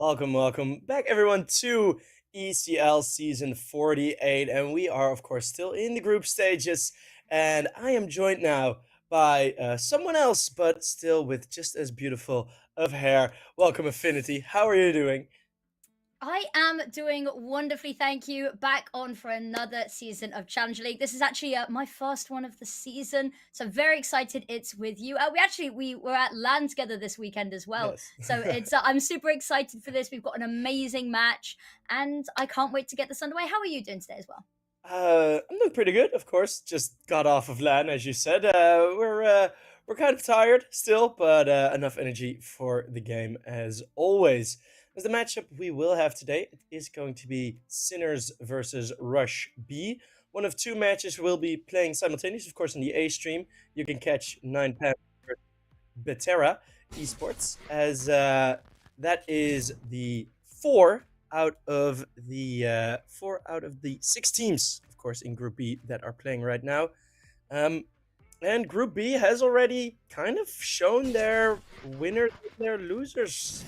Welcome back, everyone, to ECL season 48. And we are, of course, still in the group stages. And I am joined now by someone else, but still with just as beautiful of hair. Welcome, Affinity. How are you doing? I am doing wonderfully, thank you. Back on for another season of Challenger League. This is actually my first one of the season, so I'm very excited it's with you. We were at LAN together this weekend as well, Yes. so it's I'm super excited for this. We've got an amazing match, and I can't wait to get this underway. How are you doing today as well? I'm doing pretty good, of course. Just got off of LAN, as you said. We're kind of tired still, but enough energy for the game as always. As the matchup we will have today, it is going to be Sinners versus Rush B. One of two matches we'll be playing simultaneously, of course, on the A stream. You can catch 9 Betera Esports, as that is the four out of the 6 teams, of course, in Group B that are playing right now. Um, and Group B has already kind of shown their winners and their losers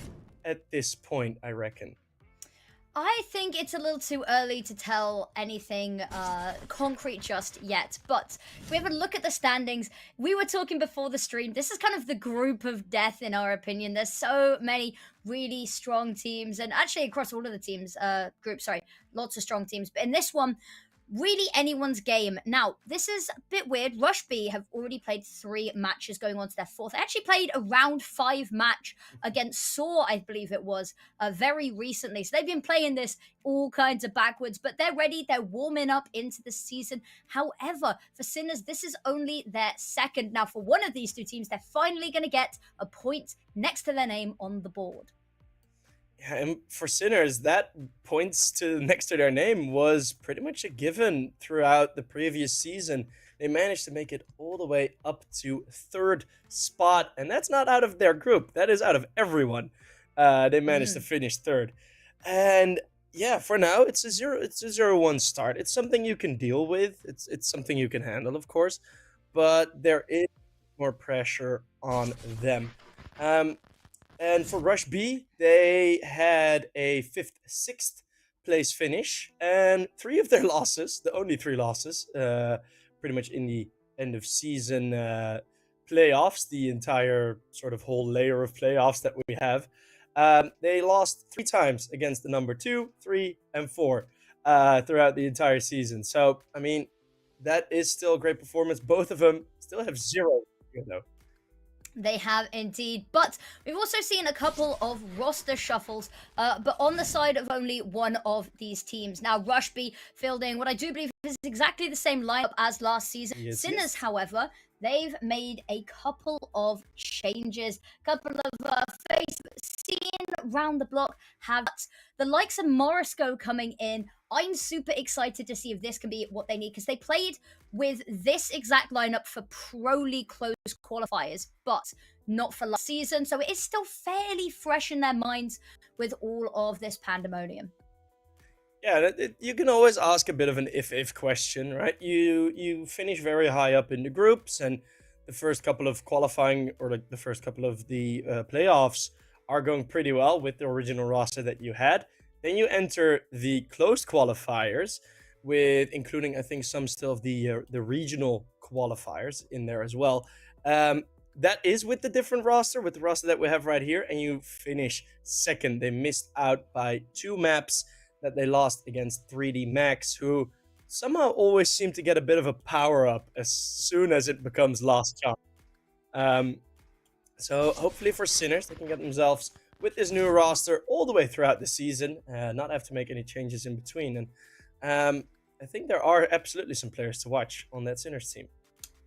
at this point, I reckon. I think it's a little too early to tell anything concrete just yet. But if we have a look at the standings, we were talking before the stream. This is kind of the group of death, in our opinion. There's so many really strong teams, and actually across all of the teams, groups, sorry, lots of strong teams. But in this one, really anyone's game. Now, this is a bit weird. RUSHB have already played 3 matches going on to their fourth. They actually played a round 5 match against Saw, I believe it was, very recently. So they've been playing this all kinds of backwards, but they're ready. They're warming up into the season. However, for Sinners, this is only their second. Now, for one of these two teams, they're finally going to get a point next to their name on the board. Yeah, and for Sinners, that points to next to their name was pretty much a given throughout the previous season. They managed to make it all the way up to third spot, and that's not out of their group. That is out of everyone. They managed to Mhm. finish third, and yeah, for now it's a 0-1 start. It's something you can deal with. It's something you can handle, of course, but there is more pressure on them. Um, and for Rush B, they had a fifth, sixth place finish, and three of their losses, the only three losses, pretty much in the end of season playoffs, the entire sort of whole layer of playoffs that we have. They lost 3 times against the number 2, 3, and 4 throughout the entire season. So, I mean, that is still a great performance. Both of them still have zero, though. They have indeed, but we've also seen a couple of roster shuffles, but on the side of only one of these teams. Now, RUSHB fielding what I do believe is exactly the same lineup as last season. Yes, Sinners, yes. however, they've made a couple of changes, couple of faces seen round the block. Have the likes of Morisco coming in. I'm super excited to see if this can be what they need because they played with this exact lineup for Pro League close qualifiers, but not for last season. So it is still fairly fresh in their minds with all of this pandemonium. Yeah, you can always ask a bit of an if question, right? You finish very high up in the groups, and the first couple of qualifying or like the first couple of the playoffs are going pretty well with the original roster that you had. Then you enter the closed qualifiers, with including I think some still of the regional qualifiers in there as well. That is with the different roster, with the roster that we have right here, and you finish second. They missed out by 2 maps that they lost against 3D Max, who somehow always seem to get a bit of a power up as soon as it becomes last chance. Um, so hopefully for Sinners, they can get themselves with this new roster all the way throughout the season, not have to make any changes in between. And I think there are absolutely some players to watch on that Sinners team.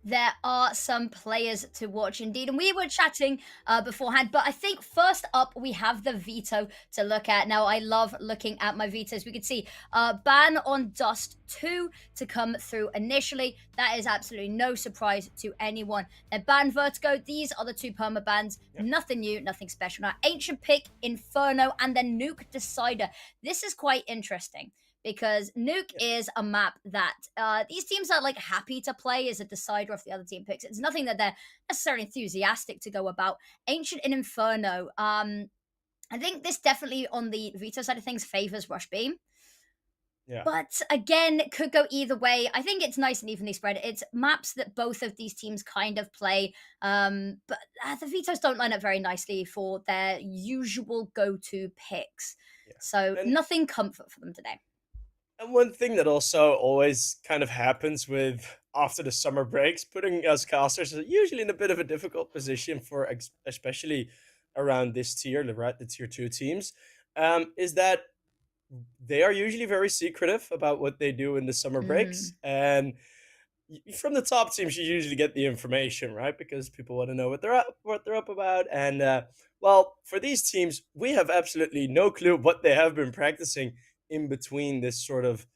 There are some players to watch indeed. And we were chatting beforehand, but I think first up we have the veto to look at. Now, I love looking at my vetoes. We could see ban on Dust 2 to come through initially. That is absolutely no surprise to anyone. Then ban Vertigo. These are the 2 perma bans. Yep. Nothing new, nothing special. Now, Ancient Pick, Inferno, and then Nuke Decider. This is quite interesting because Nuke is a map that these teams are like happy to play as a decider if the other team picks. It's nothing that they're necessarily enthusiastic to go about. Ancient and Inferno. I think this definitely on the veto side of things favors RUSHB. Yeah. But again, it could go either way. I think it's nice and evenly spread. It's maps that both of these teams kind of play, but the vetoes don't line up very nicely for their usual go-to picks. Yeah. So And nothing comfort for them today. And one thing that also always kind of happens with after the summer breaks, putting us casters are usually in a bit of a difficult position for especially around this tier, right, the tier two teams, is that they are usually very secretive about what they do in the summer breaks, Mm. and from the top teams you usually get the information, right, because people want to know what they're up about, and well, for these teams we have absolutely no clue what they have been practicing in between this sort of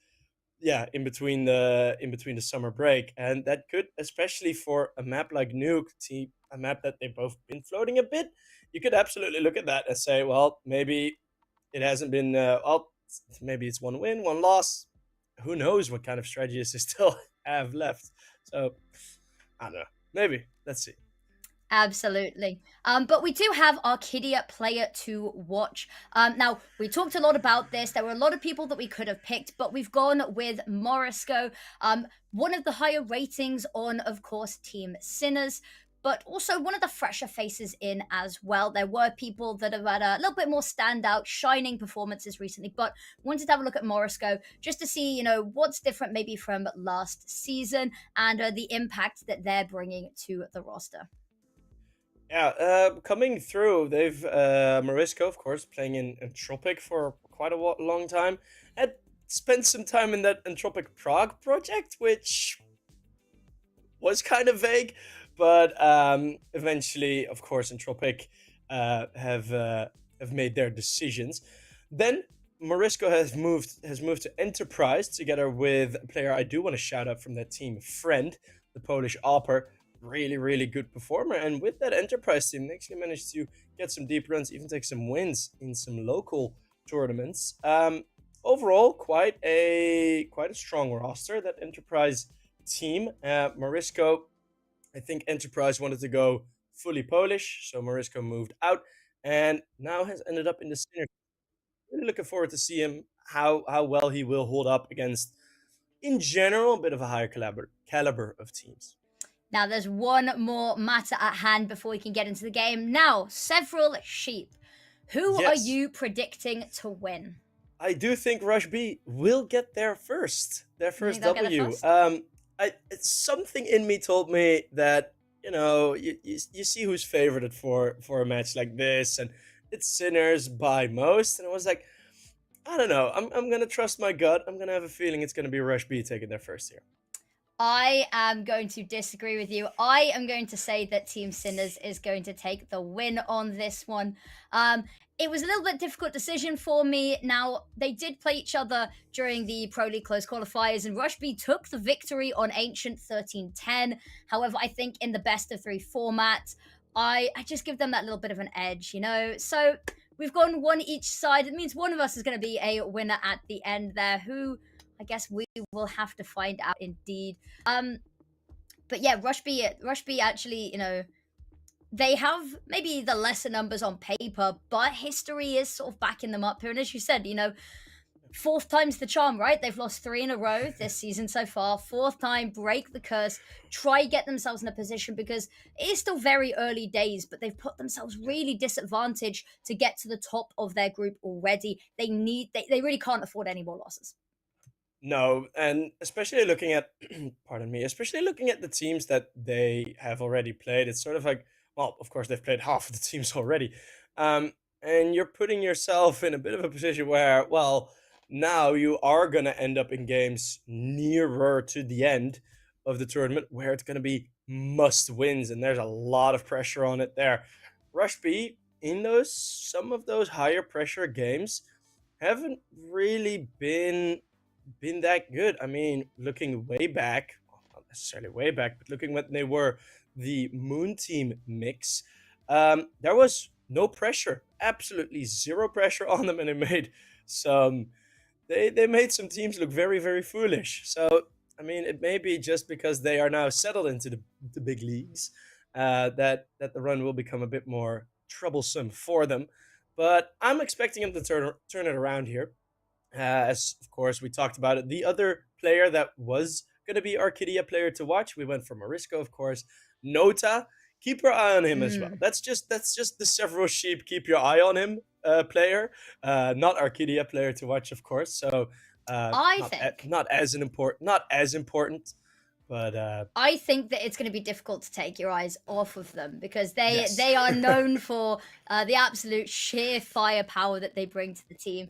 in between the summer break, and that could, especially for a map like Nuke, a map that they've both been floating a bit, you could absolutely look at that and say, well, maybe it hasn't been well, maybe it's one win, one loss. Who knows what kind of strategies they still have left? So I don't know. Maybe let's see. Absolutely. But we do have our Kidia player to watch. Now, we talked a lot about this. There were a lot of people that we could have picked, but we've gone with Morisco, one of the higher ratings on, of course, Team Sinners, but also one of the fresher faces in as well. There were people that have had a little bit more standout, shining performances recently, but wanted to have a look at Morisco just to see, what's different maybe from last season and the impact that they're bringing to the roster. Yeah, coming through, they've Morisco, of course, playing in Entropic for quite a long time. Had spent some time in that Entropic Prague project, which was kind of vague, but eventually, of course, Entropic have made their decisions. Then Morisco has moved to Enterprise together with a player I do want to shout out from that team, Friend, the Polish Opper. Really, really good performer. And with that Enterprise team, they actually managed to get some deep runs, even take some wins in some local tournaments. Overall, quite a strong roster, that Enterprise team. Morisco, I think Enterprise wanted to go fully Polish, so Morisco moved out and now has ended up in the center. Really looking forward to see him, how well he will hold up against, in general, a bit of a higher caliber of teams. Now, there's one more matter at hand before we can get into the game. Now, several sheep. Who are Yes, you predicting to win? I do think RUSHB will get their You think first they'll get there W. first? It's something in me told me that you see who's favored for a match like this, and it's Sinners by most, and I was like, I don't know, I'm gonna trust my gut. I'm gonna have a feeling it's gonna be RUSHB taking their first here. I am going to disagree with you. I am going to say that Team Sinners is going to take the win on this one. It was a little bit difficult decision for me. Now, they did play each other during the Pro League close qualifiers, and RUSHB took the victory on Ancient 13-10. However, I think in the best of three format, I just give them that little bit of an edge, So we've gone one each side. It means one of us is going to be a winner at the end there. Who I guess we will have to find out indeed. But yeah, RUSHB actually, they have maybe the lesser numbers on paper, but history is sort of backing them up here. And as you said, fourth time's the charm, right? They've lost 3 in a row this season so far. Fourth time, break the curse, try get themselves in a position, because it is still very early days, but they've put themselves really disadvantaged to get to the top of their group already. They really can't afford any more losses. No, and especially looking at, pardon me, especially looking at the teams that they have already played, it's sort of like, well, of course they've played half of the teams already, and you're putting yourself in a bit of a position where, well, now you are gonna end up in games nearer to the end of the tournament where it's gonna be must wins, and there's a lot of pressure on it there. Rush B in those some of those higher pressure games haven't really been that good. I mean, looking way back, well, not necessarily way back, but looking when they were the Moon Team mix, there was no pressure, absolutely zero pressure on them, and they made some. They made some teams look very, very foolish. So I mean, it may be just because they are now settled into the big leagues, that the run will become a bit more troublesome for them. But I'm expecting him to turn it around here. As of course we talked about it, the other player that was going to be Arcadia player to watch, we went for Marisco, of course. Nota, keep your eye on him as well. Mm. That's just the several sheep. Keep your eye on him, player. Not Arcadia player to watch, of course. So I think. not as important, but I think that it's going to be difficult to take your eyes off of them because they yes, they are known for the absolute sheer firepower that they bring to the team.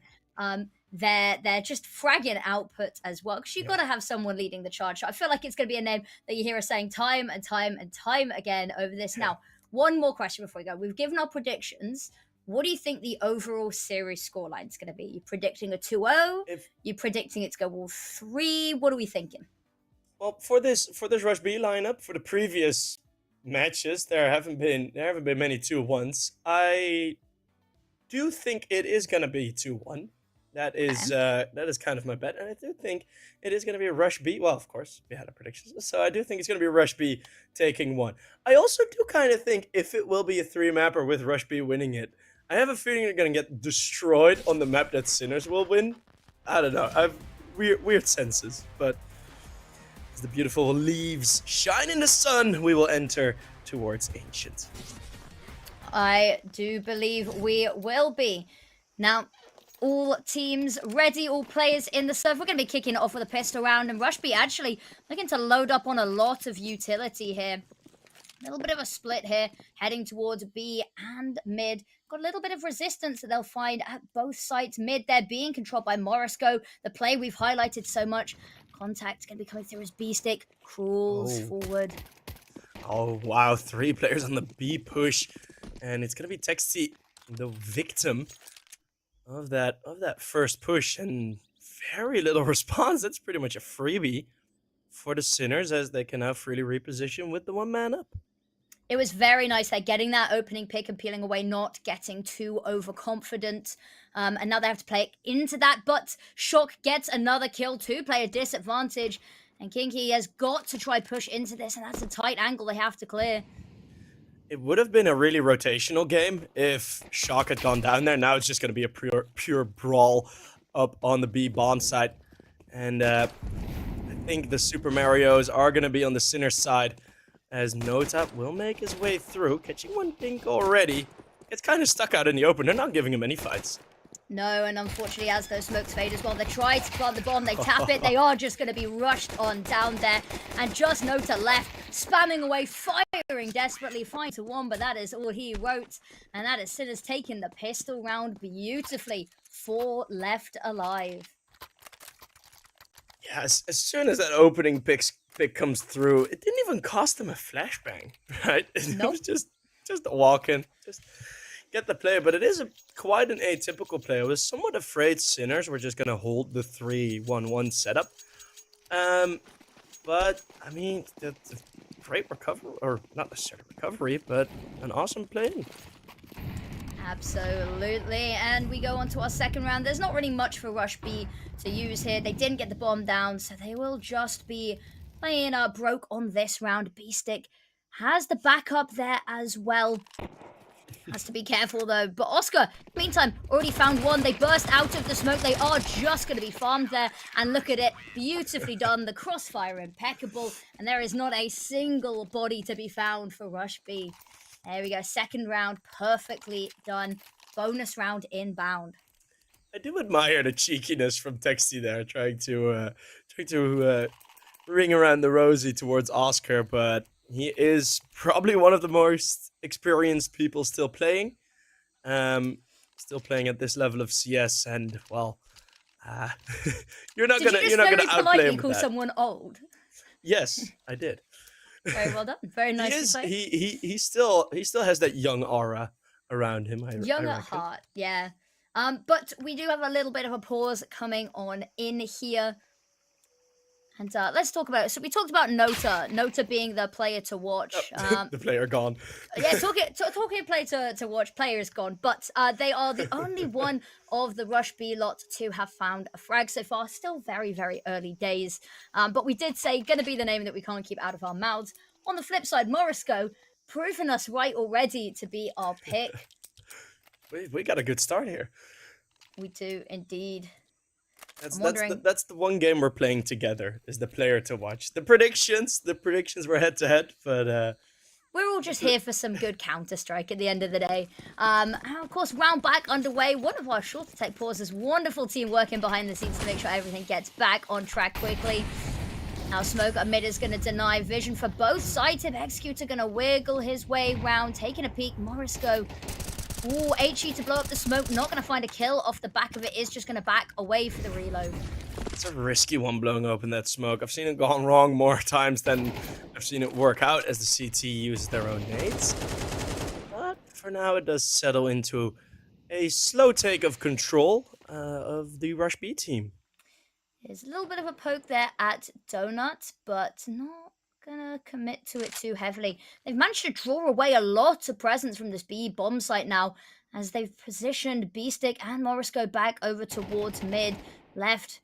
They're just fragging output as well because you've yeah. got to have someone leading the charge. I feel like it's going to be a name that you hear us saying time and time and time again over this. Now, one more question before we go. We've given our predictions. What do you think the overall series scoreline is going to be? You predicting a 2-0? If You predicting it to go all three? What are we thinking? Well, for this RUSHB lineup for the previous matches, there haven't been many 2-1s. I do think it is gonna be 2-1. That is kind of my bet, and I do think it is gonna be a RUSHB. Well, of course, we had a prediction, so I do think it's gonna be RUSHB taking one. I also do kind of think if it will be a three mapper with RUSHB winning it, I have a feeling they're gonna get destroyed on the map that Sinners will win. I don't know. I've weird senses, but as the beautiful leaves shine in the sun, we will enter towards Ancient. I do believe we will be. Now, all teams ready, all players in the serve. We're going to be kicking it off with a pistol round, and RUSHB actually looking to load up on a lot of utility here. A little bit of a split here, heading towards B and mid. Got a little bit of resistance that they'll find at both sites. Mid, they're being controlled by Morisco, the play we've highlighted so much. Contact going to be coming through his B stick, crawls forward. Oh wow, 3 players on the B push, and it's gonna be Texty, the victim of that first push, and very little response. That's pretty much a freebie for the Sinners as they can now freely reposition with the one man up. It was very nice. They're getting that opening pick and peeling away, not getting too overconfident. And now they have to play into that. But Shock gets another kill, 2-player disadvantage. And Kinky has got to try push into this, and that's a tight angle they have to clear. It would have been a really rotational game if Shock had gone down there. Now it's just going to be a pure brawl up on the B bomb site. And I think the Super Marios are going to be on the Sinner side as Nota will make his way through, catching one dink already. It's kind of stuck out in the open. They're not giving him any fights. No, and unfortunately, as those smokes fade as well, they try to plant the bomb, they tap it, they are just going to be rushed on down there, and just Nota left, spamming away, firing desperately, 5-1, but that is all he wrote, and that is Sinners taking the pistol round beautifully, 4 left alive. Yeah, as soon as that opening pick comes through, it didn't even cost him a flashbang, right? It Nope. was just a walk-in, just get the play. But it is quite an atypical play. I was somewhat afraid Sinners were just gonna hold the 3-1-1 setup. But I mean, the great recovery, or not necessarily recovery, but an awesome play. Absolutely, and we go on to our second round. There's not really much for RUSHB to use here. They didn't get the bomb down, so they will just be playing broke on this round. B-Stick has the backup there as well. Has to be careful though. But Oscar, meantime, already found one. They burst out of the smoke. They are just going to be farmed there. And look at it. Beautifully done. The crossfire impeccable. And there is not a single body to be found for RUSHB. There we go. Second round, perfectly done. Bonus round inbound. I do admire the cheekiness from Texty there, trying to ring around the rosy towards Oscar, but he is probably one of the most experienced people still playing. Still playing at this level of CS, and well, you're not gonna outplay politely him call with that. someone old? Yes, I did. Very well done. Very nice. He still has that young aura around him. Young I at reckon. heart, yeah. But we do have a little bit of a pause coming on in here. And let's talk about it. So we talked about Nota being the player to watch. The player gone. Yeah, talking player to watch, player is gone. But they are the only one of the RUSHB lot to have found a frag so far. Still very, very early days. But we did say going to be the name that we can't keep out of our mouths. On the flip side, Morisco proving us right already to be our pick. We got a good start here. We do indeed. That's the one game we're playing together, is the player to watch. The predictions were head to head, but we're all just here for some good Counter-Strike at the end of the day. And of course, round back underway. One of our shorter tech pauses. Wonderful team working behind the scenes to make sure everything gets back on track quickly. Now Smoke mid is going to deny vision for both sides. If Executor going to wiggle his way round, taking a peek. Morisco. Ooh, HE to blow up the smoke. Not going to find a kill off the back of it. Is just going to back away for the reload. It's a risky one, blowing open that smoke. I've seen it gone wrong more times than I've seen it work out as the CT uses their own nades. But for now, it does settle into a slow take of control of the RUSHB team. There's a little bit of a poke there at Donut, but not gonna commit to it too heavily. They've managed to draw away a lot of presence from this B bomb site now, as they've positioned B-Stick and Morisco back over towards mid. Left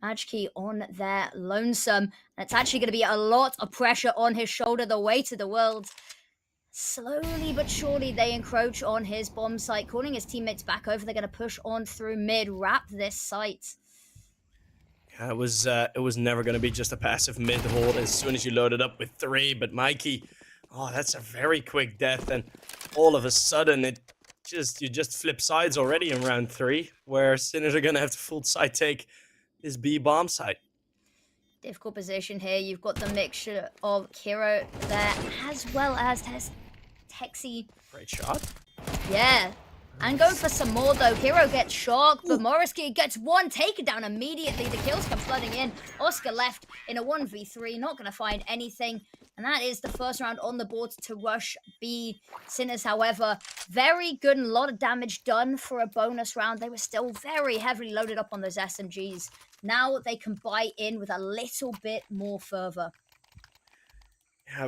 Majki on their lonesome, and it's actually going to be a lot of pressure on his shoulder. The weight of the world. Slowly but surely they encroach on his bomb site, calling his teammates back over. They're going to push on through mid, wrap this site. It was never going to be just a passive mid hold as soon as you load it up with 3, but Mikey, oh, that's a very quick death, and all of a sudden you just flip sides already in round 3, where Sinners are going to have to full side take this B bomb site. Difficult position here. You've got the mixture of Kiro there, as well as Texi. Great shot. Yeah. And going for some more though. Kiro gets shocked, but Morisco gets one taken down immediately. The kills come flooding in. Oscar left in a 1v3, not going to find anything. And that is the first round on the board to RUSHB. Sinners, however, very good and a lot of damage done for a bonus round. They were still very heavily loaded up on those SMGs. Now they can buy in with a little bit more fervor. I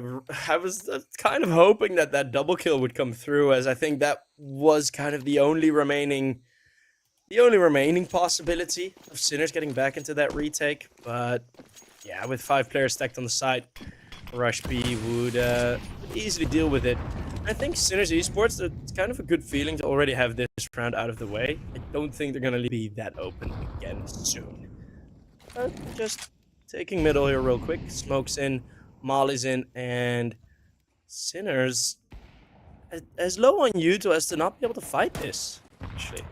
was kind of hoping that double kill would come through, as I think that was kind of the only remaining possibility of Sinners getting back into that retake. But yeah, with 5 players stacked on the side, RUSHB would easily deal with it. I think Sinners Esports, it's kind of a good feeling to already have this round out of the way. I don't think they're going to be that open again soon. But just taking middle here real quick. Smoke's in, Molly's in, and Sinners as low on Yuto as to not be able to fight this, actually.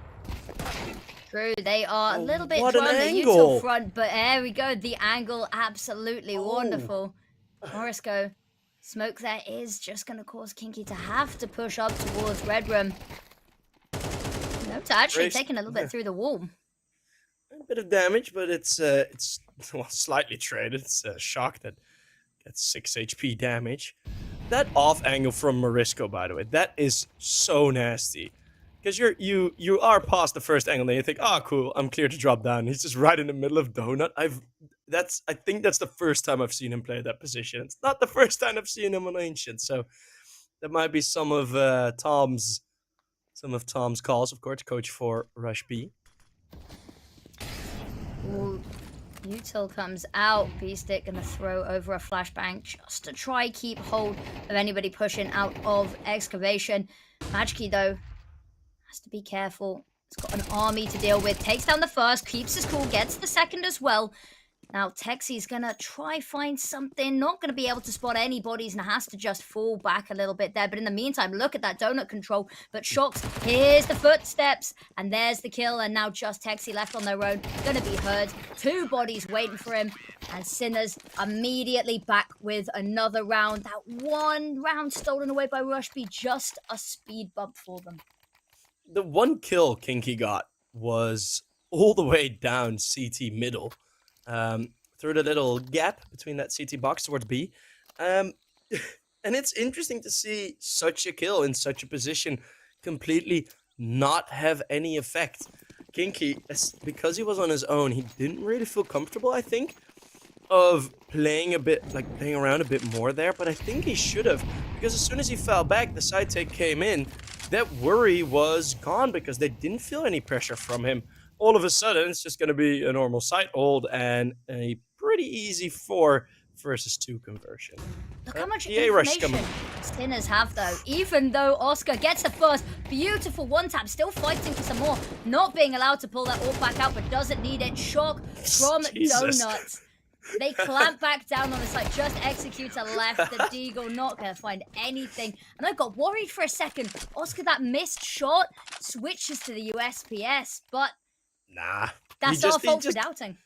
True, they are a little bit what from an the angle. Yuto front, but there we go. The angle, absolutely wonderful. Morisco, smoke there is just going to cause Kinky to have to push up towards Red Room. Note actually taking a little bit through the wall. A bit of damage, but it's well, slightly traded. It's a shock that gets 6 HP damage. That off angle from Morisco, by the way, that is so nasty. Because you are past the first angle, and you think, oh cool, I'm clear to drop down. He's just right in the middle of Donut. I think that's the first time I've seen him play that position. It's not the first time I've seen him on Ancient, so that might be some of Tom's calls, of course, coach for RUSHB. Ooh, Util comes out. B-Stick gonna throw over a flashbang just to try keep hold of anybody pushing out of Excavation. Majki though has to be careful. He's got an army to deal with. Takes down the first, keeps his cool, gets the second as well. Now Texi's gonna try find something. Not gonna be able to spot any bodies and has to just fall back a little bit there. But in the meantime, look at that donut control. But Shocks, here's the footsteps, and there's the kill. And now just Texi left on their own. Gonna be heard. 2 bodies waiting for him. And Sinners immediately back with another round. That one round stolen away by RUSHB, just a speed bump for them. The one kill Kinky got was all the way down CT middle. Through the little gap between that CT box towards B. And it's interesting to see such a kill in such a position completely not have any effect. Kinky, because he was on his own, he didn't really feel comfortable, I think, of playing around a bit more there, but I think he should have, because as soon as he fell back, the side take came in, that worry was gone because they didn't feel any pressure from him. All of a sudden, it's just going to be a normal site hold and a pretty easy 4 versus 2 conversion. Look how much EA Rush information Sinners have, though. Even though Oscar gets the first beautiful one-tap, still fighting for some more. Not being allowed to pull that ult back out, but doesn't need it. Shock from Jesus. Donut. They clamp back down on the side. Just Executor left. The Deagle not going to find anything. And I got worried for a second. Oscar, that missed shot, switches to the USPS. But nah, that's our fault for doubting.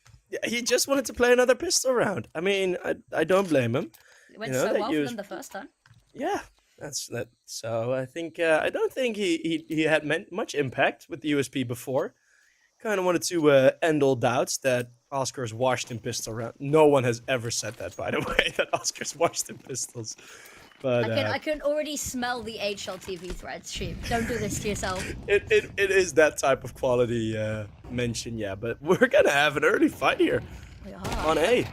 He just wanted to play another pistol round. I mean, I don't blame him. It went so well for them the first time. Yeah, that's that. So I think I don't think he had much impact with the USP before. Kind of wanted to end all doubts that Oscar's washed in pistol round. No one has ever said that, by the way, that Oscar's washed in pistols. But I can already smell the HLTV threads. Sheep, don't do this to yourself. It is that type of quality mention, yeah. But we're gonna have an early fight here on A.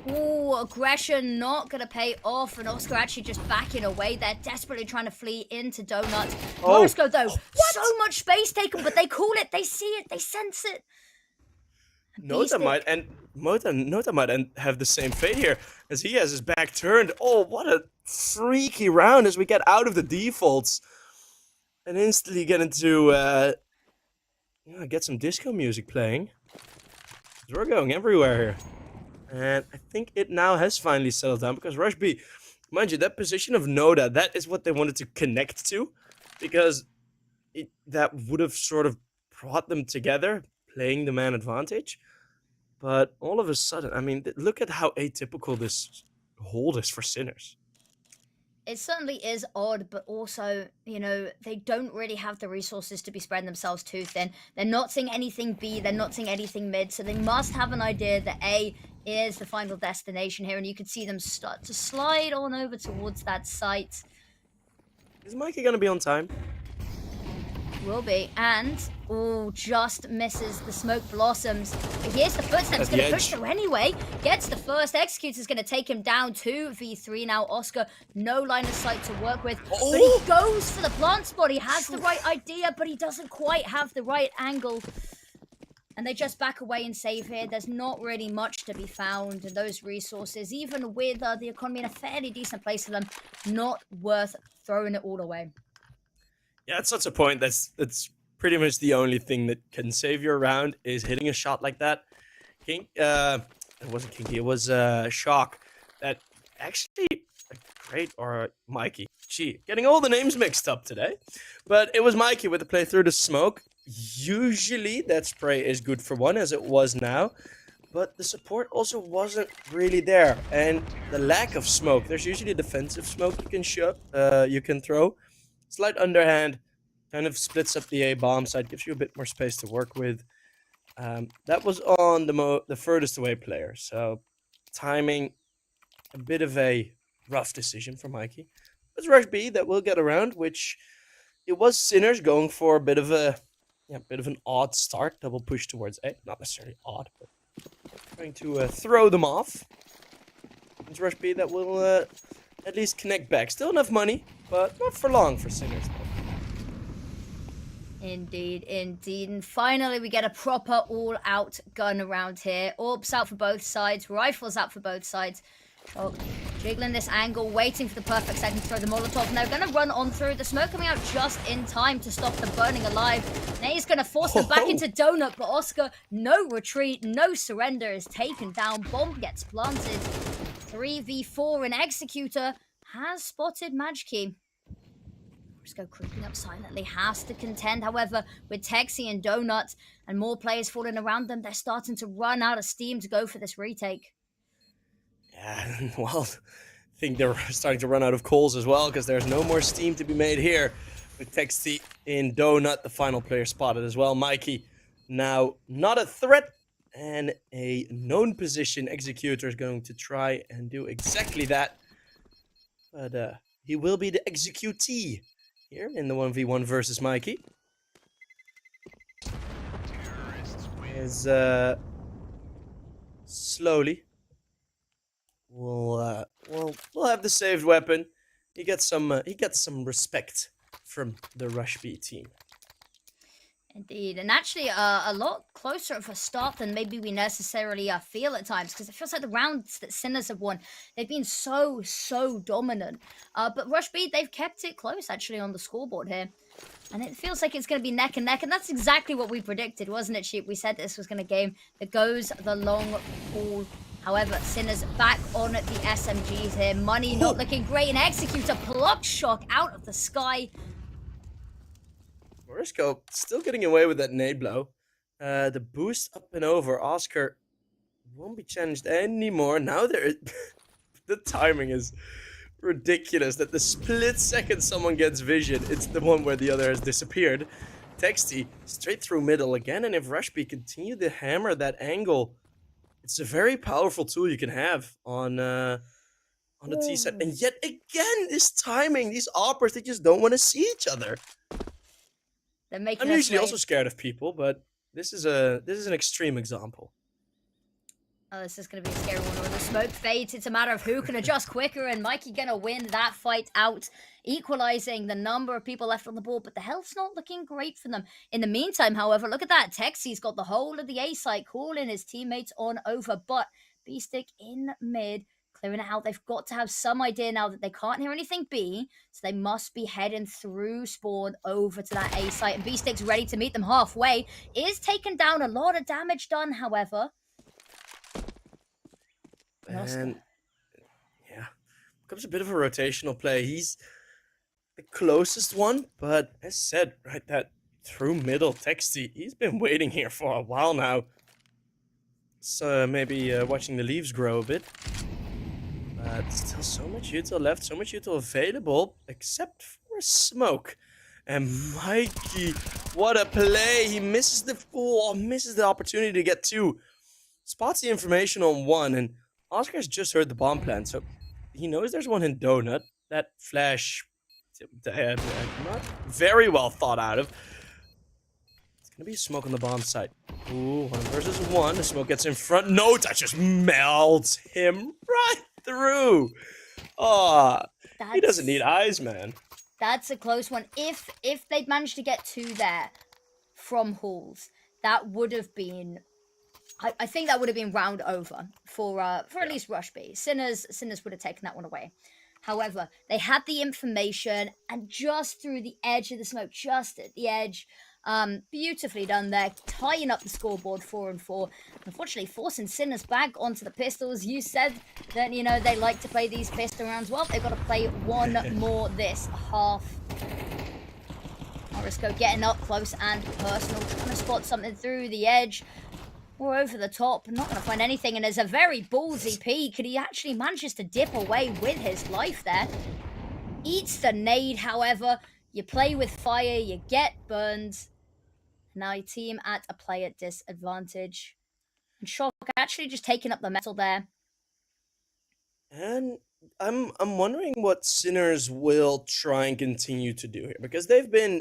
Ooh, aggression not gonna pay off, and Oscar actually just backing away. They're desperately trying to flee into Donut. Morisco, though, so much space taken, but they call it, they see it, they sense it. Nota might have the same fate here, as he has his back turned. Oh, what a freaky round as we get out of the defaults and instantly get into get some disco music playing. We're going everywhere here. And I think it now has finally settled down, because RUSHB, mind you, that position of Noda, that is what they wanted to connect to, because that would have sort of brought them together, playing the man advantage. But all of a sudden, I mean, look at how atypical this hold is for Sinners. It certainly is odd, but also, you know, they don't really have the resources to be spreading themselves too thin. They're not seeing anything B, they're not seeing anything mid, so they must have an idea that A is the final destination here, and you can see them start to slide on over towards that site. Is Mikey going to be on time? Will be, and just misses the smoke blossoms. But here's the footsteps, going to push through anyway. Gets the first. Executor's going to take him down. 2v3 now. Oscar, no line of sight to work with, but he goes for the plant spot. He has the right idea, but he doesn't quite have the right angle. And they just back away and save here. There's not really much to be found, and those resources, even with the economy in a fairly decent place for them, not worth throwing it all away. Yeah, at such a point, that's pretty much the only thing that can save your round, is hitting a shot like that. It wasn't Kinky, it was Shock. That actually, great, or Mikey. Gee, getting all the names mixed up today. But it was Mikey with the play through the smoke. Usually that spray is good for one, as it was now. But the support also wasn't really there. And the lack of smoke, there's usually defensive smoke you can throw. Slight underhand, kind of splits up the A bomb side, gives you a bit more space to work with. That was on the furthest away player, so timing, a bit of a rough decision for Mikey. It's RUSHB that will get around, which it was Sinners going for a bit of an odd start, double push towards A. Not necessarily odd, but trying to throw them off. It's RUSHB that will at least connect back. Still enough money, but not for long for Sinners, though. Indeed, indeed. And finally, we get a proper all-out gun around here. Orbs out for both sides, rifles out for both sides. Oh, jiggling this angle, waiting for the perfect second to throw the Molotov. And they're going to run on through. The smoke coming out just in time to stop them burning alive. Now he's going to force them back into Donut, but Oscar, no retreat, no surrender, is taken down. Bomb gets planted. 3v4, and Executor has spotted Majki. Go creeping up silently, has to contend, however, with Texi and Donut, and more players falling around them. They're starting to run out of steam to go for this retake. Yeah, well, I think they're starting to run out of coals as well, because there's no more steam to be made here. With Texi in Donut, the final player spotted as well. Mikey now not a threat, and a known position. Executor is going to try and do exactly that, but he will be the executee here in the 1v1 versus Mikey. Is slowly we'll have the saved weapon. He gets some respect from the RUSHB team. Indeed, and actually a lot closer of a start than maybe we necessarily feel at times, because it feels like the rounds that Sinners have won, they've been so dominant. But RUSHB, they've kept it close actually on the scoreboard here. And it feels like it's going to be neck and neck, and that's exactly what we predicted, wasn't it, Sheep? We said this was going to game that goes the long haul. However, Sinners back on the SMGs here. Money not looking great, and Executor pluck shock out of the sky. Morisco still getting away with that nade blow. The boost up and over. Oscar won't be challenged anymore. Now there, the timing is ridiculous. That the split second someone gets vision, it's the one where the other has disappeared. Texty straight through middle again, and if RUSHB continue to hammer that angle, it's a very powerful tool you can have on the T set. And yet again, this timing, these operas, they just don't want to see each other. They're making I'm usually also scared of people, but this is an extreme example. Oh, this is going to be a scary one. When the smoke fades, it's a matter of who can adjust quicker, and Mikey going to win that fight out, equalizing the number of people left on the board, but the health's not looking great for them. In the meantime, however, look at that. Texie's got the whole of the A site, calling his teammates on over, but B-Stick in mid, clearing it out. They've got to have some idea now that they can't hear anything B, so they must be heading through spawn over to that A site, and B-Stick's ready to meet them halfway. Is taken down, a lot of damage done, however. And yeah, becomes a bit of a rotational play. He's the closest one, but as said, right, that through middle Texty, he's been waiting here for a while now. So maybe watching the leaves grow a bit. But still so much util left, so much util available, except for smoke. And Mikey, what a play! He misses the opportunity to get two. Spots the information on one, and Oscar's just heard the bomb plan, so he knows there's one in Donut. That flash, not very well thought out of. It's gonna be a smoke on the bomb site. Ooh, 1v1. The smoke gets in front. No, that just melts him right through. Oh, he doesn't need eyes, man. That's a close one. If they'd managed to get two there from Halls, that would have been... I think that would have been round over for at least RUSHB. Sinners would have taken that one away. However, they had the information, and just through the edge of the smoke, just at the edge, beautifully done there, tying up the scoreboard 4-4. Unfortunately, forcing Sinners back onto the pistols. You said that, you know, they like to play these pistol rounds. Well, they've got to play one more this half. Morisco getting up close and personal, trying to spot something through the edge. Or over the top, not going to find anything, and there's a very ballsy peek, and he actually manages to dip away with his life there. Eats the nade, however. You play with fire, you get burned. Now your team at a player disadvantage. And Shock actually just taking up the metal there. And I'm wondering what Sinners will try and continue to do here, because they've been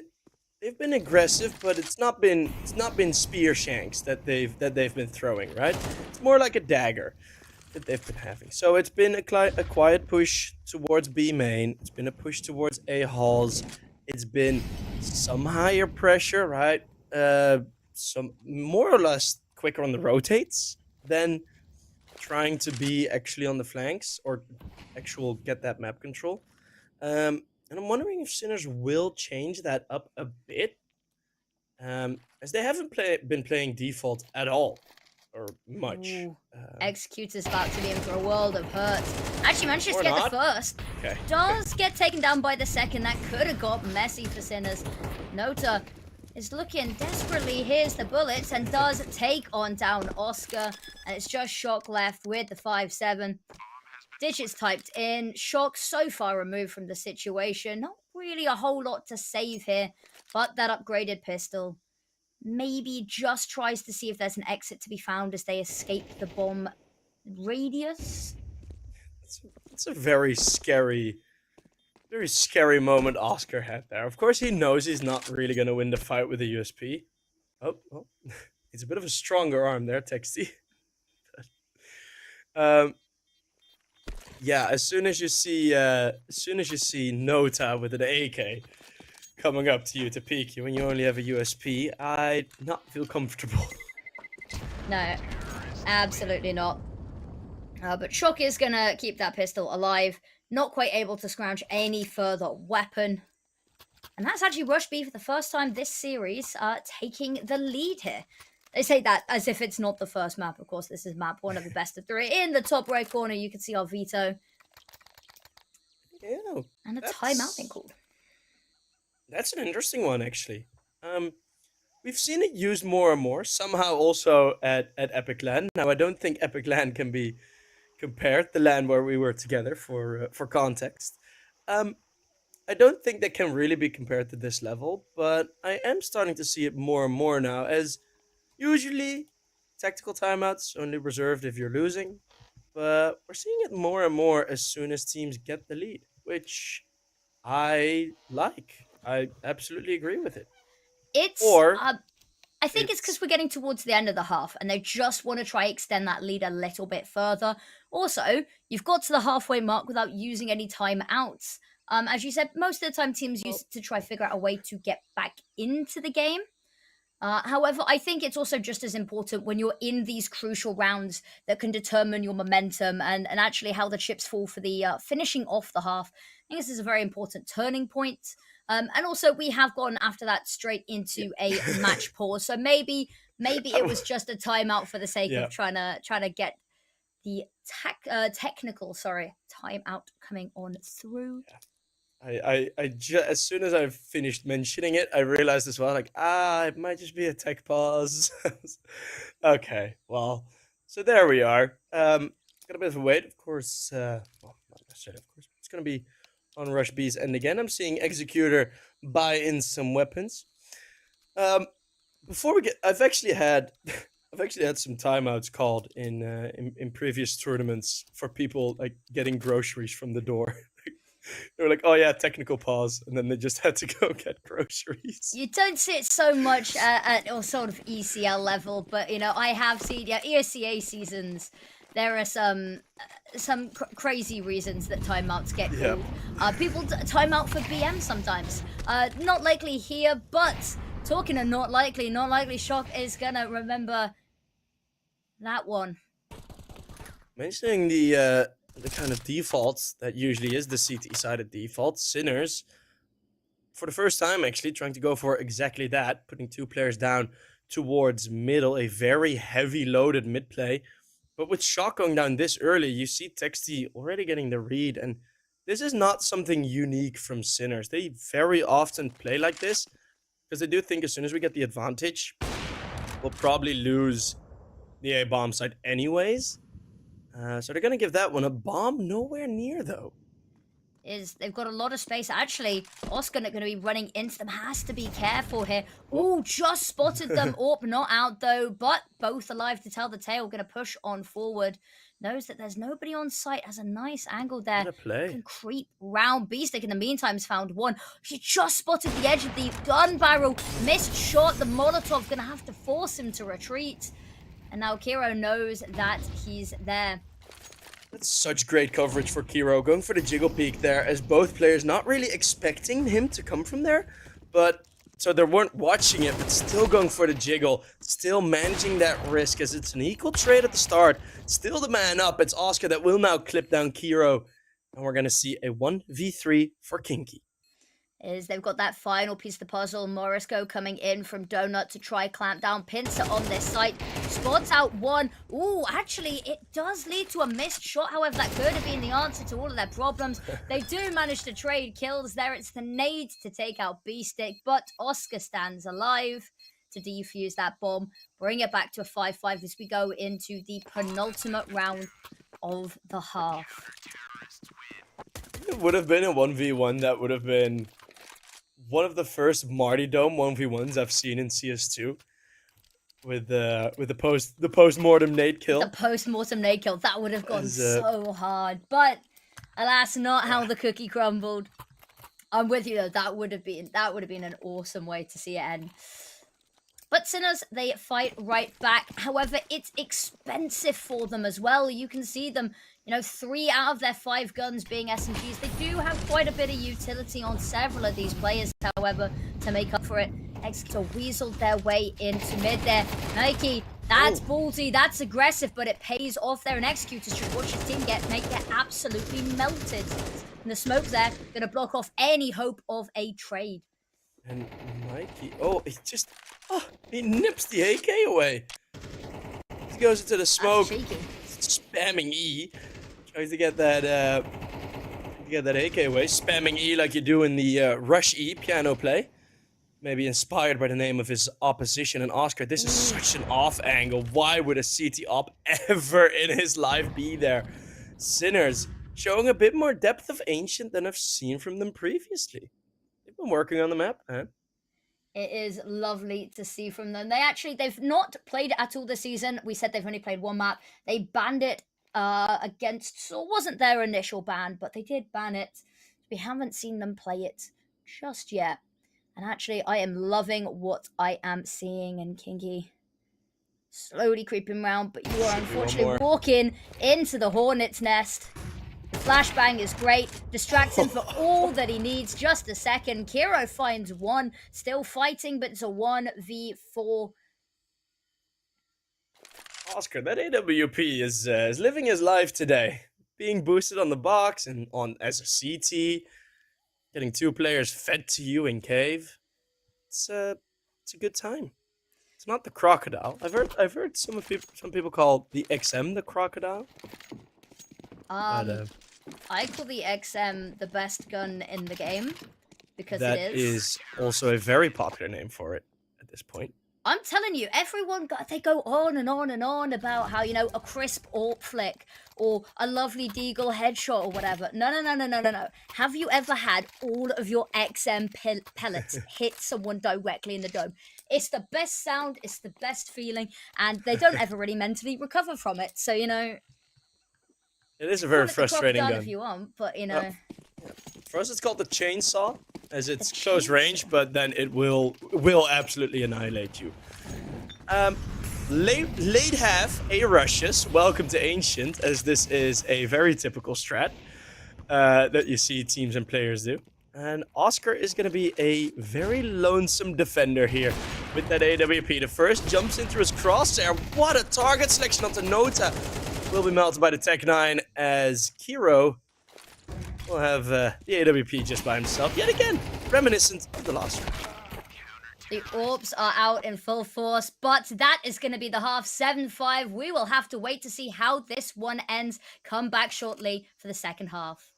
aggressive, but it's not been spear shanks that they've been throwing, right? It's more like a dagger that they've been having. So it's been a quiet push towards B main. It's been a push towards A halls. It's been some higher pressure, right? Some more or less quicker on the rotates than trying to be actually on the flanks or get that map control. And I'm wondering if Sinners will change that up a bit, as they haven't been playing default at all, or much. Executor's about to be in for a world of hurt. Actually manages to get the first. Okay. Does get taken down by the second. That could have got messy for Sinners. Nota is looking desperately. Here's the bullets and does take on down Oscar. And it's just Shock left with the 5-7. Digits typed in. Shock so far removed from the situation. Not really a whole lot to save here, but that upgraded pistol maybe just tries to see if there's an exit to be found as they escape the bomb radius. It's a very scary moment Oscar had there. Of course, he knows he's not really going to win the fight with the USP. Oh, well, it's a bit of a stronger arm there, Texty. Yeah, as soon as you see Nota with an AK coming up to you to peek you when you only have a USP, I'd not feel comfortable. No, absolutely not. But Shock is going to keep that pistol alive. Not quite able to scrounge any further weapon. And that's actually RUSHB for the first time this series taking the lead here. They say that as if it's not the first map. Of course, this is map 1 of the best of 3. In the top right corner, you can see our veto. Yeah, and a timeout being called. That's an interesting one, actually. We've seen it used more and more, somehow also at Epic LAN. Now, I don't think Epic LAN can be compared, the LAN where we were together for context. I don't think they can really be compared to this level, but I am starting to see it more and more now, as usually tactical timeouts only reserved if you're losing, but we're seeing it more and more as soon as teams get the lead, which I like. I absolutely agree with it. It's Or I think it's because we're getting towards the end of the half and they just want to try extend that lead a little bit further. Also, you've got to the halfway mark without using any timeouts. As you said, most of the time teams use it to try figure out a way to get back into the game. However, I think it's also just as important when you're in these crucial rounds that can determine your momentum and actually how the chips fall for the finishing off the half. I think this is a very important turning point. And also, we have gone after that straight into a match pause. So maybe it was just a timeout for the sake of trying to get the technical timeout coming on through. As soon as I finished mentioning it, I realized as well, like, it might just be a tech pause. Okay, well, so there we are. Got a bit of a wait, of course. Well, not necessarily, of course. It's gonna be on RUSHB's end again. I'm seeing Executor buy in some weapons. Before we get, I've actually had some timeouts called in previous tournaments for people like getting groceries from the door. They were like, "Oh yeah, technical pause," and then they just had to go get groceries. You don't see it so much at sort of ECL level, but I have seen ESCA seasons. There are some crazy reasons that timeouts get called. People timeout for BM sometimes. Not likely here, but talking of not likely, Shock is gonna remember that one. Mentioning the kind of default that usually is the CT-sided default, Sinners, for the first time actually trying to go for exactly that, putting 2 players down towards middle, a very heavy loaded mid play. But with Shock going down this early, you see Texty already getting the read, and this is not something unique from Sinners. They very often play like this, because they do think as soon as we get the advantage, we'll probably lose the A-bomb side anyways. So they're going to give that one a bomb nowhere near, though. They've got a lot of space. Actually, Oscar going to be running into them. Has to be careful here. Oh, just spotted them. Orp not out, though, but both alive to tell the tale. Going to push on forward. Knows that there's nobody on site. Has a nice angle there. Can creep round. Beastic in the meantime has found one. She just spotted the edge of the gun barrel. Missed shot. The Molotov going to have to force him to retreat. And now Kiro knows that he's there. That's such great coverage for Kiro, going for the jiggle peek there, as both players not really expecting him to come from there, but so they weren't watching it, but still going for the jiggle, still managing that risk, as it's an equal trade at the start. Still the man up. It's Oscar that will now clip down Kiro, and we're going to see a 1v3 for Kinky. They've got that final piece of the puzzle. Morisco coming in from Donut to try clamp down Pincer on this site. Spots out one. Ooh, actually, it does lead to a missed shot. However, that could have been the answer to all of their problems. They do manage to trade kills there. It's the nade to take out Beastic, but Oscar stands alive to defuse that bomb. Bring it back to a 5-5 as we go into the penultimate round of the half. It would have been a 1v1 that would have been one of the first Marty Dome 1v1s I've seen in CS2, with the post-mortem nade kill. The post-mortem nade kill, that would have gone so hard, but alas, not how the cookie crumbled. I'm with you though. That would have been an awesome way to see it end. But Sinners, they fight right back. However, it's expensive for them as well. You can see them, 3 out of their 5 guns being SMGs. They do have quite a bit of utility on several of these players, however, to make up for it. Exeter weaseled their way into mid there. Nike, that's ballsy, that's aggressive, but it pays off there. And Executor should watch his team get absolutely melted. And the smoke there, gonna block off any hope of a trade. And Mikey, he nips the AK away. He goes into the smoke, spamming E, tries to get that AK away, spamming E like you do in the RUSHB piano play. Maybe inspired by the name of his opposition. And Oscar, this is such an off angle. Why would a CT op ever in his life be there? Sinners showing a bit more depth of Ancient than I've seen from them previously. They've been working on the map, man. It is lovely to see from them. They've not played it at all this season. We said they've only played one map. They banned it against, so it wasn't their initial ban, but they did ban it. We haven't seen them play it just yet. And actually, I am loving what I am seeing. And Kingy slowly creeping around, but you are unfortunately walking into the Hornet's nest. Flashbang is great, distracts him for all that he needs. Just a second, Kiro finds one, still fighting, but it's a 1v4. Oscar, that AWP is living his life today. Being boosted on the box and as a CT, getting 2 players fed to you in cave. It's a good time. It's not the crocodile. I've heard some people call the XM the crocodile. I call the XM the best gun in the game because that it is. Is also a very popular name for it at this point. I'm telling you, they go on and on and on about how, a crisp AWP flick or a lovely deagle headshot or whatever. No. Have you ever had all of your XM pellets hit someone directly in the dome? It's the best sound, it's the best feeling, and they don't ever really mentally recover from it. So, It is a very frustrating gun. If you want, but, For us, it's called the chainsaw, as it's close range, but then it will absolutely annihilate you. Late half, A rushes. Welcome to Ancient, as this is a very typical strat that you see teams and players do. And Oscar is going to be a very lonesome defender here with that AWP. The first jumps into his crosshair. What a target selection onto Nota. Will be melted by the Tech-9 as Kiro will have the AWP just by himself. Yet again, reminiscent of the last round. The AWPs are out in full force, but that is going to be the half. 7-5. We will have to wait to see how this one ends. Come back shortly for the second half.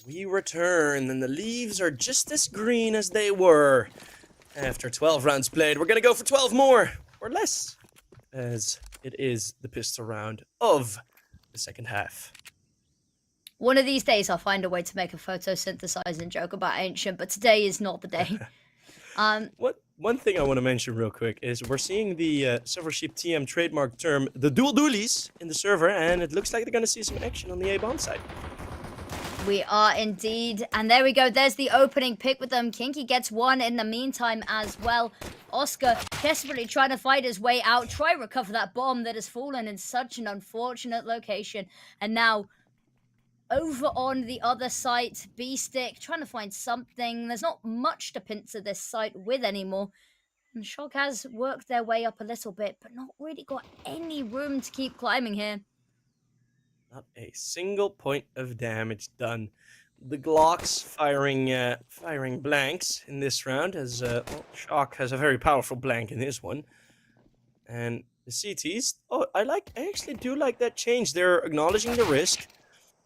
we return, and the leaves are just as green as they were after 12 rounds played. We're going to go for 12 more, or less, as it is the pistol round of the second half. One of these days, I'll find a way to make a photosynthesizing joke about Ancient, but today is not the day. One thing I want to mention real quick is we're seeing the Silver Sheep TM trademark term, the dual dualies, in the server, and it looks like they're going to see some action on the A bomb side. We are indeed. And there we go. There's the opening pick with them. Kinky gets one in the meantime as well. Oscar desperately trying to fight his way out. Try recover that bomb that has fallen in such an unfortunate location. And now over on the other side, B-Stick trying to find something. There's not much to pincer this site with anymore. And Shock has worked their way up a little bit, but not really got any room to keep climbing here. Not a single point of damage done. The Glocks firing blanks in this round, as Shock has a very powerful blank in this one. And the CTs, I actually do like that change. They're acknowledging the risk.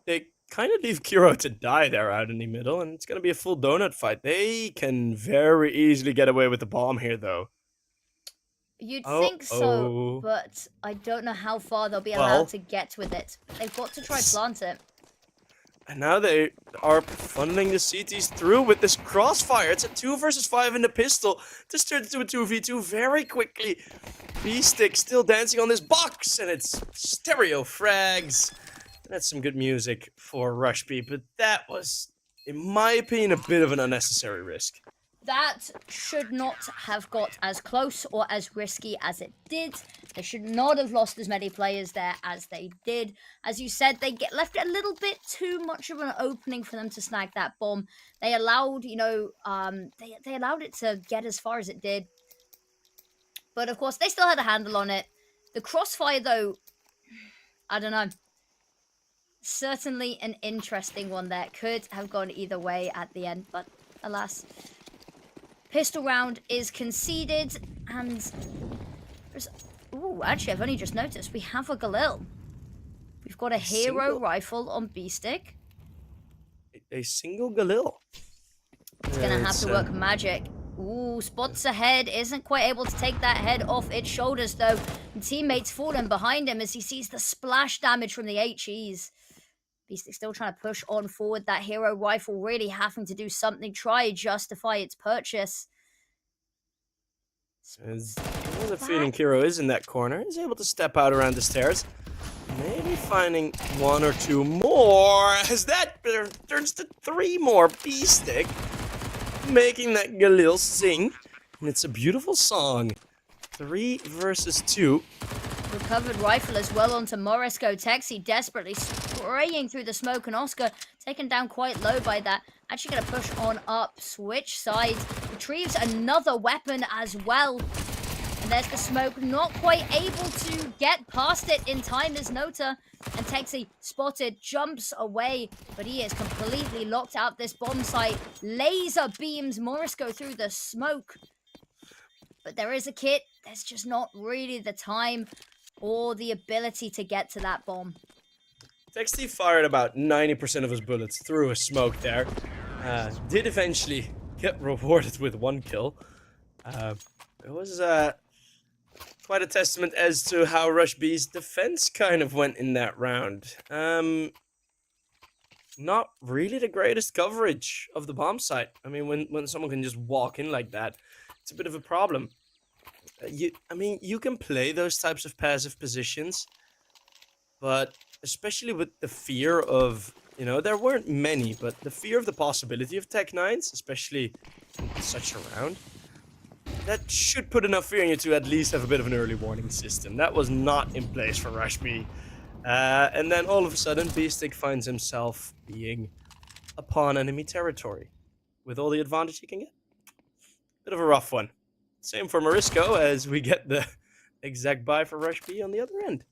They kind of leave Kiro to die there out in the middle, and it's going to be a full donut fight. They can very easily get away with the bomb here, though. You'd think so, but I don't know how far they'll be allowed to get with it. They've got to try plant it. And now they are funneling the CTs through with this crossfire. It's a 2 versus 5 in the pistol. This turns into a 2v2 very quickly. B-Stick still dancing on this box, and it's stereo frags. That's some good music for RUSHB, but that was, in my opinion, a bit of an unnecessary risk. That should not have got as close or as risky as it did. They should not have lost as many players there as they did. As you said, they left it a little bit too much of an opening for them to snag that bomb. They allowed, they allowed it to get as far as it did. But of course, they still had a handle on it. The crossfire, though, I don't know. Certainly an interesting one there. Could have gone either way at the end, but alas. Pistol round is conceded, and actually, I've only just noticed we have a Galil. We've got a hero rifle on B-Stick. A single Galil. It's gonna have to work magic. Ooh, spots ahead, isn't quite able to take that head off its shoulders, though. And teammates falling behind him as he sees the splash damage from the HEs. B-Stick still trying to push on forward. That hero rifle really having to do something, try justify its purchase. I have a feeling Kiro is in that corner. He's able to step out around the stairs. Maybe finding 1 or 2 more. As that turns to 3 more. B-Stick making that Galil sing. And it's a beautiful song. 3 versus 2. Recovered rifle as well onto Morisco. Texi desperately spraying through the smoke, and Oscar taken down quite low by that. Actually going to push on up, switch sides, retrieves another weapon as well. And there's the smoke, not quite able to get past it in time as Nota. And Texi spotted, jumps away, but he is completely locked out this bomb site. Laser beams Morisco through the smoke. But there is a kit, there's just not really the time or the ability to get to that bomb. Texty fired about 90% of his bullets through a smoke there. Did eventually get rewarded with 1 kill. It was quite a testament as to how RUSHB's defense kind of went in that round. Not really the greatest coverage of the bomb site. I mean, when someone can just walk in like that, it's a bit of a problem. You can play those types of passive positions, but especially with the fear of, there weren't many, but the fear of the possibility of Tech 9s, especially in such a round, that should put enough fear in you to at least have a bit of an early warning system. That was not in place for RUSHB. And then all of a sudden, B-Stick finds himself being upon enemy territory with all the advantage he can get. Bit of a rough one. Same for Morisco, as we get the exact buy for RUSHB on the other end.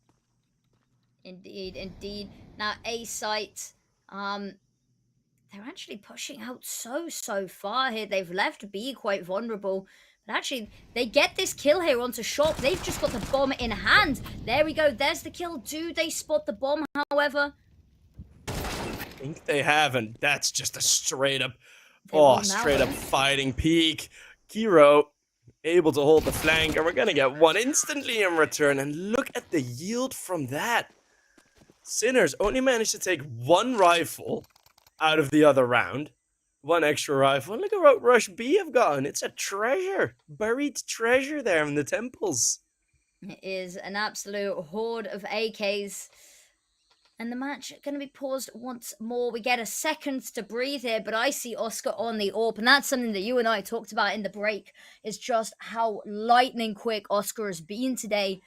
Indeed, indeed. Now, A site, they're actually pushing out so far here. They've left B quite vulnerable. But actually, they get this kill here onto Shock. They've just got the bomb in hand. There we go. There's the kill. Do they spot the bomb, however? think they have, and that's just a straight up, Mallow. fighting peak. Kiro able to hold the flank, and we're gonna get one instantly in return. And look at the yield from that. Sinners only managed to take one rifle out of the other round. One extra rifle. And look at what RUSHB have gotten. It's a treasure. Buried treasure there in the temples. It is an absolute horde of AKs. And the match going to be paused once more. We get a second to breathe here, but I see Oscar on the AWP. And that's something that you and I talked about in the break, is just how lightning quick Oscar has been today.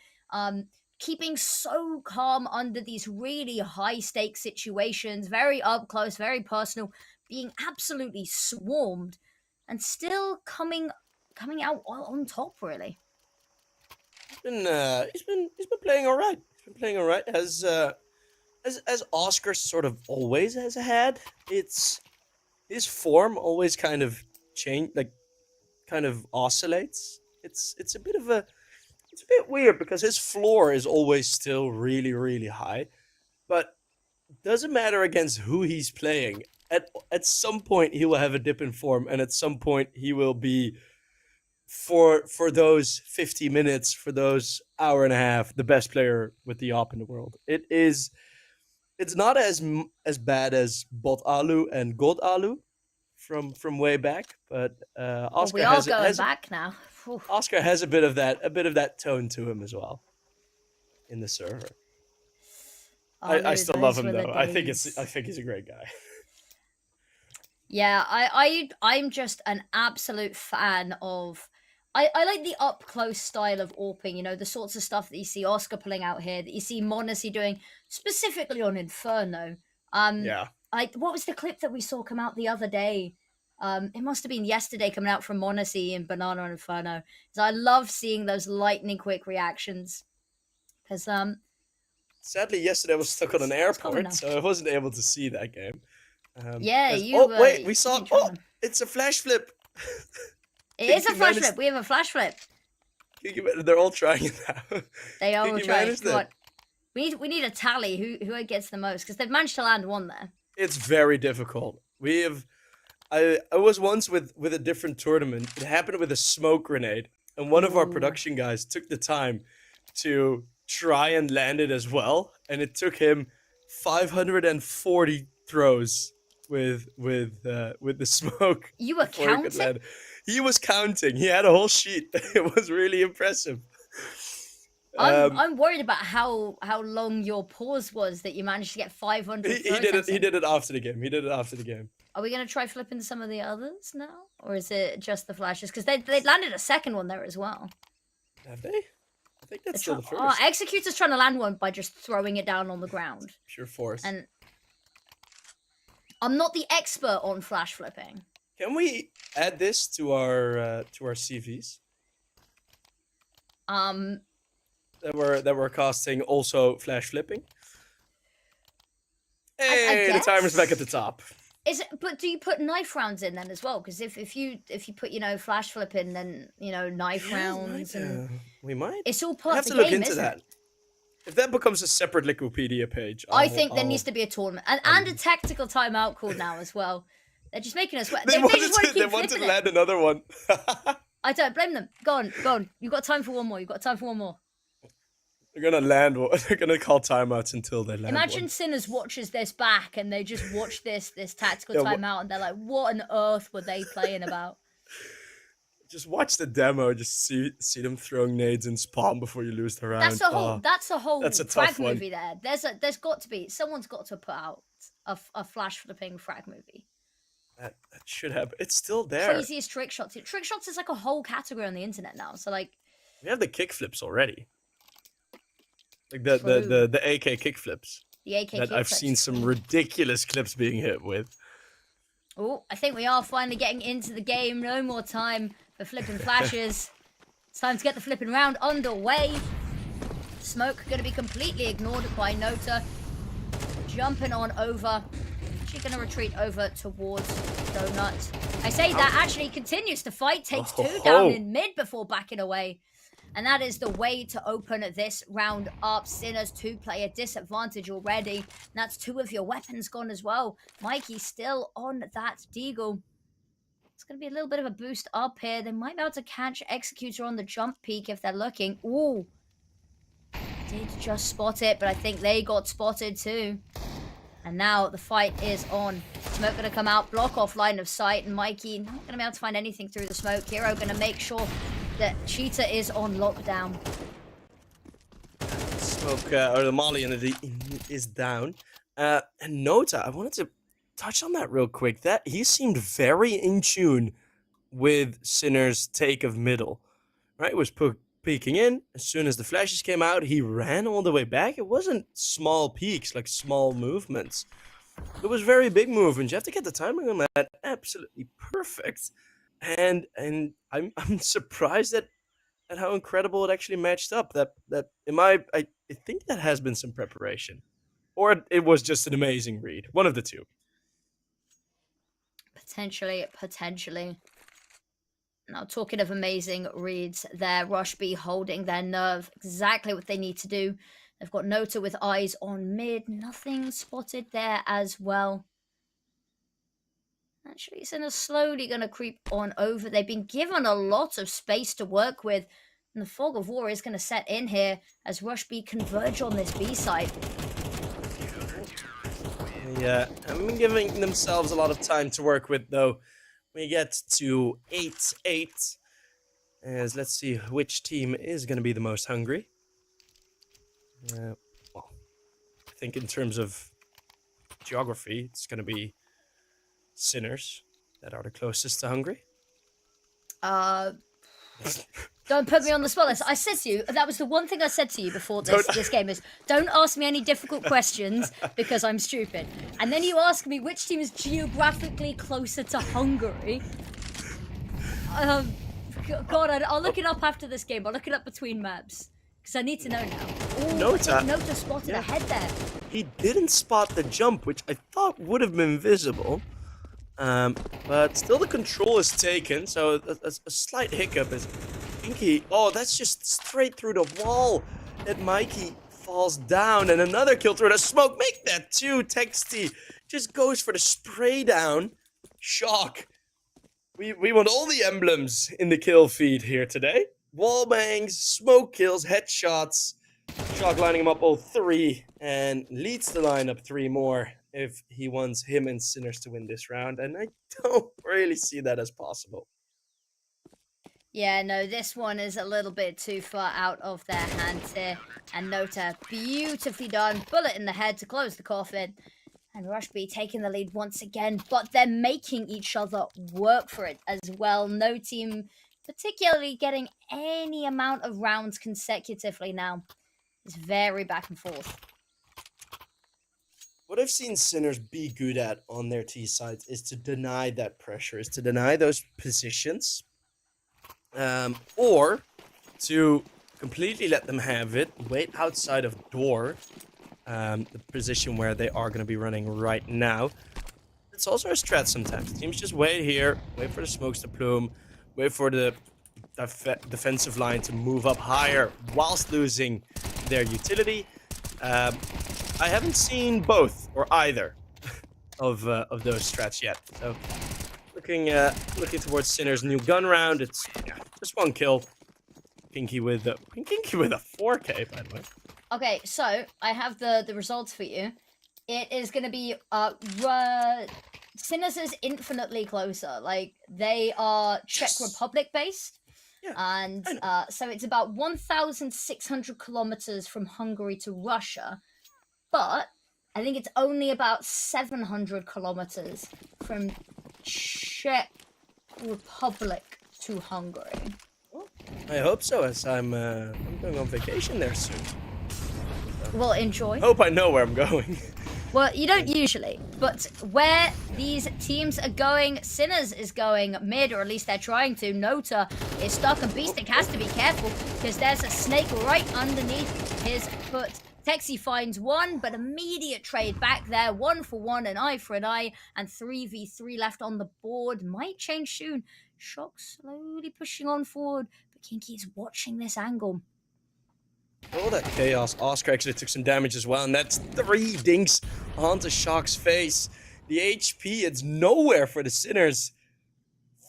Keeping so calm under these really high stakes situations, very up close, very personal, being absolutely swarmed, and still coming out on top, really. He's been playing all right. He's been playing all right. As Oscar sort of always has had, it's his form always kind of oscillates. It's a bit weird because his floor is always still really, really high, but doesn't matter against who he's playing. At some point he will have a dip in form, and at some point he will be, for those 50 minutes, for those hour and a half, the best player with the AWP in the world. It's not as bad as Bot Alu and God Alu from way back, but Oscar has back now. Oscar has a bit of that tone to him as well in the server. I still love him though. I think he's a great guy. Yeah, I'm just an absolute fan of. I like the up close style of AWPing, you know, the sorts of stuff that you see Oscar pulling out here, that you see m0NESY doing, specifically on Inferno. Yeah. What was the clip that we saw come out the other day? It must have been yesterday, coming out from m0NESY and Banana and Inferno. So I love seeing those lightning quick reactions. Because sadly, yesterday I was stuck on an airport, so I wasn't able to see that game. We saw. It's a flash flip. It is a flash flip. We have a flash flip. They're all trying it now. They are all trying. We need a tally. Who gets the most? Because they've managed to land one there. It's very difficult. I was once with a different tournament. It happened with a smoke grenade, and one of our production guys took the time to try and land it as well, and it took him 540 throws with the smoke. You were counting? He was counting. He had a whole sheet. It was really impressive. I'm worried about how long your pause was that you managed to get 500. He did it after the game. Are we gonna try flipping some of the others now, or is it just the flashes? Because they landed a second one there as well. Have they? I think that's still the first. Executor's trying to land one by just throwing it down on the ground. Pure force. And I'm not the expert on flash flipping. Can we add this to our CVs? That we're casting also flash flipping. Hey, the timer's back at the top. But do you put knife rounds in then as well? Because if you put, you know, flash flipping, then, you know, knife rounds we might. It's all part of the game. Have to look into that. If that becomes a separate Wikipedia page, I think there needs to be a tournament and a tactical timeout called now as well. They're just making us wet. They just want to keep wanted to land another one. I don't blame them. Go on. You've got time for one more. They're gonna land. They're gonna call timeouts until they land. Imagine Sinners watches this back and they just watch this tactical timeout and they're like, "What on earth were they playing about?" Just watch the demo. Just see them throwing nades in spawn before you lose the round. That's a whole frag one. movie there. There's got to be someone's got to put out a flash flipping frag movie. That should have. It's still there. Craziest trick shots. Trick shots is like a whole category on the internet now. So like, we have the kick flips already. Like the AK kick flips. The AK that I've seen some ridiculous clips being hit with. Oh, I think we are finally getting into the game. No more time for flipping flashes. It's time to get the flipping round underway. Smoke going to be completely ignored by Nota. Jumping on over. She's going to retreat over towards Donut. I say that actually continues to fight. Takes two down in mid before backing away. And that is the way to open this round up. Sinners 2-player disadvantage already. And that's 2 of your weapons gone as well. Mikey still on that Deagle. It's going to be a little bit of a boost up here. They might be able to catch Executor on the jump peak if they're looking. Ooh. Did just spot it, but I think they got spotted too. And now the fight is on. Smoke going to come out, block off line of sight, and Mikey not going to be able to find anything through the smoke. Hero going to make sure that Cheetah is on lockdown. Smoke, or the Molly is down. And Nota, I wanted to touch on that real quick. That he seemed very in tune with Sinner's take of middle. Right? It was peeking in. As soon as the flashes came out, he ran all the way back. It wasn't small peaks, like small movements. It was very big movements. You have to get the timing on that absolutely perfect. And I'm surprised at how incredible it actually matched up. I think that has been some preparation. Or it was just an amazing read. One of the two. Potentially. Now, talking of amazing reads there, RUSHB holding their nerve, exactly what they need to do. They've got Nota with eyes on mid, nothing spotted there as well. Actually, Sinner's slowly going to creep on over. They've been given a lot of space to work with, and the fog of war is going to set in here as RUSHB converge on this B side. Yeah, I've been giving themselves a lot of time to work with, though. We get to 8-8. As let's see which team is going to be the most hungry. Well, I think in terms of geography, it's going to be Sinners that are the closest to hungry. Don't put me on the spot list. I said to you, that was the one thing I said to you before this game is, don't ask me any difficult questions because I'm stupid. And then you ask me which team is geographically closer to Hungary. God, I'll look it up after this game. I'll look it up between maps because I need to know now. Ooh, Nota spotted ahead there. He didn't spot the jump, which I thought would have been visible. But still the control is taken, so a slight hiccup is Pinky. Oh, that's just straight through the wall that Mikey falls down, and another kill through the smoke. Make that too, Texty. Just goes for the spray down. Shock. We want all the emblems in the kill feed here today. Wall bangs, smoke kills, headshots. Shock lining him up all 3 and leads the lineup 3 more if he wants him and Sinners to win this round, and I don't really see that as possible. Yeah, no, this one is a little bit too far out of their hands here. And Nota, beautifully done. Bullet in the head to close the coffin. And RUSHB taking the lead once again, but they're making each other work for it as well. No team particularly getting any amount of rounds consecutively now. It's very back and forth. What I've seen Sinners be good at on their T sides is to deny that pressure, is to deny those positions, or to completely let them have it, wait outside of door, the position where they are going to be running right now. It's also a strat sometimes. Teams just wait here, wait for the smokes to plume, wait for the defensive line to move up higher whilst losing their utility. I haven't seen both or either of those strats yet. So looking towards Sinner's new gun round. It's just 1 kill. Pinky with a 4K, by the way. Okay, so I have the results for you. It is going to be Sinners is infinitely closer. Like, they are Czech Republic based. Yeah, and so it's about 1,600 kilometers from Hungary to Russia. But I think it's only about 700 kilometers from Czech Republic to Hungary. Well, I hope so, as I'm going on vacation there soon. Well, enjoy. Hope I know where I'm going. Well, you don't usually, but where these teams are going, Sinners is going mid, or at least they're trying to. Nota is stuck, and Beastic has to be careful because there's a snake right underneath his foot. Texi finds one, but immediate trade back there. 1 for 1, an eye for an eye, and 3v3 left on the board. Might change soon. Shock slowly pushing on forward, but Kinky's watching this angle. Oh, that chaos. Oscar actually took some damage as well, and that's 3 dinks onto Shock's face. The HP, it's nowhere for the Sinners.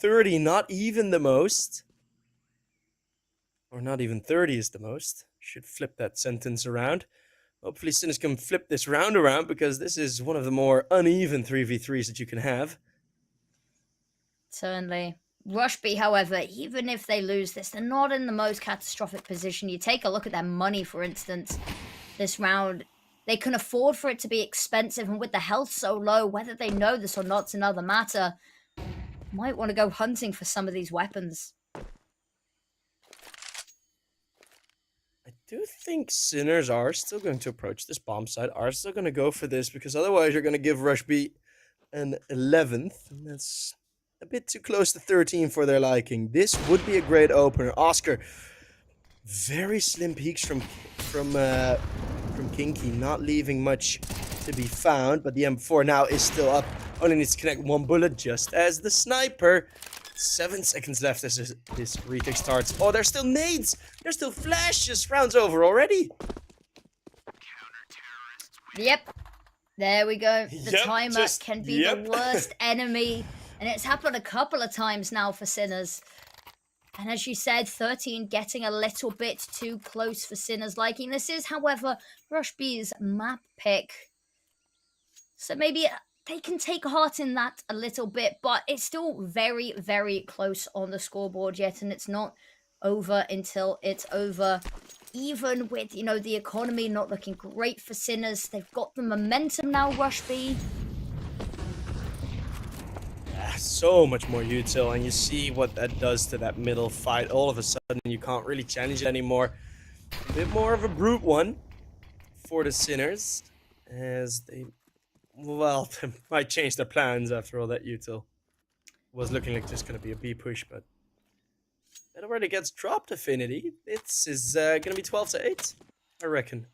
30, not even the most. Or not even 30 is the most. Should flip that sentence around. Hopefully Sinners can flip this round around, because this is one of the more uneven 3v3s that you can have. Certainly. RUSHB, however, even if they lose this, they're not in the most catastrophic position. You take a look at their money, for instance, this round. They can afford for it to be expensive, and with the health so low, whether they know this or not's another matter. Might want to go hunting for some of these weapons. I do think Sinners are still going to approach this bomb site, are still going to go for this, because otherwise you're going to give RUSHB an 11th, and that's a bit too close to 13 for their liking. This would be a great opener. Oscar, very slim peaks from Kinky, not leaving much to be found, but the M4 now is still up. Only needs to connect 1 bullet just as the sniper. 7 seconds left as this retake starts. Oh, there's still nades. There's still flashes. Round's over already. Yep. There we go. The timer can be the worst enemy. And it's happened a couple of times now for Sinners. And as you said, 13 getting a little bit too close for Sinners' liking. This is, however, RUSHB's map pick. So maybe they can take heart in that a little bit, but it's still very, very close on the scoreboard yet, and it's not over until it's over. Even with, you know, the economy not looking great for Sinners, they've got the momentum now, RUSHB. So much more util, and you see what that does to that middle fight. All of a sudden, you can't really challenge it anymore. A bit more of a brute one for the Sinners, as they, well, they might change their plans after all that util. Was looking like just going to be a B push, but that already gets dropped, Affinity. This is going to be 12-8, I reckon.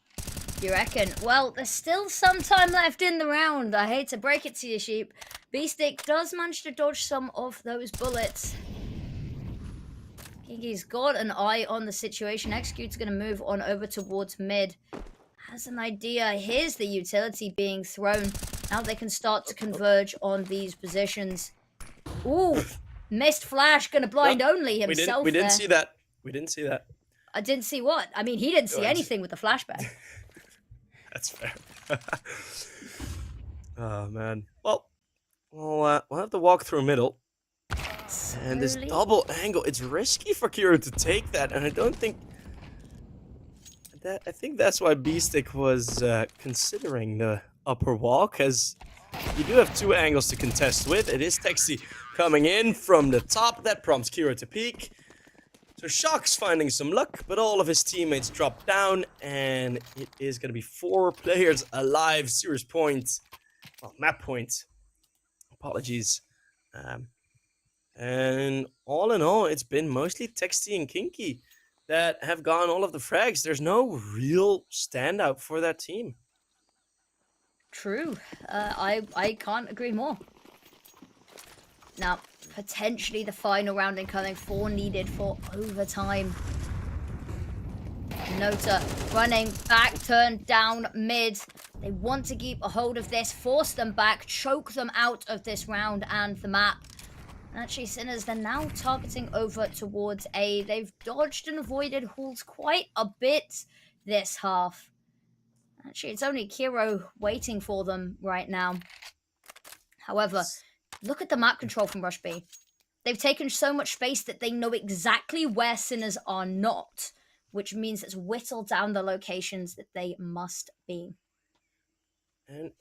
You reckon? Well, there's still some time left in the round. I hate to break it to you, Sheep. Beestick does manage to dodge some of those bullets. Kinky's got an eye on the situation. Execute's going to move on over towards mid. Has an idea. Here's the utility being thrown. Now they can start to converge on these positions. Ooh, missed flash. Going to blind only himself. We didn't see that. We didn't see that. I didn't see what? I mean, he didn't see anything with the flashback. That's fair. Oh, man. Well, we'll have to walk through middle. And this double angle, it's risky for Kiro to take that, and I don't think that. I think that's why Beestick was considering the upper wall, because you do have 2 angles to contest with. It is Texi coming in from the top. That prompts Kiro to peek. So Shock's finding some luck, but all of his teammates drop down, and it is going to be 4 players alive. Serious point. Well, map point. Apologies. And all in all, it's been mostly Texty and Kinky that have gone all of the frags. There's no real standout for that team. True. I can't agree more. Now, potentially the final round incoming. 4 needed for overtime. Nota running back, turned down mid. They want to keep a hold of this, force them back, choke them out of this round and the map. And actually, Sinners, they're now targeting over towards A. They've dodged and avoided halls quite a bit this half. Actually, it's only Kiro waiting for them right now. However, look at the map control from RUSHB. They've taken so much space that they know exactly where Sinners are not, which means it's whittled down the locations that they must be. And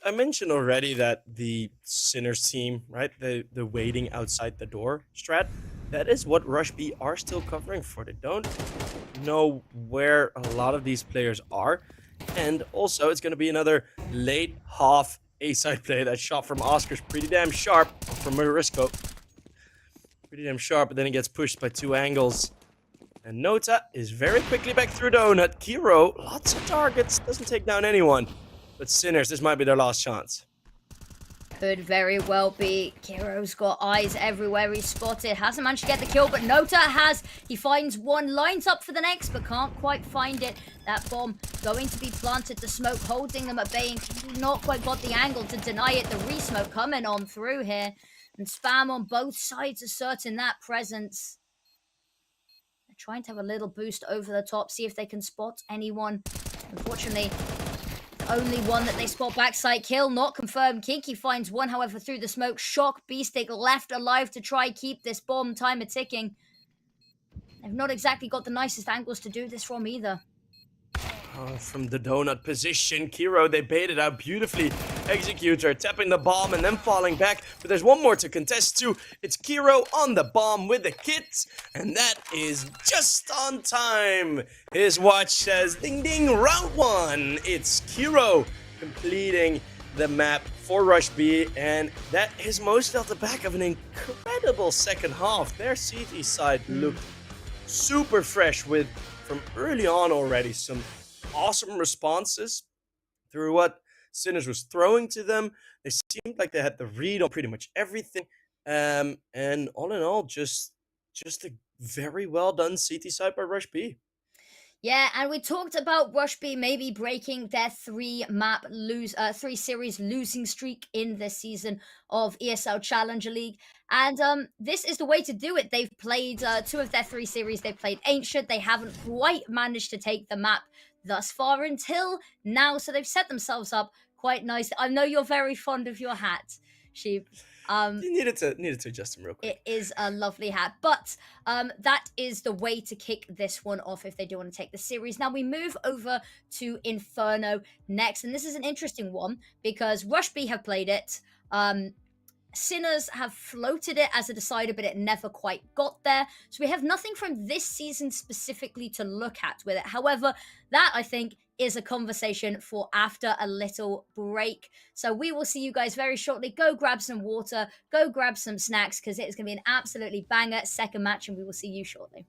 I mentioned already that the Sinners team, right, the waiting outside the door strat, that is what RUSHB are still covering for. They don't know where a lot of these players are. And also, it's going to be another late half A-side play. That shot from Oscar's pretty damn sharp, from Marisco. Pretty damn sharp, but then he gets pushed by 2 angles. And Nota is very quickly back through Donut. Kiro, lots of targets, doesn't take down anyone. But Sinners, this might be their last chance. Could very well be. Kiro's got eyes everywhere. He's spotted. Hasn't managed to get the kill, but Nota has. He finds one, lines up for the next, but can't quite find it. That bomb going to be planted. The smoke holding them at bay. Not quite got the angle to deny it. The re-smoke coming on through here. And spam on both sides asserting that presence. They're trying to have a little boost over the top. See if they can spot anyone. Unfortunately, only one that they spot backside kill, not confirmed. Kinky finds one, however, through the smoke. Shock, B-Stick left alive to try keep this bomb timer ticking. They've not exactly got the nicest angles to do this from either. From the donut position, Kiro, they baited out beautifully. Executor tapping the bomb and then falling back. But there's one more to contest too. It's Kiro on the bomb with the kit. And that is just on time. His watch says, ding ding, round one. It's Kiro completing the map for RUSHB. And that is mostly off the back of an incredible second half. Their CT side looked super fresh with, from early on already, some awesome responses through what Sinners was throwing to them. They seemed like they had the read on pretty much everything. And all in all, just a very well done CT side by RUSHB. Yeah, and we talked about RUSHB maybe breaking their three series losing streak in this season of ESL Challenger League. And this is the way to do it. They've played 2 of their 3 series. They've played Ancient. They haven't quite managed to take the map thus far until now. So they've set themselves up quite nicely. I know you're very fond of your hat, Sheep. You needed to adjust them real quick. It is a lovely hat, but that is the way to kick this one off if they do want to take the series. Now we move over to Inferno next, and this is an interesting one because RUSHB have played it. Sinners have floated it as a decider, but it never quite got there. So we have nothing from this season specifically to look at with it. However, that I think is a conversation for after a little break. So we will see you guys very shortly. Go grab some water, go grab some snacks, because it is going to be an absolutely banger second match, and we will see you shortly.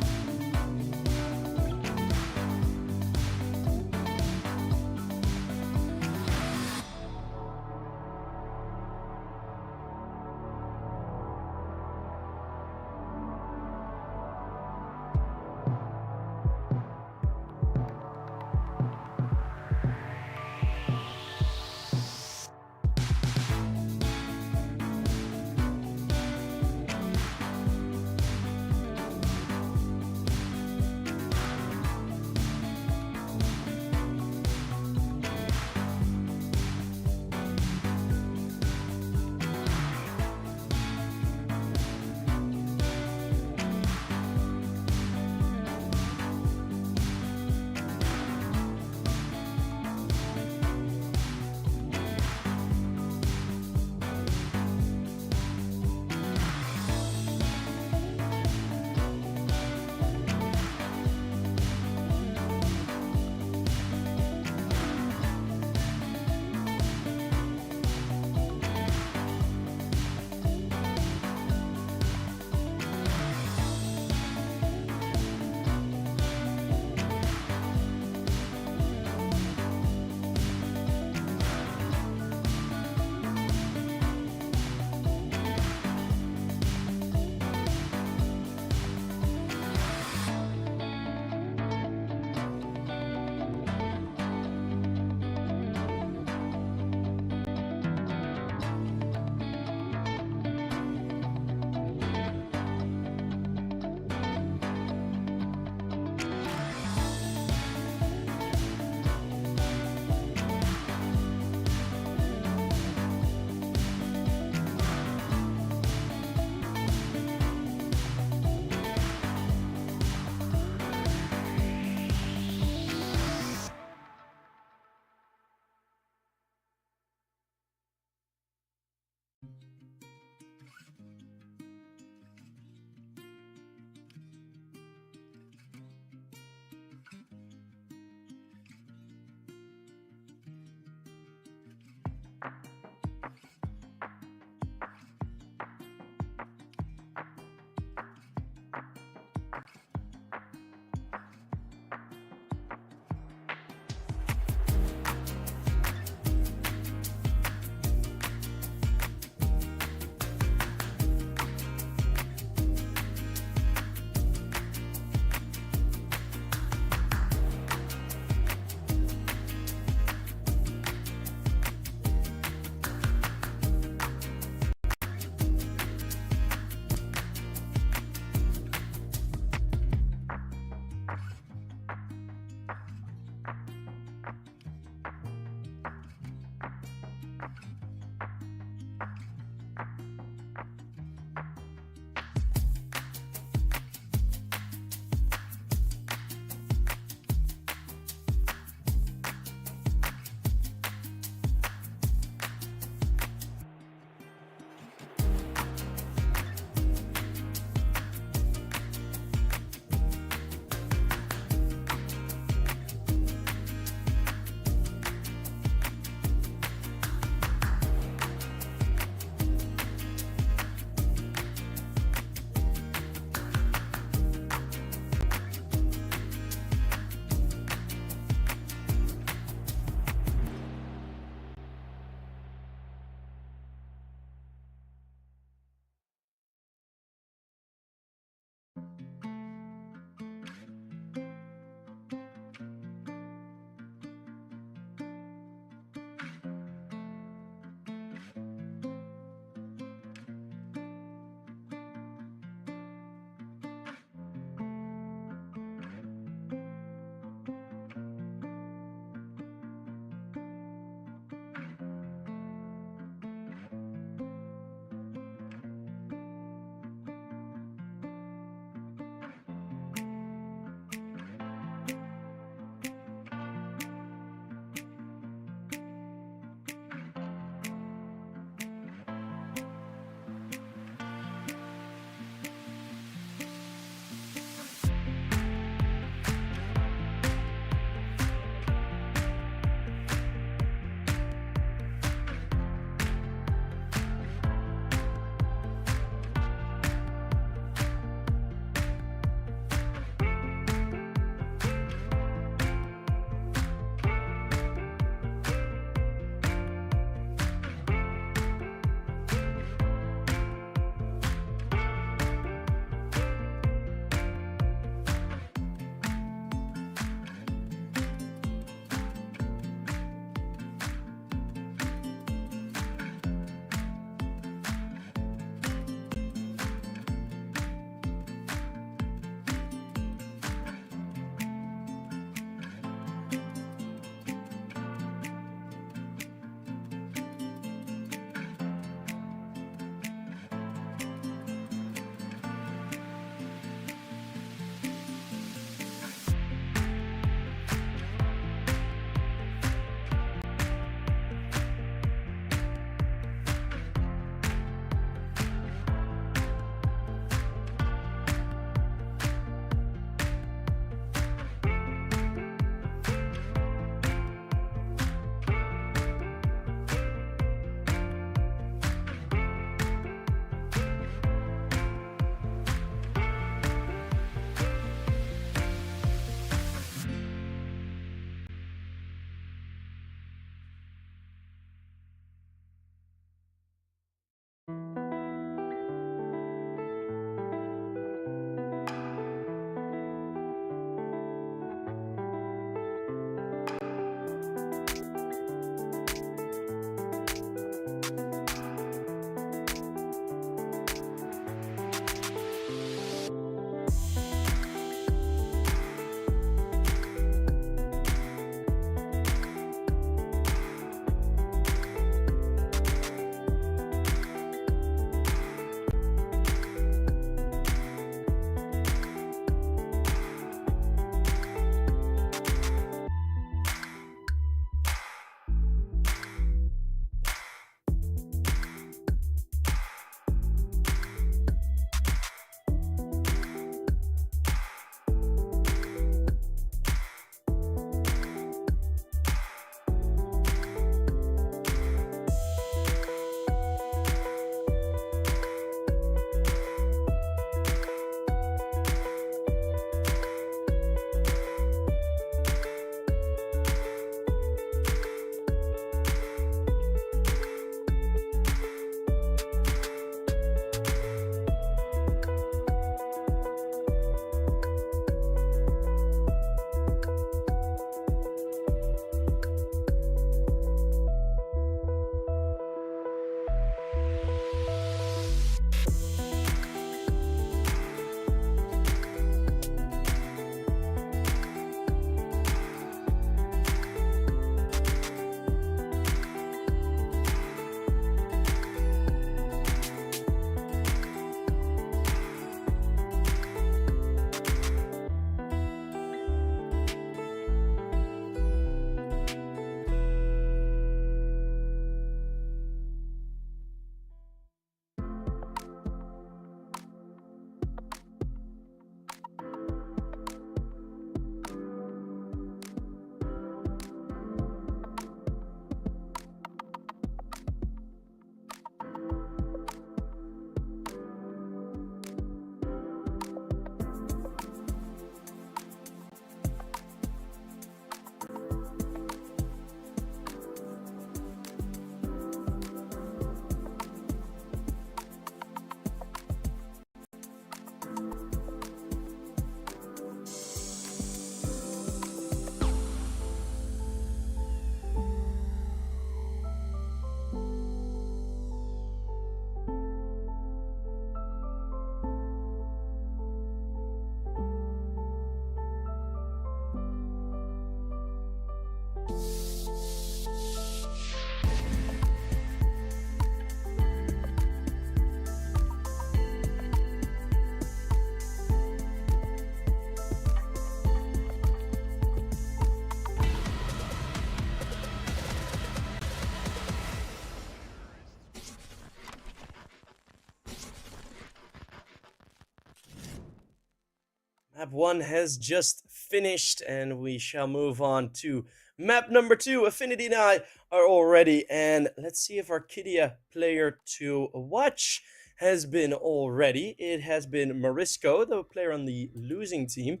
Map 1 has just finished, and we shall move on to map number 2. Affinity and I are all ready, and let's see if our Kidia player to watch has been all ready. It has been Marisco, the player on the losing team.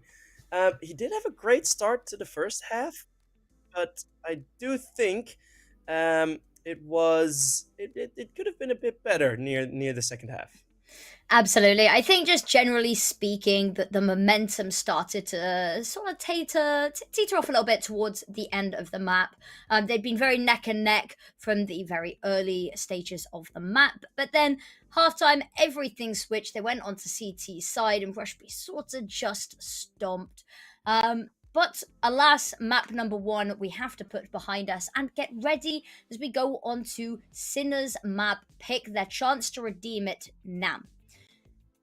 He did have a great start to the first half, but I do think it could have been a bit better near the second half. Absolutely. I think just generally speaking that the momentum started to sort of teeter off a little bit towards the end of the map. They'd been very neck and neck from the very early stages of the map, but then halftime everything switched. They went onto CT's side and RUSHB sort of just stomped. But alas, map number 1 we have to put behind us and get ready as we go on to Sinner's map. Pick their chance to redeem it now.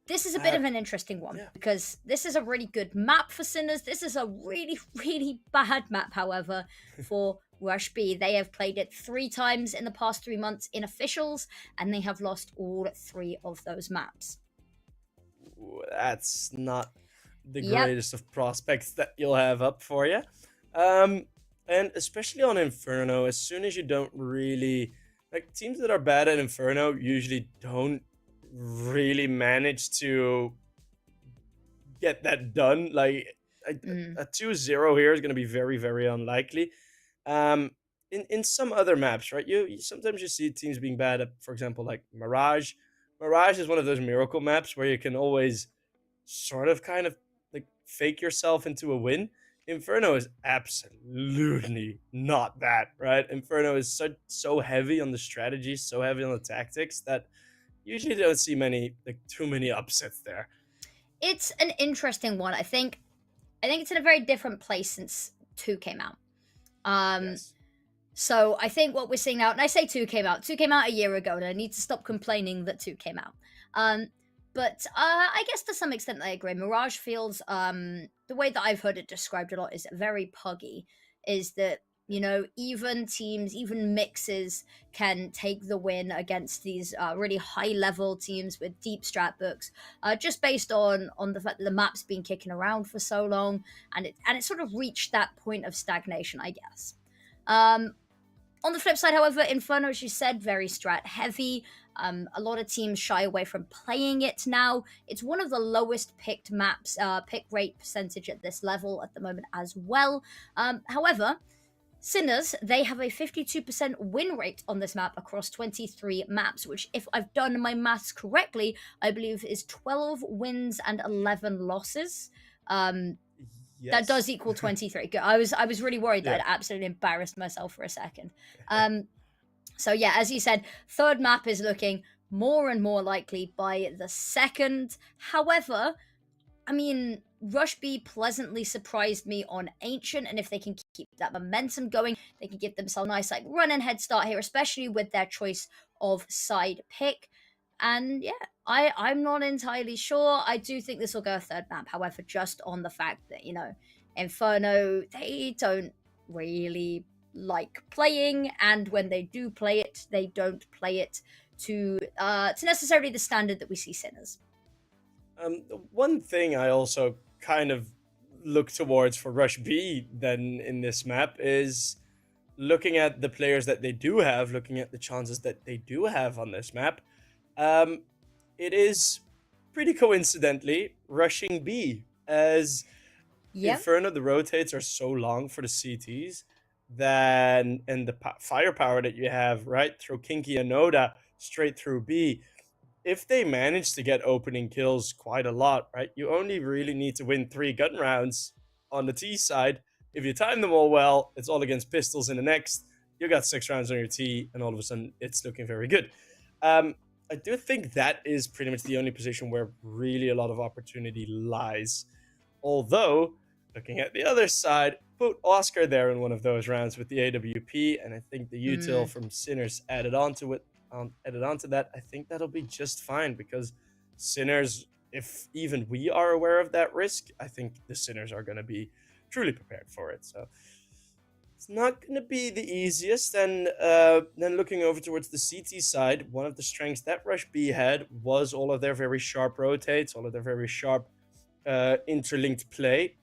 This is a bit of an interesting one because this is a really good map for Sinners. This is a really, really bad map, however, for RUSHB. They have played it 3 times in the past 3 months in officials, and they have lost all 3 of those maps. That's not the greatest of prospects that you'll have up for you. And especially on Inferno, as soon as you don't really... Like, teams that are bad at Inferno usually don't really manage to get that done. Like a 2-0 here is going to be very, very unlikely. In some other maps, right? You sometimes you see teams being bad at, for example, like Mirage. Mirage is one of those miracle maps where you can always sort of kind of like fake yourself into a win. Inferno is absolutely not that, right? Inferno is so heavy on the strategy, so heavy on the tactics that usually don't see too many upsets there. It's an interesting one. I think it's in a very different place since 2 came out. Yes. So I think what we're seeing now, and I say 2 came out a year ago, and I need to stop complaining that 2 came out. But I guess to some extent I agree. Mirage feels, the way that I've heard it described a lot is very puggy, is that, you know, even teams, even mixes can take the win against these really high-level teams with deep strat books, just based on the fact that the map's been kicking around for so long, and it sort of reached that point of stagnation, I guess. On the flip side, however, Inferno, as you said, very strat heavy. A lot of teams shy away from playing it now. It's one of the lowest picked maps, pick rate percentage at this level at the moment as well. However, Sinners, they have a 52% win rate on this map across 23 maps, which, if I've done my maths correctly, I believe is 12 wins and 11 losses. Yes. That does equal 23. I was really worried that I'd absolutely embarrassed myself for a second. So yeah, as you said, third map is looking more and more likely by the second. However, I mean, RUSHB pleasantly surprised me on Ancient, and if they can keep that momentum going, they can give themselves a nice run-and head start here, especially with their choice of side pick. And yeah, I'm not entirely sure. I do think this will go a third map, however, just on the fact that, you know, Inferno, they don't really like playing, and when they do play it, they don't play it to necessarily the standard that we see Sinners. One thing I also kind of look towards for RUSHB then in this map is looking at the players that they do have, looking at the chances that they do have on this map. It is pretty coincidentally rushing B, as Inferno, the rotates are so long for the CTs, and the firepower that you have, right, through Kinky and Noda straight through B. If they manage to get opening kills quite a lot, right, you only really need to win 3 gun rounds on the T side. If you time them all well, it's all against pistols in the next. You got 6 rounds on your T, and all of a sudden, it's looking very good. I do think that is pretty much the only position where really a lot of opportunity lies. Although, looking at the other side, put Oscar there in one of those rounds with the AWP, and I think the util from Sinners added onto that. I think that'll be just fine, because Sinners, if even we are aware of that risk, I think the Sinners are going to be truly prepared for it. So it's not going to be the easiest. And then looking over towards the CT side, one of the strengths that RUSHB had was all of their very sharp rotates, all of their very sharp interlinked play,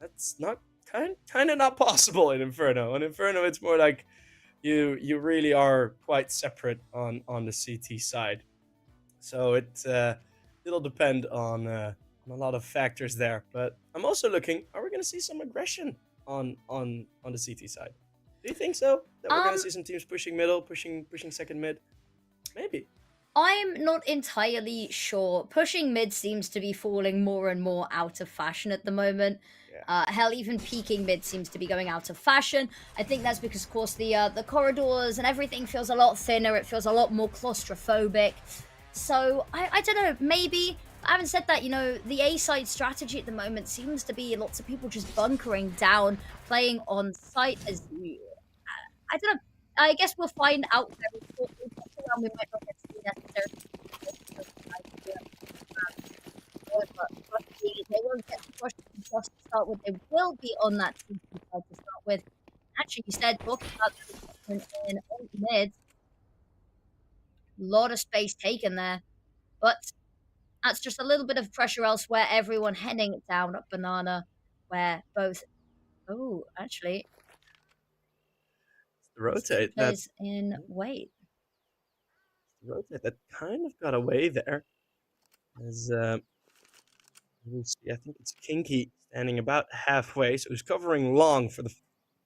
that's not kind of not possible in Inferno. On Inferno, it's more like you really are quite separate on the CT side. So it'll depend on a lot of factors there. But I'm also looking. Are we going to see some aggression on the CT side? Do you think so? That we're going to see some teams pushing middle, pushing second mid? Maybe. I'm not entirely sure. Pushing mid seems to be falling more and more out of fashion at the moment. Yeah. Hell, even peeking mid seems to be going out of fashion. I think that's because, of course, the corridors and everything feels a lot thinner. It feels a lot more claustrophobic. So, I don't know, maybe. Having said that, you know, the A-side strategy at the moment seems to be lots of people just bunkering down, playing on site as you. I don't know. I guess we'll find out very shortly. We might not get to see necessarily. They won't get pushed just to start with. They will be on that team side to start with. Actually, you said talking about the in mid. A lot of space taken there, but that's just a little bit of pressure elsewhere. Everyone heading down at Banana, where both. Oh, actually, Rotate that. Plays in wait. Rotate that kind of got away there. As we'll see, I think it's Kinky standing about halfway, so he's covering long for the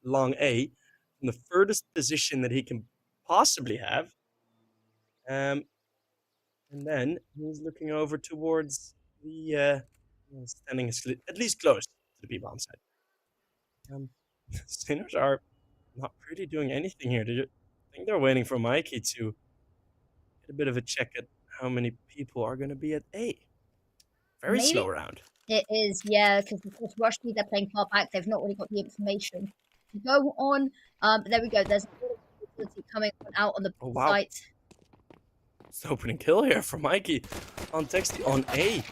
long A from the furthest position that he can possibly have. And then he's looking over towards the standing at least close to the B bomb side. Sinners are not really doing anything here. I think they're waiting for Mikey to get a bit of a check at how many people are going to be at A. Very Maybe slow round. it is, yeah, because of course RUSHB, they're playing far back. They've not really got the information to go on. There we go. There's a ability coming out on the site. It's the opening kill here for Mikey on Texty on A.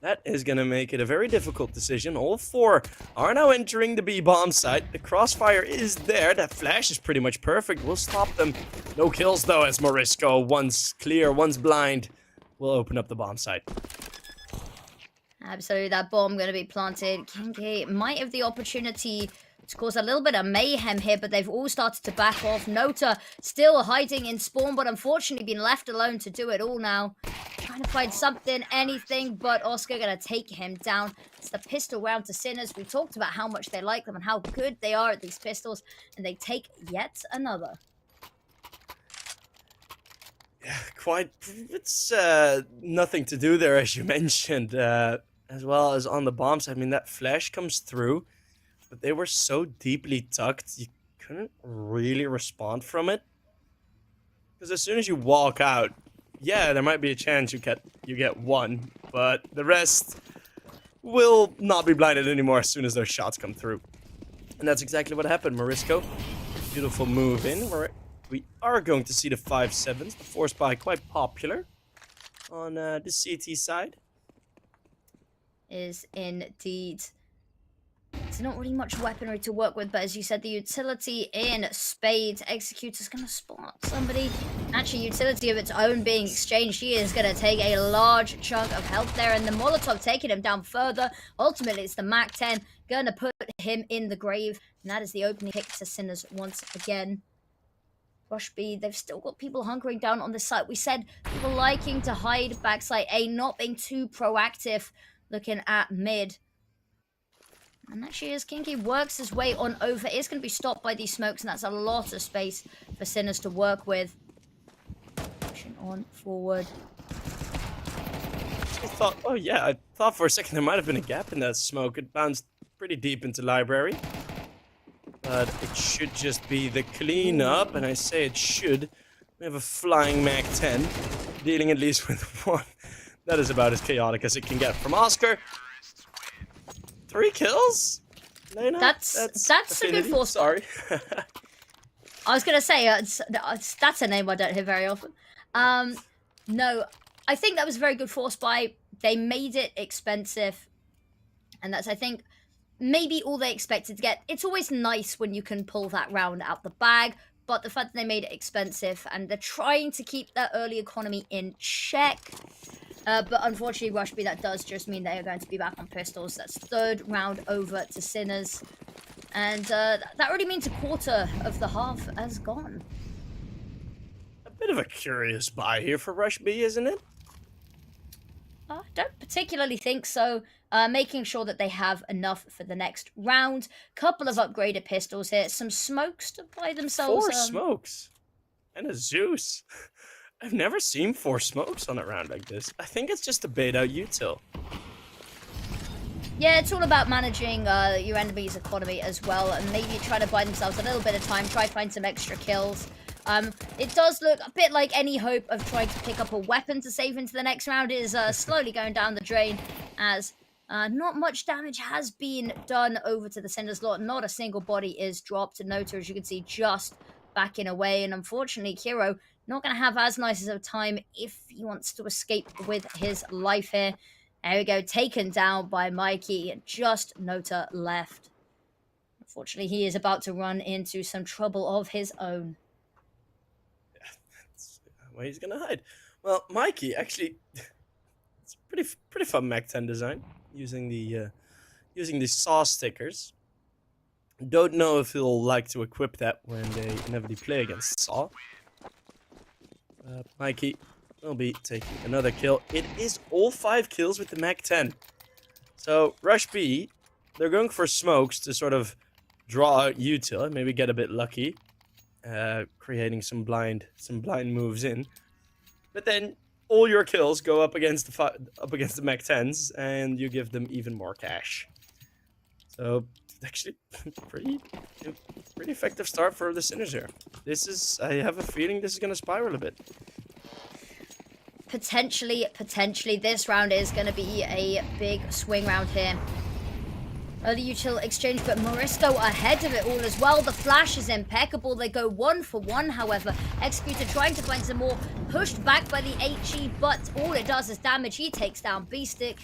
That is going to make it a very difficult decision. All four are now entering the B bomb site. The crossfire is there. That flash is pretty much perfect. We'll stop them. No kills though, as Morisco, once clear, once blind, will open up the bomb site. Absolutely, that bomb going to be planted. Kinky might have the opportunity to cause a little bit of mayhem here, but they've all started to back off. Nota still hiding in spawn, but unfortunately been left alone to do it all now. Trying to find something, anything, but Oscar going to take him down. It's the pistol round to Sinners. We talked about how much they like them and how good they are at these pistols, and they take yet another. Yeah, quite. It's nothing to do there, as you mentioned, as well as on the bombs. I mean, that flash comes through, but they were so deeply tucked, you couldn't really respond from it. Because as soon as you walk out, yeah, there might be a chance you get one, but the rest will not be blinded anymore as soon as those shots come through. And that's exactly what happened. Morisco, beautiful move in. We are going to see the 5-7s. The force buy quite popular on the CT side. Is indeed. There's not really much weaponry to work with, but as you said, the utility in Spade. Executor's going to spot somebody. Actually, utility of its own being exchanged. He is going to take a large chunk of health there, and the Molotov taking him down further. Ultimately, it's the MAC-10 going to put him in the grave, and that is the opening pick to Sinners once again. RUSHB, they've still got people hunkering down on the site. We said people liking to hide backside A, not being too proactive, looking at mid. And actually, as Kinky works his way on over, it's going to be stopped by these smokes, and that's a lot of space for Sinners to work with. Pushing on forward. I thought for a second there might have been a gap in that smoke. It bounced pretty deep into library. But it should just be the cleanup, and I say it should. We have a flying MAC-10, dealing at least with one. That is about as chaotic as it can get from Oscar. 3 kills? Lena? That's a good force. Sorry. I was going to say, that's a name I don't hear very often. No, I think that was a very good force buy. They made it expensive. And that's, I think, maybe all they expected to get. It's always nice when you can pull that round out the bag. But the fact that they made it expensive and they're trying to keep that early economy in check. But unfortunately, RUSHB, that does just mean they are going to be back on pistols. That's third round over to Sinners. And that already means a quarter of the half has gone. A bit of a curious buy here for RUSHB, isn't it? I don't particularly think so. Making sure that they have enough for the next round. Couple of upgraded pistols here. Some smokes to buy themselves. 4 smokes. And a Zeus. I've never seen 4 smokes on a round like this. I think it's just a bait out util. Yeah, it's all about managing your enemy's economy as well, and maybe try to buy themselves a little bit of time, try to find some extra kills. It does look a bit like any hope of trying to pick up a weapon to save into the next round is slowly going down the drain, as not much damage has been done over to the Cinder's lot. Not a single body is dropped. Nota, as you can see, just backing away, and unfortunately, Kiro not going to have as nice of a time if he wants to escape with his life here. There we go, taken down by Mikey, just Nota left. Unfortunately, he is about to run into some trouble of his own. Yeah, that's where he's gonna hide. Well, Mikey, actually, it's a pretty fun Mac 10 design using the saw stickers. Don't know if he'll like to equip that when they inevitably play against saw. Mikey will be taking another kill. It is all 5 kills with the Mac 10. So RUSHB, they're going for smokes to sort of draw out util and maybe get a bit lucky, creating some blind moves in. But then all your kills go up against the Mac 10s, and you give them even more cash. So actually, pretty effective start for the Sinners here. I have a feeling this is going to spiral a bit. Potentially, this round is going to be a big swing round here. Early util exchange, but Morisco ahead of it all as well. The flash is impeccable. They go 1 for 1, however. Executor trying to find some more. Pushed back by the HE, but all it does is damage. He takes down B-Stick.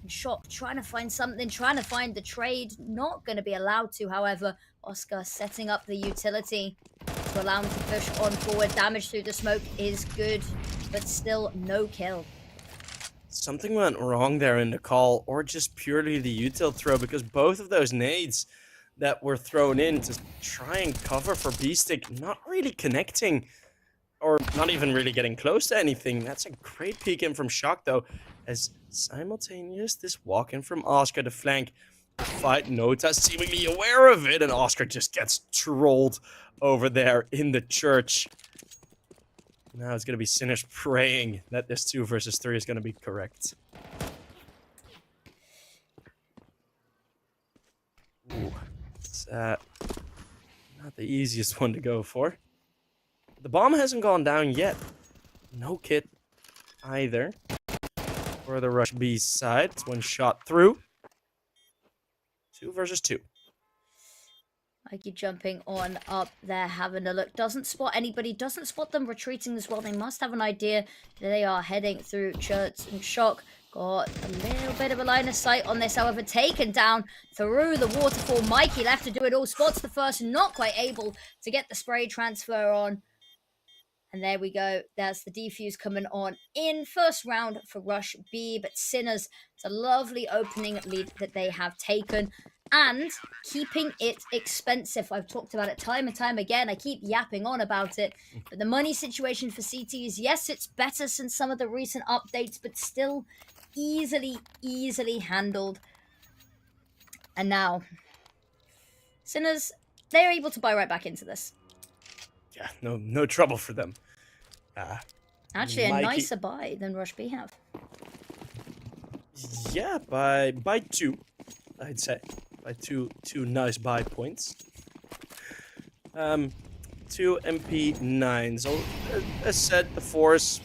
Shop trying to find something, trying to find the trade. Not going to be allowed to, however. Oscar setting up the utility to allow him to push on forward. Damage through the smoke is good, but still no kill. Something went wrong there in the call, or just purely the util throw, because both of those nades that were thrown in to try and cover for B-Stick not really connecting, or not even really getting close to anything. That's a great peek in from Shock, though, as simultaneous this walk in from Oscar to flank the fight. Nota seemingly aware of it, and Oscar just gets trolled over there in the church. Now it's going to be Sinners praying that this 2 versus 3 is going to be correct. Ooh, it's not the easiest one to go for. The bomb hasn't gone down yet. No kit either for the RUSHB side. It's 1 shot through. 2 versus 2. Mikey jumping on up there, having a look. Doesn't spot anybody, doesn't spot them retreating as well. They must have an idea that they are heading through church, and Shock got a little bit of a line of sight on this, however, taken down through the waterfall. Mikey left to do it all, spots the first, not quite able to get the spray transfer on. And there we go. That's the defuse coming on in first round for RUSHB. But Sinners, it's a lovely opening lead that they have taken. And keeping it expensive. I've talked about it time and time again. I keep yapping on about it. But the money situation for CTs, yes, it's better since some of the recent updates, but still easily handled. And now, Sinners, they're able to buy right back into this. Yeah, no trouble for them. Actually, a nicer buy than RUSHB have. Yeah, by 2, I'd say. By two nice buy points. 2 MP9s. So, as said, the Force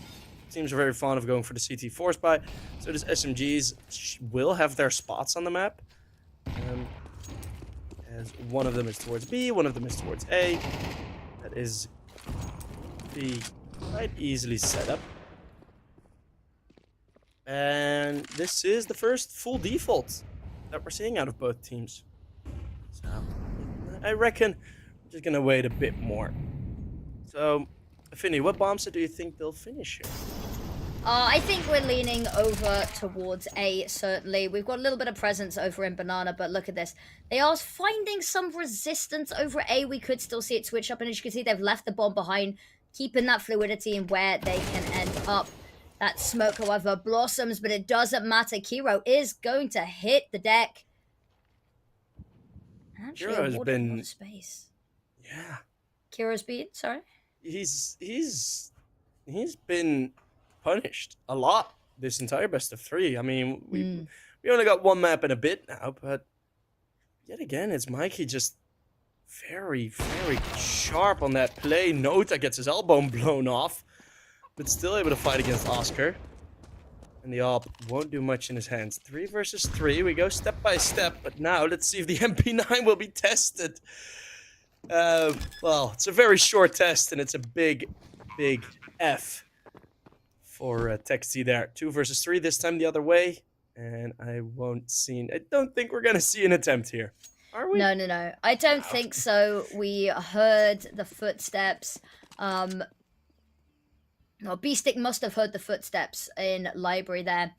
teams are very fond of going for the CT Force buy. So does SMGs will have their spots on the map. As one of them is towards B, one of them is towards A. That is be quite easily set up. And this is the first full default that we're seeing out of both teams. So I reckon we're just gonna wait a bit more. So, Finny, what bombs do you think they'll finish here? I think we're leaning over towards A, certainly. We've got a little bit of presence over in Banana, but look at this. They are finding some resistance over A. We could still see it switch up, and as you can see, they've left the bomb behind, keeping that fluidity in where they can end up. That smoke, however, blossoms, but it doesn't matter. Kiro is going to hit the deck. Actually, Kiro has awarded a lot been... of space. Yeah. Kiro's been, sorry? He's been punished a lot this entire best of 3. I mean, we only got one map in a bit now, but yet again, it's Mikey just very, very sharp on that play. Nota gets his elbow blown off, but still able to fight against Oscar. And the AWP won't do much in his hands. 3 versus 3, we go step by step, but now let's see if the MP9 will be tested. Well, it's a very short test, and it's a big, big F for Texty there. 2 versus 3, this time the other way. And I don't think we're going to see an attempt here. Are we? No. I don't think so. We heard the footsteps. Well, B-Stick must have heard the footsteps in library there.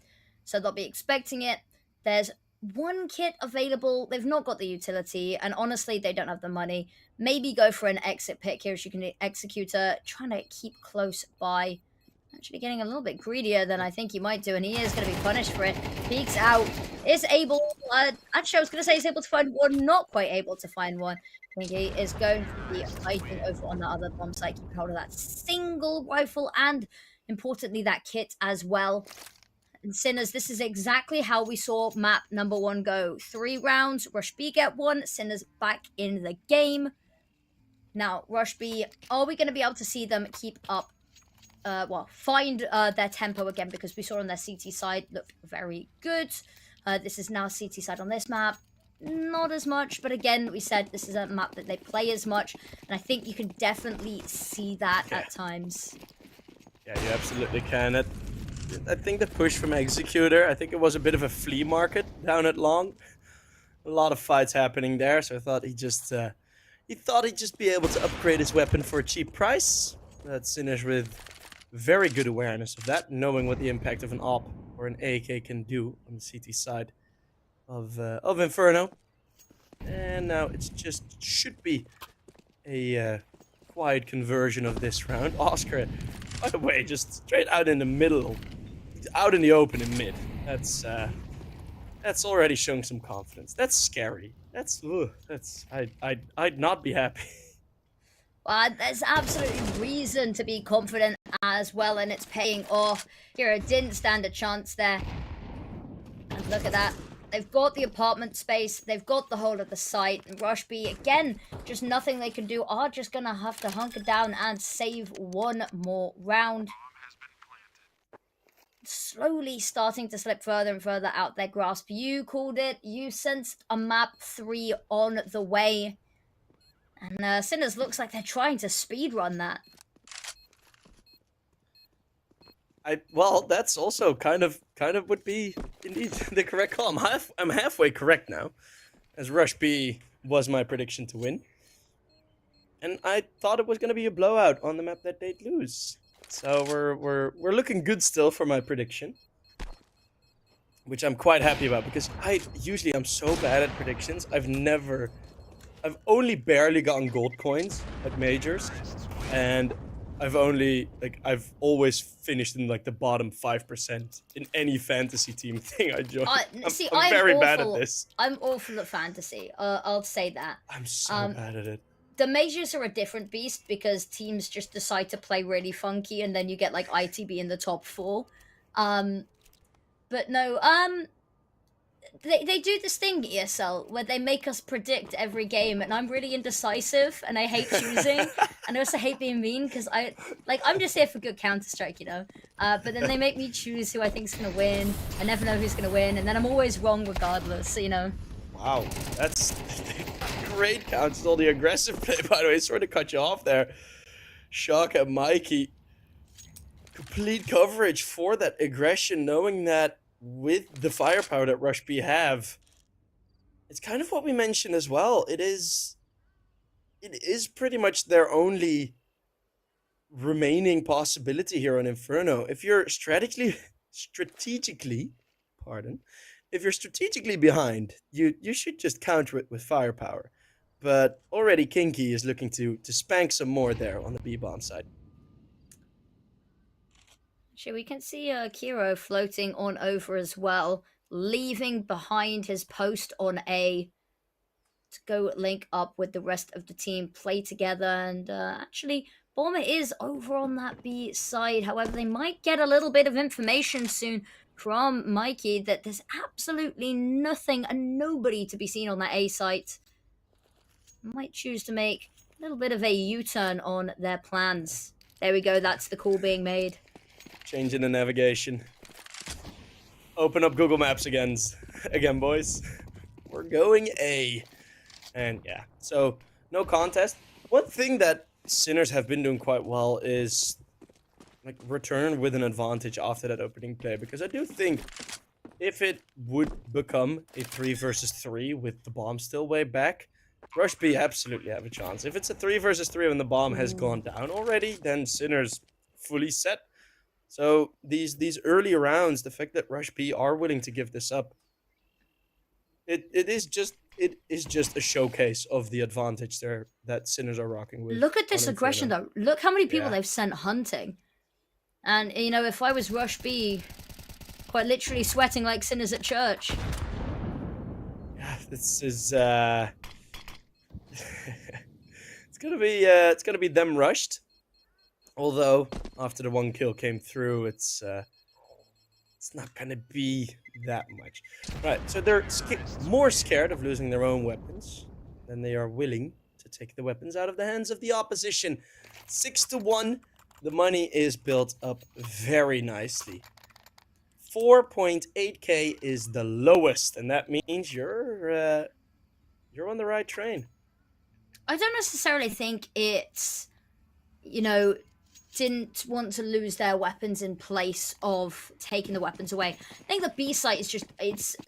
So they'll be expecting it. There's one kit available. They've not got the utility. And honestly, they don't have the money. Maybe go for an exit pick here as you can Executor. Trying to keep close by. Actually getting a little bit greedier than I think he might do. And he is going to be punished for it. Peeks out. Is able... actually, I was going to say he's able to find one. Not quite able to find one. I think he is going to be fighting over on the other bomb site. Keep hold of that single rifle. And, importantly, that kit as well. And Sinners, this is exactly how we saw map number 1 go. 3 rounds. RUSHB get 1. Sinners back in the game. Now, RUSHB, are we going to be able to see them keep up? Find their tempo again, because we saw on their CT side look very good. This is now CT side on this map. Not as much, but again, we said this is a map that they play as much, and I think you can definitely see that at times. Yeah, you absolutely can. I think the push from Executor, I think it was a bit of a flea market down at Long. A lot of fights happening there, so I thought he thought he'd just be able to upgrade his weapon for a cheap price. That's Sinners with very good awareness of that, knowing what the impact of an AWP or an AK can do on the CT side of Inferno. And now it's just should be a quiet conversion of this round. Oscar, by the way, just straight out in the middle, out in the open in mid. That's already showing some confidence. That's scary. I'd not be happy. There's absolutely reason to be confident as well, and it's paying off. Kira didn't stand a chance there. And look at that. They've got the apartment space. They've got the whole of the site. And RUSHB, again, just nothing they can do. Are just going to have to hunker down and save one more round. Slowly starting to slip further and further out their grasp. You called it. You sensed a map 3 on the way. And Sinners looks like they're trying to speedrun that. Well, that's also kind of would be indeed the correct call. I'm halfway correct now, as RUSHB was my prediction to win, and I thought it was going to be a blowout on the map that they'd lose. So we're looking good still for my prediction, which I'm quite happy about, because I'm so bad at predictions. I've only barely gotten gold coins at majors, and I've always finished in like the bottom 5% in any fantasy team thing I joined. I'm very bad at this. I'm awful at fantasy. I'll say that. I'm so bad at it. The majors are a different beast, because teams just decide to play really funky, and then you get like ITB in the top 4. But no, They do this thing, ESL, where they make us predict every game, and I'm really indecisive, and I hate choosing, and I also hate being mean, because I'm just here for good Counter-Strike, you know? But then they make me choose who I think's gonna win. I never know who's gonna win, and then I'm always wrong regardless, so, you know? Wow, that's great counts. All the aggressive play, by the way. Sort of cut you off there. Shock at Mikey. Complete coverage for that aggression, knowing that with the firepower that RUSHB have, it's kind of what we mentioned as well. It is pretty much their only remaining possibility here on Inferno. If you're pardon, if you're strategically behind, you should just counter it with firepower. But already Kinky is looking to spank some more there on the B bomb side. Actually, we can see Kiro floating on over as well, leaving behind his post on A to go link up with the rest of the team, play together, and actually, Bomber is over on that B side. However, they might get a little bit of information soon from Mikey that there's absolutely nothing and nobody to be seen on that A site. Might choose to make a little bit of a U-turn on their plans. There we go, that's the call being made. Changing the navigation. Open up Google Maps again, boys. We're going A. And yeah, so no contest. One thing that Sinners have been doing quite well is like return with an advantage after that opening play, because I do think if it would become a 3 versus 3 with the bomb still way back, RUSHB absolutely have a chance. If it's a 3 versus 3 when the bomb has gone down already, then Sinners fully set. So these early rounds, the fact that RUSHB are willing to give this up, it is just a showcase of the advantage there that Sinners are rocking with. Look at this aggression though. Look how many people they've sent hunting. And you know, if I was RUSHB, quite literally sweating like sinners at church. Yeah, this is it's gonna be them rushed. Although after the 1 kill came through, it's not gonna be that much. Right, so they're more scared of losing their own weapons than they are willing to take the weapons out of the hands of the opposition. 6-1. The money is built up very nicely. 4.8k is the lowest, and that means you're on the right train. I don't necessarily think it's, you know, didn't want to lose their weapons in place of taking the weapons away. I think the B site is just,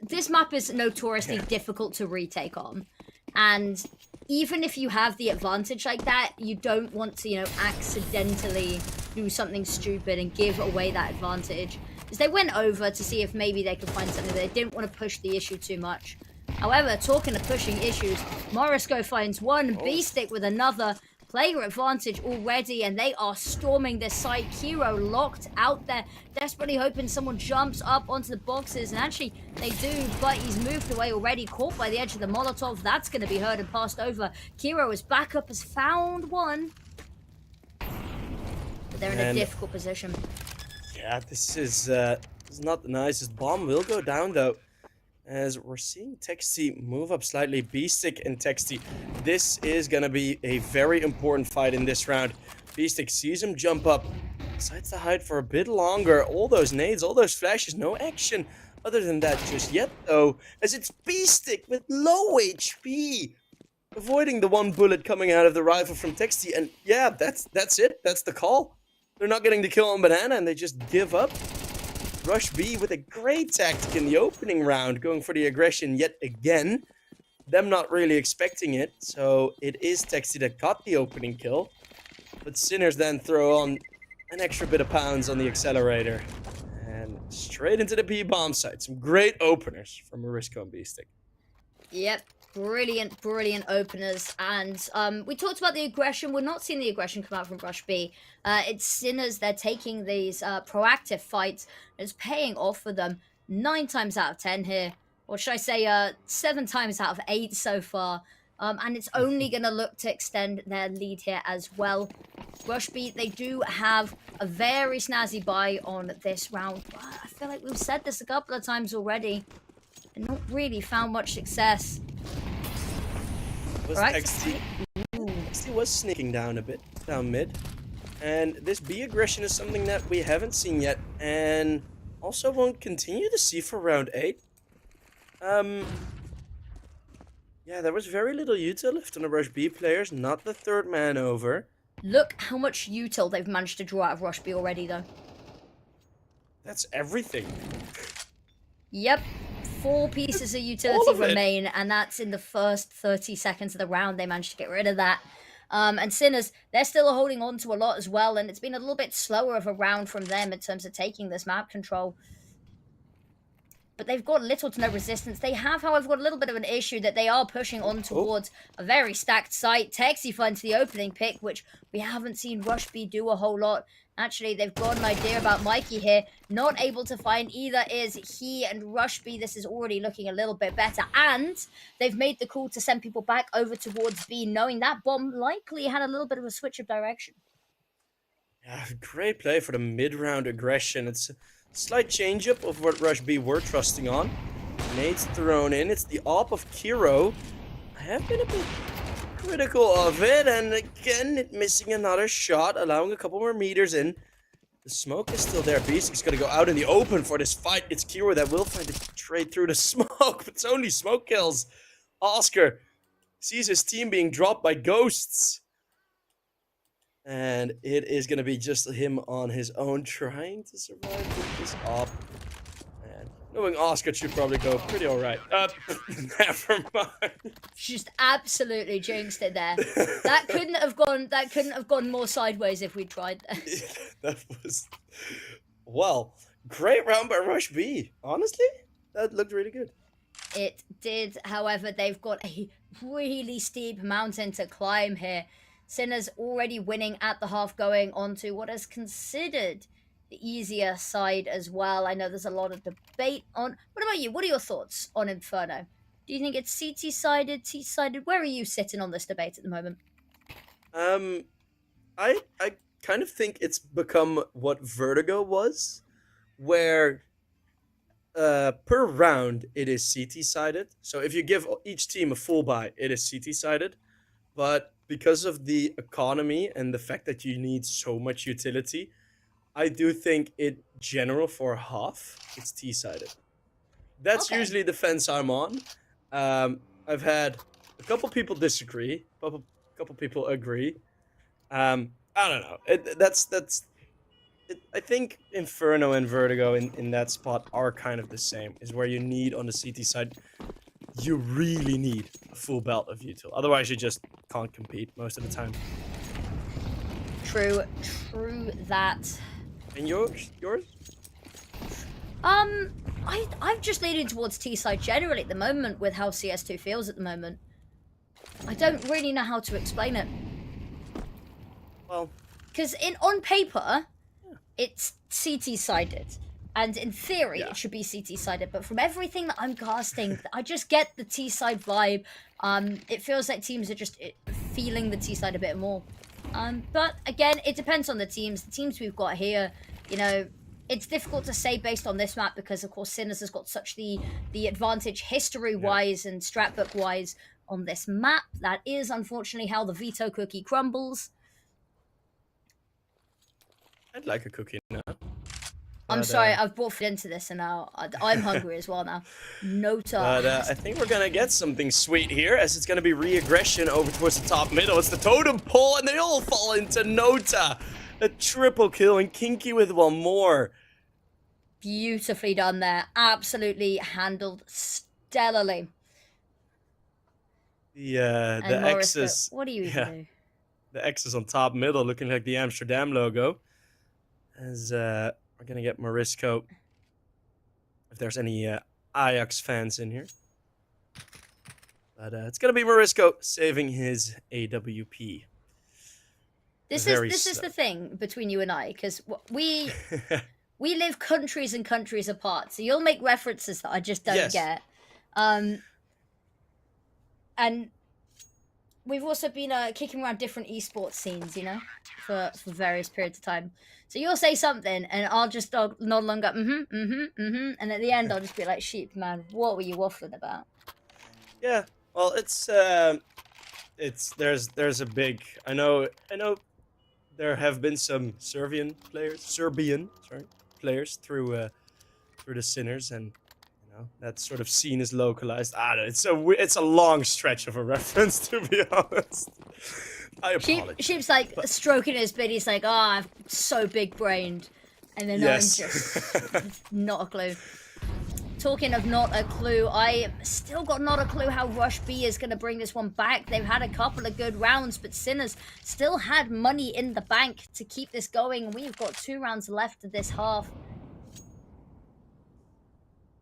this map is notoriously difficult to retake on. And even if you have the advantage like that, you don't want to, you know, accidentally do something stupid and give away that advantage. Because they went over to see if maybe they could find something. They didn't want to push the issue too much. However, talking of pushing issues, Morisco finds one, B-Stick with another. Player advantage already, and they are storming this side. Kiro locked out there, desperately hoping someone jumps up onto the boxes, and actually they do, but he's moved away already, caught by the edge of the Molotov. That's going to be heard and passed over. Kiro is back up, has found one, but they're in a difficult position. Yeah, this is not the nicest. Bomb will go down though, as we're seeing Texty move up slightly. B-Stick and Texty. This is going to be a very important fight in this round. B-Stick sees him jump up, decides to hide for a bit longer. All those nades, all those flashes, no action other than that just yet, though, as it's B-Stick with low HP, avoiding the 1 bullet coming out of the rifle from Texty. And yeah, that's it. That's the call. They're not getting the kill on Banana, and they just give up. RUSHB with a great tactic in the opening round, going for the aggression yet again. Them not really expecting it, so it is Texty that got the opening kill. But Sinners then throw on an extra bit of pounds on the accelerator. And straight into the B-bomb site. Some great openers from Morisco and B-Stick. Yep. Brilliant, brilliant openers. And we talked about the aggression. We're not seeing the aggression come out from RUSHB. It's Sinners. They're taking these proactive fights. It's paying off for them 9 times out of 10 here. Or should I say 7 times out of 8 so far. And it's only going to look to extend their lead here as well. RUSHB, they do have a very snazzy buy on this round. I feel like we've said this a couple of times already. And not really found much success. Texty was sneaking down a bit, down mid. And this B aggression is something that we haven't seen yet, and also won't continue to see for round 8. Yeah, there was very little util left on the RUSHB players, not the 3rd man over. Look how much util they've managed to draw out of RUSHB already, though. That's everything. Yep. 4 pieces of utility remain, and that's in the first 30 seconds of the round. They managed to get rid of that. And Sinners, they're still holding on to a lot as well, and it's been a little bit slower of a round from them in terms of taking this map control. But they've got little to no resistance. They have, however, got a little bit of an issue that they are pushing on towards a very stacked site. Texi finds the opening pick, which we haven't seen RUSHB do a whole lot. Actually, they've got an idea about Mikey here. Not able to find either is he and RUSHB. This is already looking a little bit better. And they've made the call to send people back over towards B, knowing that bomb likely had a little bit of a switch of direction. Yeah, great play for the mid-round aggression. It's a slight change-up of what RUSHB were trusting on. Nade's thrown in. It's the AWP of Kiro. I have been a bit critical of it, and again, it missing another shot, allowing a couple more meters in. The smoke is still there. Beasting's gonna go out in the open for this fight. It's Kiro that will find a trade through the smoke, but it's only smoke kills. Oscar sees his team being dropped by ghosts. And it is going to be just him on his own trying to survive with this op. And knowing Oscar should probably go pretty alright. Never mind. Just absolutely jinxed it there. That couldn't have gone more sideways if we tried that. That was, well, great round by RUSHB. Honestly, that looked really good. It did, however, they've got a really steep mountain to climb here. Sinners already winning at the half, going on to what is considered the easier side as well. I know there's a lot of debate on... What about you? What are your thoughts on Inferno? Do you think it's CT-sided, T-sided? Where are you sitting on this debate at the moment? I kind of think it's become what Vertigo was, where per round it is CT-sided. So if you give each team a full buy, it is CT-sided. But because of the economy and the fact that you need so much utility, I do think in general for half, it's T-sided. That's usually the fence I'm on. I've had a couple people disagree, a couple people agree. I don't know. I think Inferno and Vertigo in that spot are kind of the same. Is where you need on the CT side, you really need a full belt of util. Otherwise, you just can't compete most of the time. True that. And yours? I'm just leaning towards T-side generally at the moment with how CS2 feels at the moment. I don't really know how to explain it. Well, because on paper, it's CT-sided. And in theory, it should be CT-sided. But from everything that I'm casting, I just get the T-side vibe. It feels like teams are just feeling the T-side a bit more. But again, it depends on the teams. The teams we've got here, you know, it's difficult to say based on this map because, of course, Sinners has got such the advantage history-wise and strat book-wise on this map. That is, unfortunately, how the veto cookie crumbles. I'd like a cookie now. I'm sorry, I've brought food into this and now I'm hungry as well now. Nota. But I think we're going to get something sweet here as it's going to be re-aggression over towards the top middle. It's the totem pole and they all fall into Nota. A triple kill and Kinky with one more. Beautifully done there. Absolutely handled stellarly. The X's. What do you even do? The X's on top middle looking like the Amsterdam logo. As we're going to get Morisco. If there's any Ajax fans in here. But it's going to be Morisco saving his AWP. This is the thing between you and I, because we live countries and countries apart. So you'll make references that I just don't get. And we've also been kicking around different esports scenes, you know, for various periods of time. So you'll say something, and I'll just nod along, go, and at the end I'll just be like, "Sheep, man, what were you waffling about?" Yeah, well, there's a big. I know. There have been some Serbian players through the Sinners, and you know that sort of scene is localized. I don't know, it's a long stretch of a reference, to be honest. I apologize. Sheep's like stroking his beard. He's like, I'm so big brained, and then I'm just not a clue. talking of not a clue, I still got not a clue how RUSHB is going to bring this one back. They've had a couple of good rounds, but Sinners still had money in the bank to keep this going. We've got 2 rounds left of this half.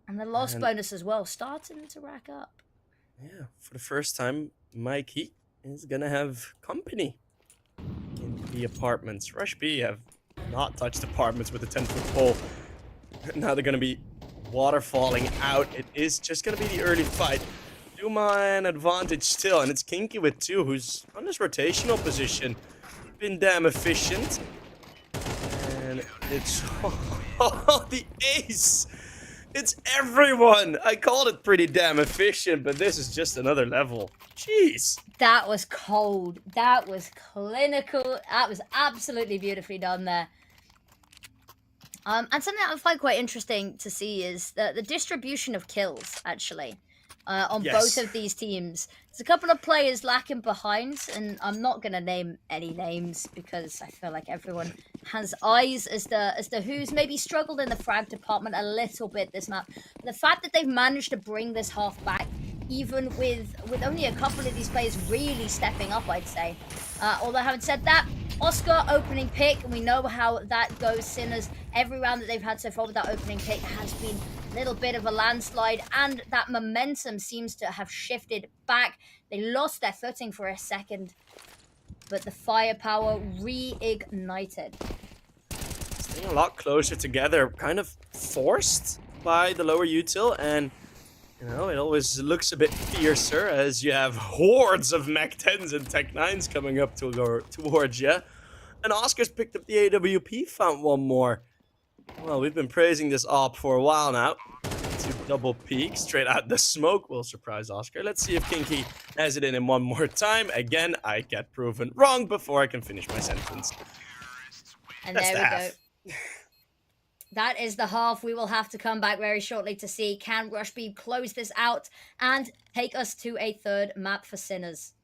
And the loss bonus as well, starting to rack up. Yeah, for the first time, Mikey is going to have company in the apartments. RUSHB have not touched apartments with a 10-foot pole. Now they're going to be waterfalling out. It is just going to be the early fight. Duma an advantage still, and it's Kinky with 2, who's on this rotational position. Been damn efficient. And it's... Oh, the ace! It's everyone! I called it pretty damn efficient, but this is just another level. Jeez. That was cold. That was clinical. That was absolutely beautifully done there. And something that I find quite interesting to see is the distribution of kills, actually, on both of these teams. There's a couple of players lacking behind, and I'm not going to name any names because I feel like everyone has eyes as to who's maybe struggled in the frag department a little bit this map. But the fact that they've managed to bring this half back, even with only a couple of these players really stepping up, I'd say. Although having said that, Oscar opening pick, and we know how that goes. Sinners, every round that they've had so far with that opening pick has been a little bit of a landslide, and that momentum seems to have shifted back. They lost their footing for a second, but the firepower reignited. Staying a lot closer together, kind of forced by the lower util, and you know, it always looks a bit fiercer as you have hordes of Mech 10s and Tech 9s coming up towards you. And Oscar's picked up the AWP, found one more. Well, we've been praising this op for a while now. To double peek straight out the smoke will surprise Oscar. Let's see if Kinky has it in him one more time. Again, I get proven wrong before I can finish my sentence. And there we go. That is the half. We will have to come back very shortly to see can RUSHB close this out and take us to a third map for Sinners.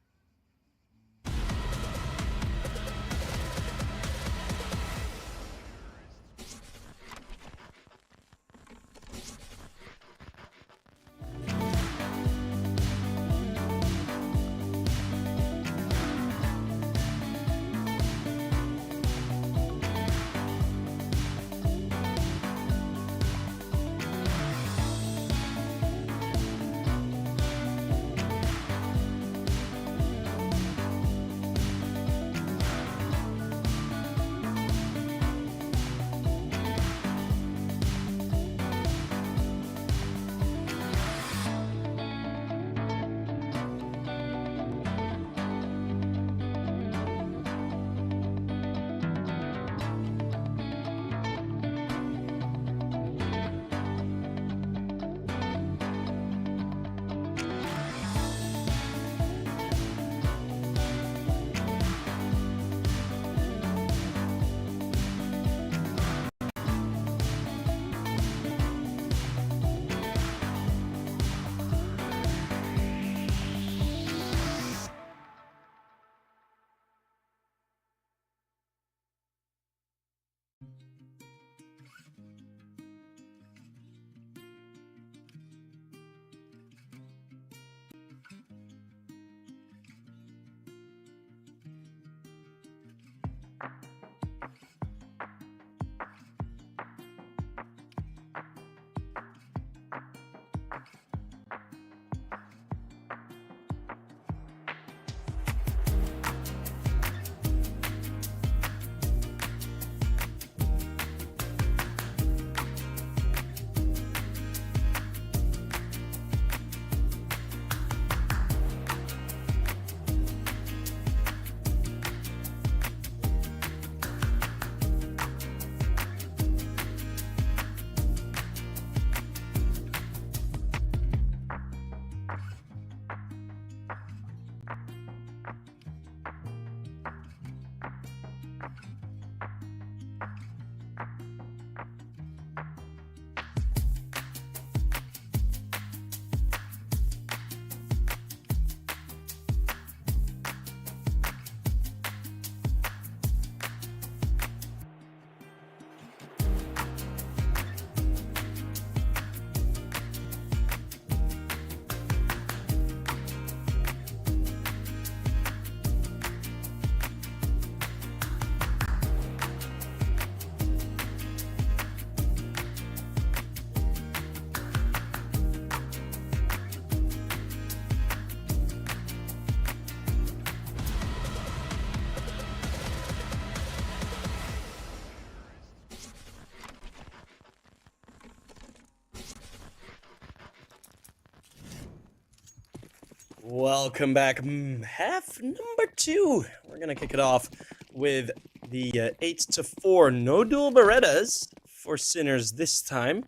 Welcome back. Half number 2. We're going to kick it off with the 8-4 no dual Berettas for Sinners this time,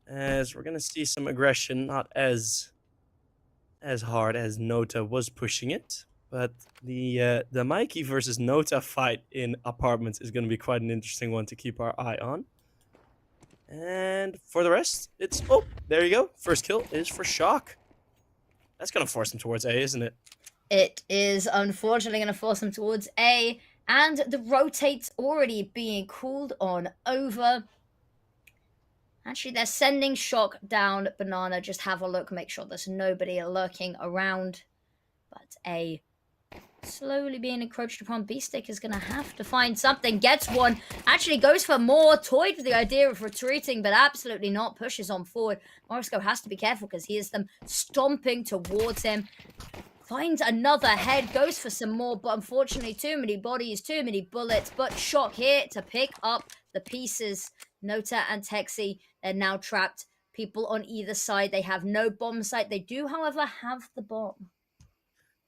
as we're going to see some aggression, not as hard as Nota was pushing it, but the Mikey versus Nota fight in Apartments is going to be quite an interesting one to keep our eye on. And for the rest, it's... Oh, there you go. First kill is for Shock. That's going to force him towards A, isn't it? It is unfortunately going to force him towards A, and the rotate's already being called on over. Actually, they're sending Shock down Banana. Just have a look, make sure there's nobody lurking around. But A slowly being encroached upon. B-Stick is going to have to find something. Gets one. Actually goes for more. Toyed with the idea of retreating, but absolutely not. Pushes on forward. Morisco has to be careful because he hears them stomping towards him. Finds another head. Goes for some more, but unfortunately too many bodies, too many bullets. But Shock here to pick up the pieces. Nota and Texi, they're now trapped. People on either side. They have no bomb sight. They do, however, have the bomb.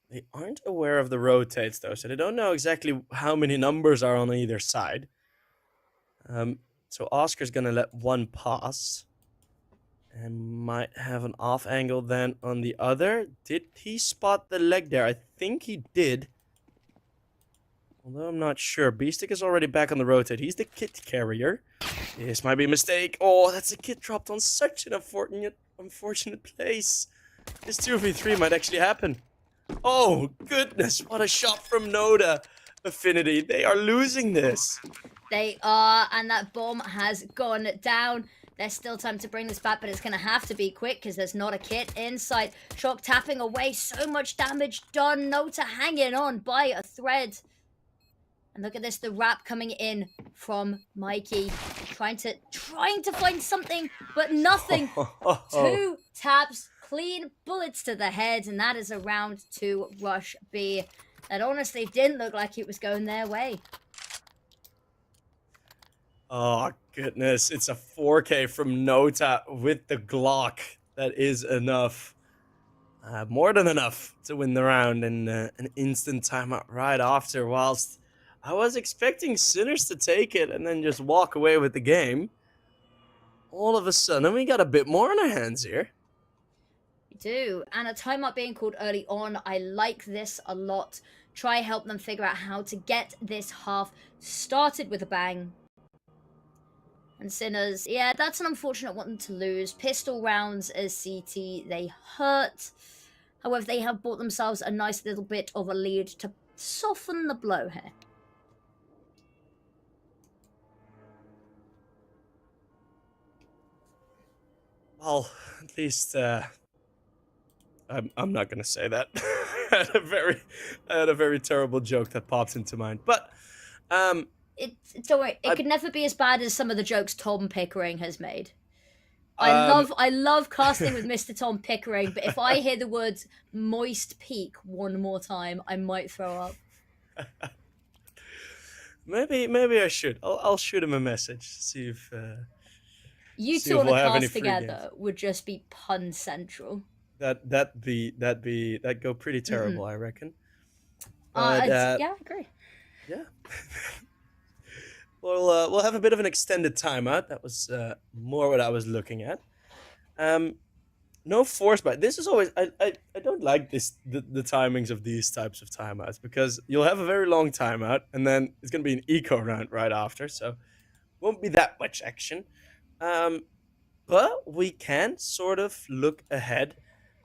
They aren't aware of the rotates, though, so they don't know exactly how many numbers are on either side. So Oscar's going to let one pass. And might have an off angle then on the other. Did he spot the leg there? I think he did. Although I'm not sure. B-Stick is already back on the rotate. He's the kit carrier. This might be a mistake. Oh, that's a kit dropped on such an unfortunate place. This 2v3 might actually happen. Oh, goodness. What a shot from Noda. Affinity. They are losing this. They are, and that bomb has gone down. There's still time to bring this back, but it's going to have to be quick because there's not a kit in sight. Shock tapping away. So much damage done. Nota hanging on by a thread. And look at this, the wrap coming in from Mikey. Trying to find something, but nothing. 2 taps, clean bullets to the head, and that is a round to Rush B. That honestly didn't look like it was going their way. Oh, goodness. It's a 4K from Nota with the Glock. That is enough. More than enough to win the round in an instant timeout right after, whilst I was expecting Sinners to take it and then just walk away with the game. All of a sudden, we got a bit more on our hands here. We do. And a timeout being called early on. I like this a lot. Try help them figure out how to get this half started with a bang. And Sinners, yeah, that's an unfortunate one to lose. Pistol rounds as CT, they hurt. However, they have bought themselves a nice little bit of a lead to soften the blow here. Well, at least, I'm not gonna say that. I had a very terrible joke that popped into mind. But, don't worry, it could never be as bad as some of the jokes Tom Pickering has made. I love casting with Mr. Tom Pickering, but if I hear the words moist peak one more time, I might throw up. Maybe I should. I'll shoot him a message. See if you two on a cast together would just be pun central. That'd go pretty terrible, I reckon. Yeah, I agree. Yeah. We'll have a bit of an extended timeout. That was more what I was looking at. No force bite. This is always I don't like the timings of these types of timeouts, because you'll have a very long timeout and then it's gonna be an eco round right after, so won't be that much action. But we can sort of look ahead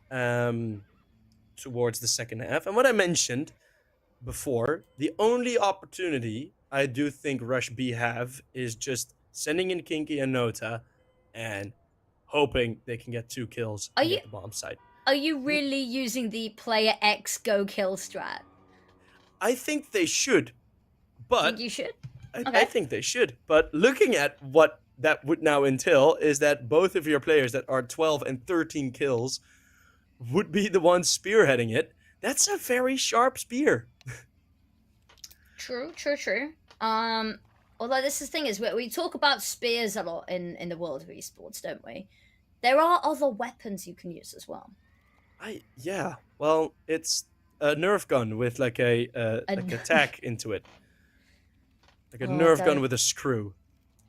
towards the second half. And what I mentioned before, the only opportunity I do think Rush B have is just sending in Kinky and Nota and hoping they can get 2 kills and get the bomb site. Are you really using the player X go kill strat? I think they should, but... Think you should? I think they should, but looking at what that would now entail is that both of your players that are 12 and 13 kills would be the ones spearheading it. That's a very sharp spear. True. Although this is the thing is, we talk about spears a lot in the world of esports, don't we? There are other weapons you can use as well. Yeah. Well, it's a Nerf gun with like And a tack into it, like a oh, Nerf gun don't. with a screw.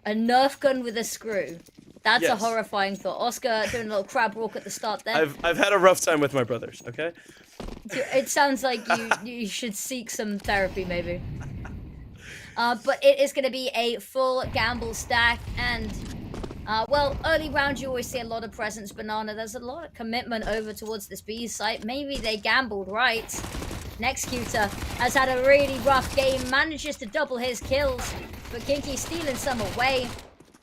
A Nerf gun with a screw. That's a Yes. horrifying thought. Oscar doing a little crab walk at the start there. I've had a rough time with my brothers. Okay. It sounds like you should seek some therapy, maybe. But it is going to be a full gamble stack, and well, early round you always see a lot of presence. Banana, there's a lot of commitment over towards this B site. Maybe they gambled right. Executor has had a really rough game, manages to double his kills, but Kinky stealing some away.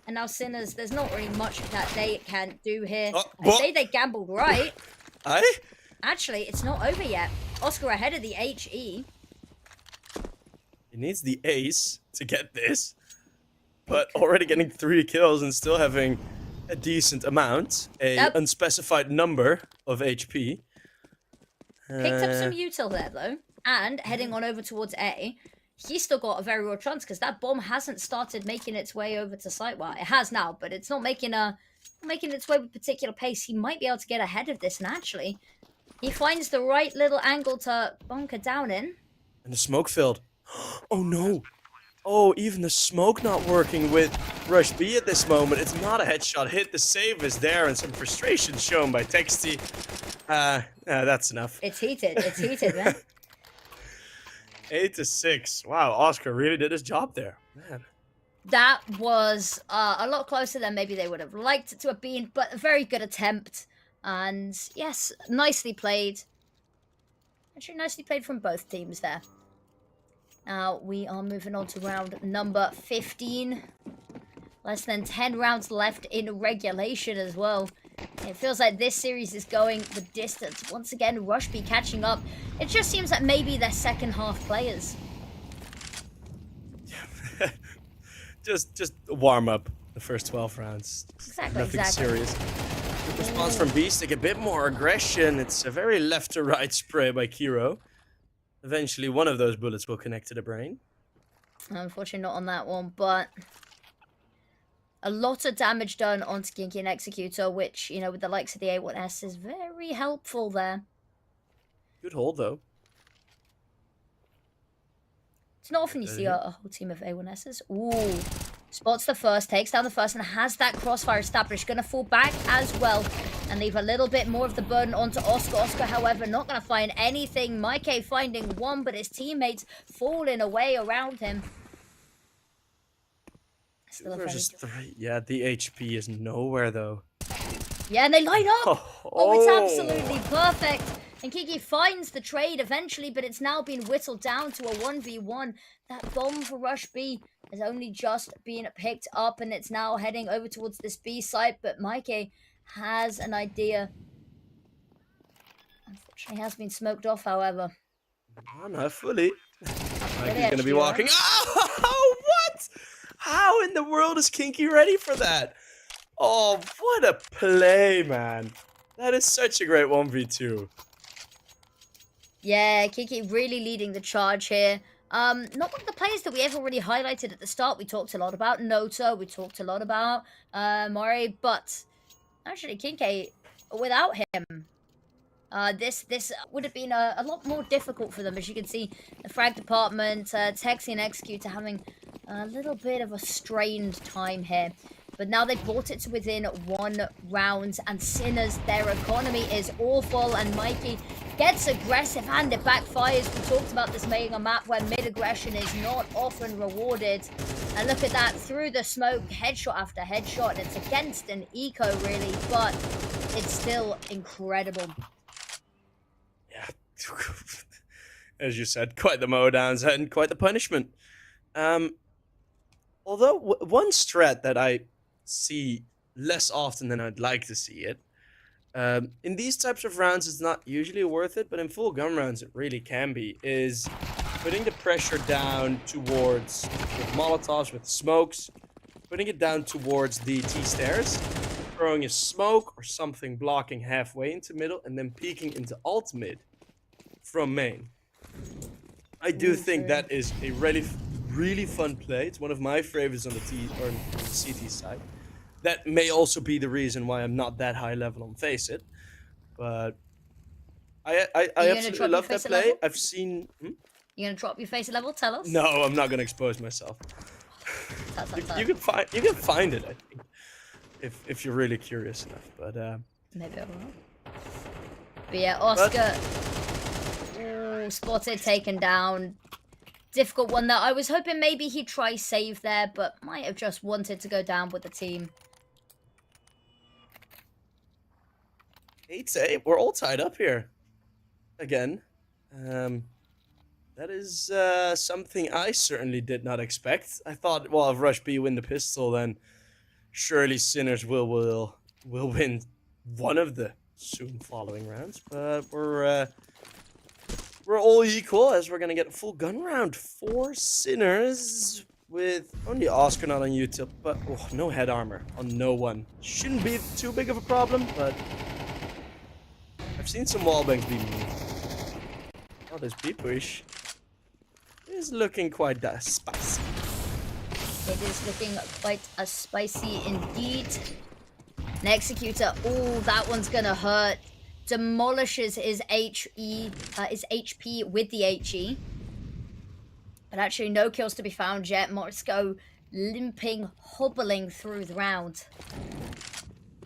And now Sinners, there's not really much that they can do here. I say they gambled right. Actually, it's not over yet. Oscar ahead of the HE. He needs the ace to get this, but already getting 3 kills and still having a decent amount, unspecified number of HP. Picked up some util there though, and heading on over towards A. He's still got a very real chance because that bomb hasn't started making its way over to site. Well, it has now, but it's not making its way with particular pace. He might be able to get ahead of this, and actually, he finds the right little angle to bunker down in. And the smoke filled. Oh no! Oh, even the smoke not working with RUSHB at this moment. It's not a headshot hit. The save is there, and some frustration shown by Texty. That's enough. It's heated. It's heated, man. 8-6. Wow, Oscar really did his job there, man. That was a lot closer than maybe they would have liked it to have been, but a very good attempt. And yes, nicely played. Actually, nicely played from both teams there. Now we are moving on to round number 15. Less than 10 rounds left in regulation as well. It feels like this series is going the distance. Once again, RUSHB catching up. It just seems like maybe they're second half players. just warm up the first 12 rounds. Exactly. Serious. Good response from Beastic, a bit more aggression. It's a very left to right spray by Kiro. Eventually, one of those bullets will connect to the brain. Unfortunately, not on that one, but a lot of damage done onto Kinky and Executor, which, you know, with the likes of the A1S is very helpful there. Good hold, though. It's not often you see a whole team of A1Ss. Ooh. Spots the first, takes down the first, and has that crossfire established. Going to fall back as well and leave a little bit more of the burden onto Oscar. Oscar, however, not going to find anything. Maike finding one, but his teammates falling away around him. Still a just 3. Yeah, the HP is nowhere, though. Yeah, and they line up. Oh, it's absolutely perfect. And Kiki finds the trade eventually, but it's now been whittled down to a 1v1. That bomb for RUSHB has only just been picked up, and it's now heading over towards this B site. But Maike has an idea. Unfortunately, has been smoked off, however. Oh, not fully. Maike's going to be walking. Oh, what? How in the world is Kinky ready for that? Oh, what a play, man. That is such a great 1v2. Yeah, Kiki really leading the charge here. Not one of the players that we ever really highlighted at the start. We talked a lot about Noto, we talked a lot about Mori, but actually Kinky, without him, this would have been a lot more difficult for them. As you can see, the frag department, Texi and Executor having a little bit of a strained time here. But now they've brought it to within 1 round, and Sinners, their economy is awful, and Mikey gets aggressive and it backfires. We talked about this being a map where mid-aggression is not often rewarded. And look at that, through the smoke, headshot after headshot. It's against an eco, really, but it's still incredible. Yeah. As you said, quite the mowdowns and quite the punishment. Although one strat that I see less often than I'd like to see it, in these types of rounds it's not usually worth it, but in full gun rounds it really can be, is putting the pressure down towards, with Molotovs, with smokes, putting it down towards the T-stairs, throwing a smoke or something blocking halfway into middle, and then peeking into alt mid from main. I do think that is a really fun play. It's one of my favorites on the CT side. That may also be the reason why I'm not that high level on Face It, but I Are you gonna absolutely drop your love that face a play. level? I've seen. You gonna drop your face a level? Tell us. No, I'm not gonna expose myself. Tut, tut, You, tut. you can find it, I think, if you're really curious enough. But Maybe I will. But yeah, but Oscar. Ooh, spotted, taken down. Difficult one there. I was hoping maybe he'd try save there, but might have just wanted to go down with the team. 8-8. We're all tied up here again. That is something I certainly did not expect. I thought, well, if RUSHB win the pistol, then surely Sinners will win one of the soon following rounds. But we're all equal, as we're gonna get a full gun round for Sinners with only Oscar not on YouTube, but no head armor on no one. Shouldn't be too big of a problem, but I've seen some wallbangs be moved. Oh, this B-push is looking quite spicy. It is looking quite spicy indeed. An Executor. Oh, that one's gonna hurt. Demolishes his HP with the HE. But actually, no kills to be found yet. Morisco limping, hobbling through the round.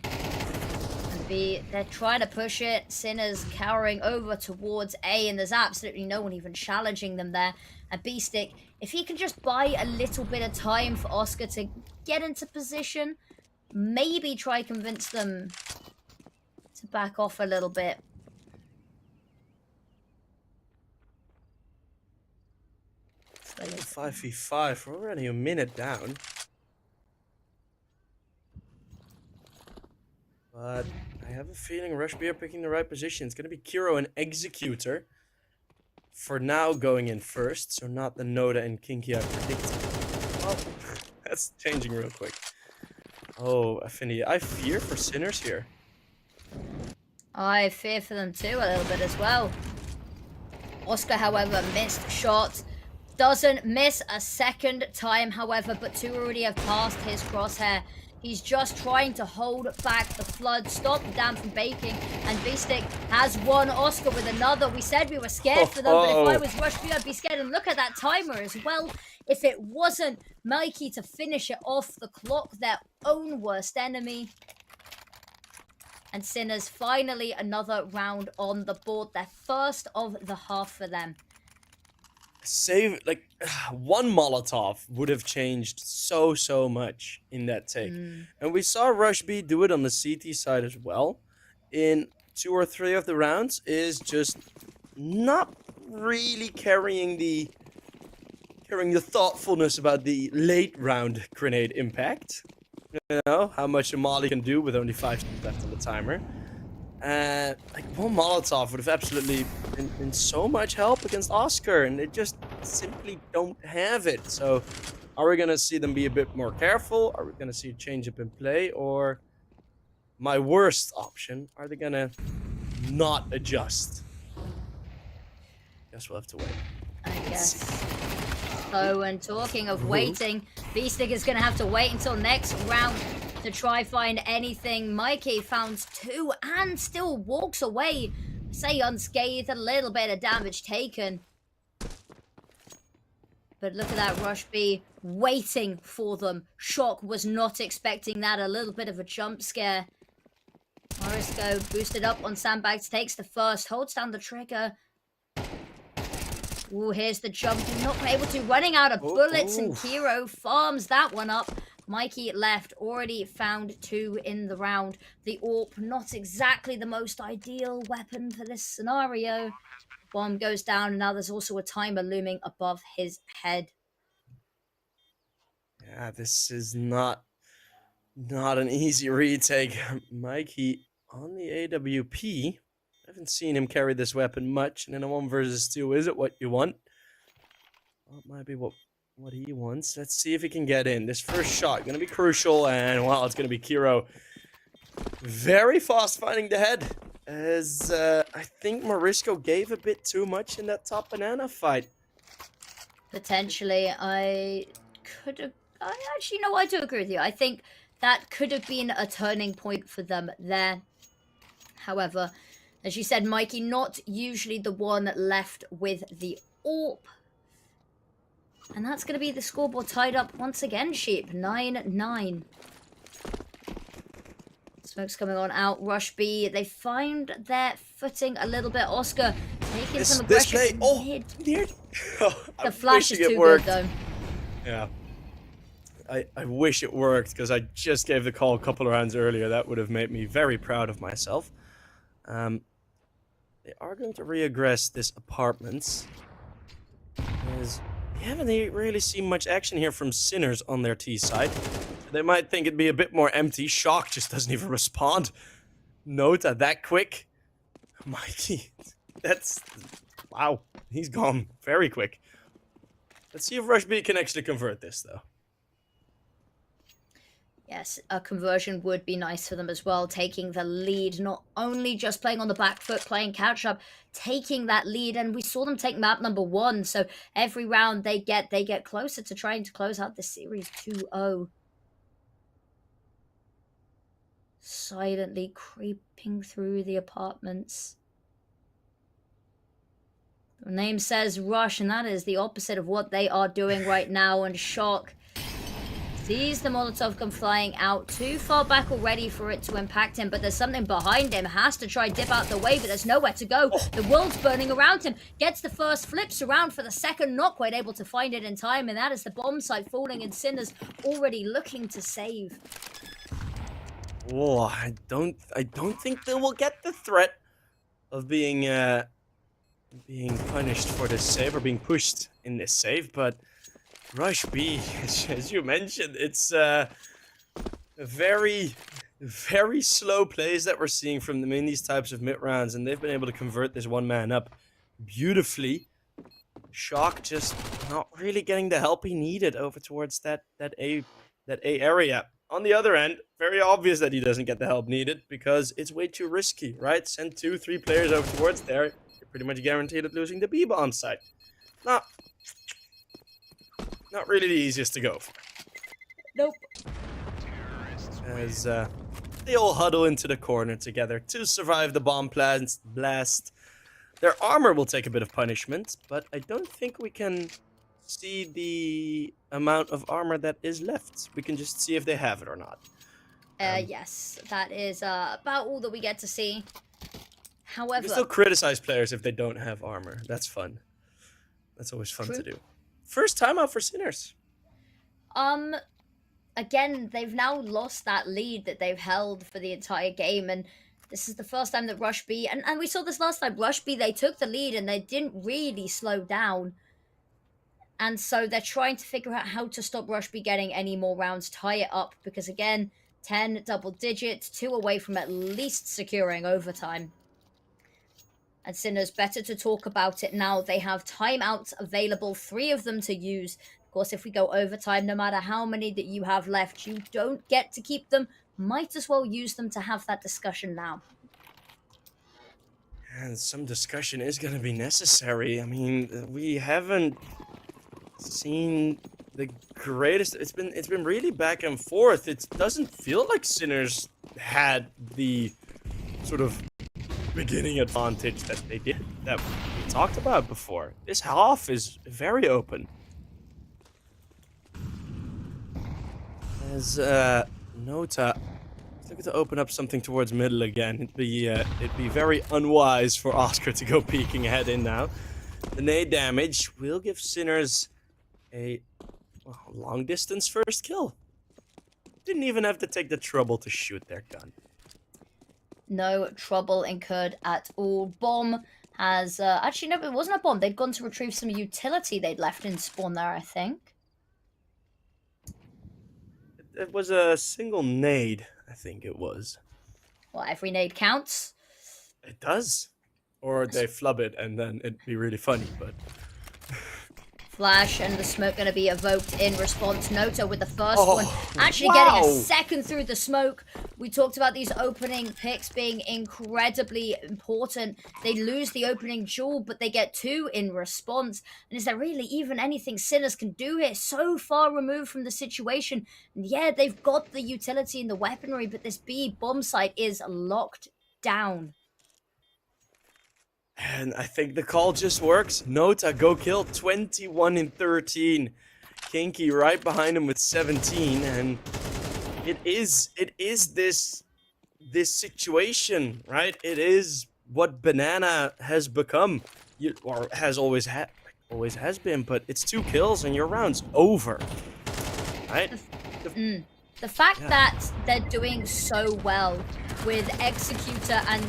And B, they're trying to push it. Sinners cowering over towards A, and there's absolutely no one even challenging them there. And B-Stick, if he can just buy a little bit of time for Oscar to get into position, maybe try convince them to back off a little bit. 5v5. We're already a minute down. But I have a feeling RUSHB are picking the right position. It's going to be Kiro and Executor. For now, going in first. So not the Noda and Kinky I predicted. Oh, that's changing real quick. Oh, Affinity. I fear for Sinners here. I fear for them too a little bit as well. Oscar, however, missed shot. Doesn't miss a second time, however, but two already have passed his crosshair. He's just trying to hold back the flood, stop the dam from baking, and V-Stick has one. Oscar with another. We said we were scared for them, but if I was RUSHB, I'd be scared. And look at that timer as well. If it wasn't Mikey to finish it off the clock, their own worst enemy. And Sinners finally another round on the board. Their first of the half for them. Save, like, one Molotov would have changed so much in that take. And we saw RUSHB do it on the CT side as well. In 2 or 3 of the rounds, is just not really carrying the thoughtfulness about the late round grenade impact. You know, how much a molly can do with only 5 seconds left on the timer. Like, one Molotov would have absolutely been so much help against Oscar, and they just simply don't have it. So, are we going to see them be a bit more careful? Are we going to see a change up in play? Or, my worst option, are they going to not adjust? Guess we'll have to wait. I guess. So, and talking of waiting, V-Stick is going to have to wait until next round to try find anything. Mikey found 2 and still walks away. Say unscathed, a little bit of damage taken. But look at that RUSHB waiting for them. Shock was not expecting that. A little bit of a jump scare. Morisco boosted up on sandbags, takes the first, holds down the trigger. Ooh, here's the jump. Not able to. Running out of bullets, and Kiro farms that one up. Mikey left, already found 2 in the round. The AWP, not exactly the most ideal weapon for this scenario. Bomb goes down, and now there's also a timer looming above his head. Yeah, this is not an easy retake. Mikey on the AWP. I haven't seen him carry this weapon much, and in a 1 versus 2, is it what you want? Well, it might be what he wants. Let's see if he can get in. This first shot gonna be crucial, and wow, it's gonna be Kiro. Very fast finding the head, as I think Morisco gave a bit too much in that top banana fight. Potentially, I actually, no, I do agree with you. I think that could have been a turning point for them there. However, As you said, Mikey, not usually the one left with the AWP. And that's going to be the scoreboard tied up once again, Sheep. 9-9. Smoke's coming on out. RUSHB, they find their footing a little bit. Oscar taking some aggression. This play, weird. The flash is too good, though. Yeah. I wish it worked, because I just gave the call a couple of rounds earlier. That would have made me very proud of myself. They are going to reaggress this apartments. Because we haven't really seen much action here from Sinners on their T side. They might think it'd be a bit more empty. Shock just doesn't even respond. Nota that quick. Mikey, that's... Wow, he's gone very quick. Let's see if RUSHB can actually convert this, though. Yes, a conversion would be nice for them as well, taking the lead, not only just playing on the back foot, playing catch-up, taking that lead, and we saw them take map number 1, so every round they get closer to trying to close out the series 2-0. Silently creeping through the apartments. The name says Rush, and that is the opposite of what they are doing right now, and Shock sees the Molotov come flying out too far back already for it to impact him, but there's something behind him. Has to try dip out the way, but there's nowhere to go. The world's burning around him. Gets the first, flips around for the second, not quite able to find it in time, and that is the bomb site falling, and Sinners already looking to save. Oh, I don't think they will get the threat of being punished for this save, or being pushed in this save, but RUSHB, as you mentioned, it's very, very slow plays that we're seeing from them in these types of mid rounds, and they've been able to convert this one man up beautifully. Shock just not really getting the help he needed over towards that A area. On the other end, very obvious that he doesn't get the help needed, because it's way too risky, right? Send 2-3 players over towards there, you're pretty much guaranteed at losing the B bomb site. Not really the easiest to go for. Nope. As they all huddle into the corner together to survive the bomb blast. Their armor will take a bit of punishment, but I don't think we can see the amount of armor that is left. We can just see if they have it or not. Yes, that is about all that we get to see. However, you can still criticize players if they don't have armor. That's fun. That's always fun to do. First time out for Sinners. Again, they've now lost that lead that they've held for the entire game, and this is the first time that RUSHB, and we saw this last time, RUSHB, they took the lead and they didn't really slow down. And so they're trying to figure out how to stop RUSHB getting any more rounds, tie it up, because again, 10 double digits, 2 away from at least securing overtime. And Sinners, better to talk about it now. They have timeouts available, 3 of them to use. Of course, if we go overtime, no matter how many that you have left, you don't get to keep them. Might as well use them to have that discussion now. And some discussion is going to be necessary. I mean, we haven't seen the greatest. It's been really back and forth. It doesn't feel like Sinners had the sort of beginning advantage that they did, that we talked about before. This half is very open. As Nota is looking to open up something towards middle again. It'd be very unwise for Oscar to go peeking ahead in now. The nade damage will give Sinners a long distance first kill. Didn't even have to take the trouble to shoot their gun. No trouble incurred at all. Bomb has... actually, no, it wasn't a bomb. They'd gone to retrieve some utility they'd left in spawn there, I think. It was a single nade, I think it was. Well, every nade counts. It does. Or they flub it, and then it'd be really funny, but... Flash and the smoke going to be evoked in response. Nota with the first one. Actually getting a second through the smoke. We talked about these opening picks being incredibly important. They lose the opening jewel, but they get 2 in response. And is there really even anything Sinners can do here? So far removed from the situation. And yeah, they've got the utility and the weaponry, but this B bomb site is locked down. And I think the call just works. Nota, go kill. 21 in 13. Kinky right behind him with 17. And it is this situation, right? It is what Banana has become. Or has always has been, but it's 2 kills and your round's over. Right? The fact Yeah. that they're doing so well with Executor and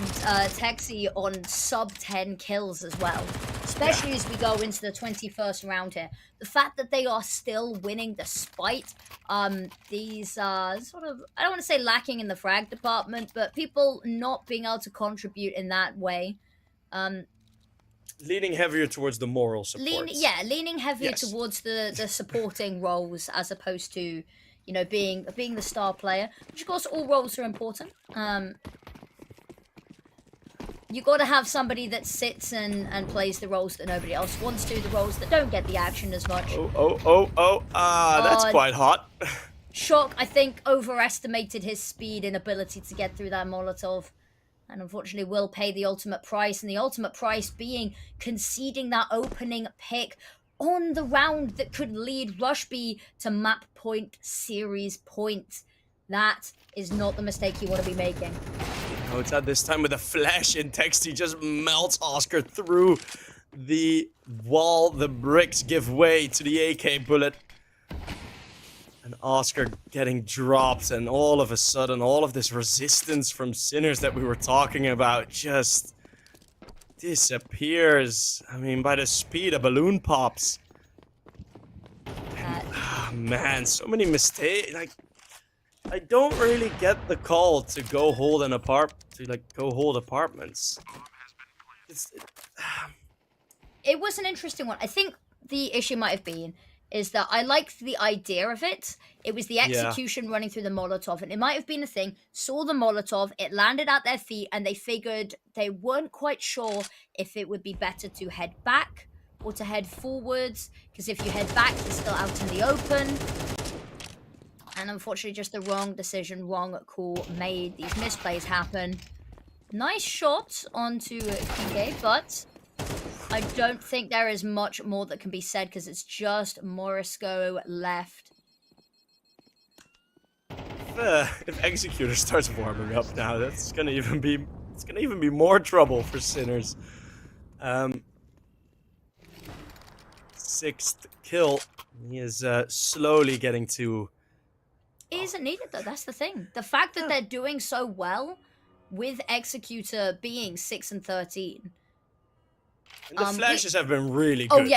Texi on sub 10 kills as well, especially as we go into the 21st round here. The fact that they are still winning despite these sort of, I don't want to say lacking in the frag department, but people not being able to contribute in that way. Leaning heavier towards the moral support. Leaning heavier Yes. towards the supporting roles as opposed to, you know, being the star player. Which of course all roles are important. You got to have somebody that sits and plays the roles that nobody else wants to, the roles that don't get the action as much. That's quite hot. Shock, I think, overestimated his speed and ability to get through that Molotov. And unfortunately will pay the ultimate price, and the ultimate price being conceding that opening pick on the round that could lead RUSHB to map point series points. That is not the mistake you want to be making. Oh, it's at this time with a flash in text. He just melts Oscar through the wall. The bricks give way to the AK bullet. And Oscar getting dropped, and all of a sudden, all of this resistance from Sinners that we were talking about just disappears. I mean, by the speed a balloon pops. Man, so many mistakes. Like, I don't really get the call to go hold go hold apartments. It was an interesting one. I think the issue might have been is that I liked the idea of it. It was the execution running through the Molotov, and it might have been a thing. Saw the Molotov, it landed at their feet, and they figured they weren't quite sure if it would be better to head back or to head forwards, because if you head back, you're still out in the open. And unfortunately, just the wrong decision, wrong call made these misplays happen. Nice shot onto PK, but I don't think there is much more that can be said because it's just Morisco left. If Executor starts warming up now, that's gonna even be more trouble for Sinners. 6th kill. He is slowly getting to. It isn't needed though. That's the thing. The fact that they're doing so well with Executor being 6 and 13. And the flashes have been really good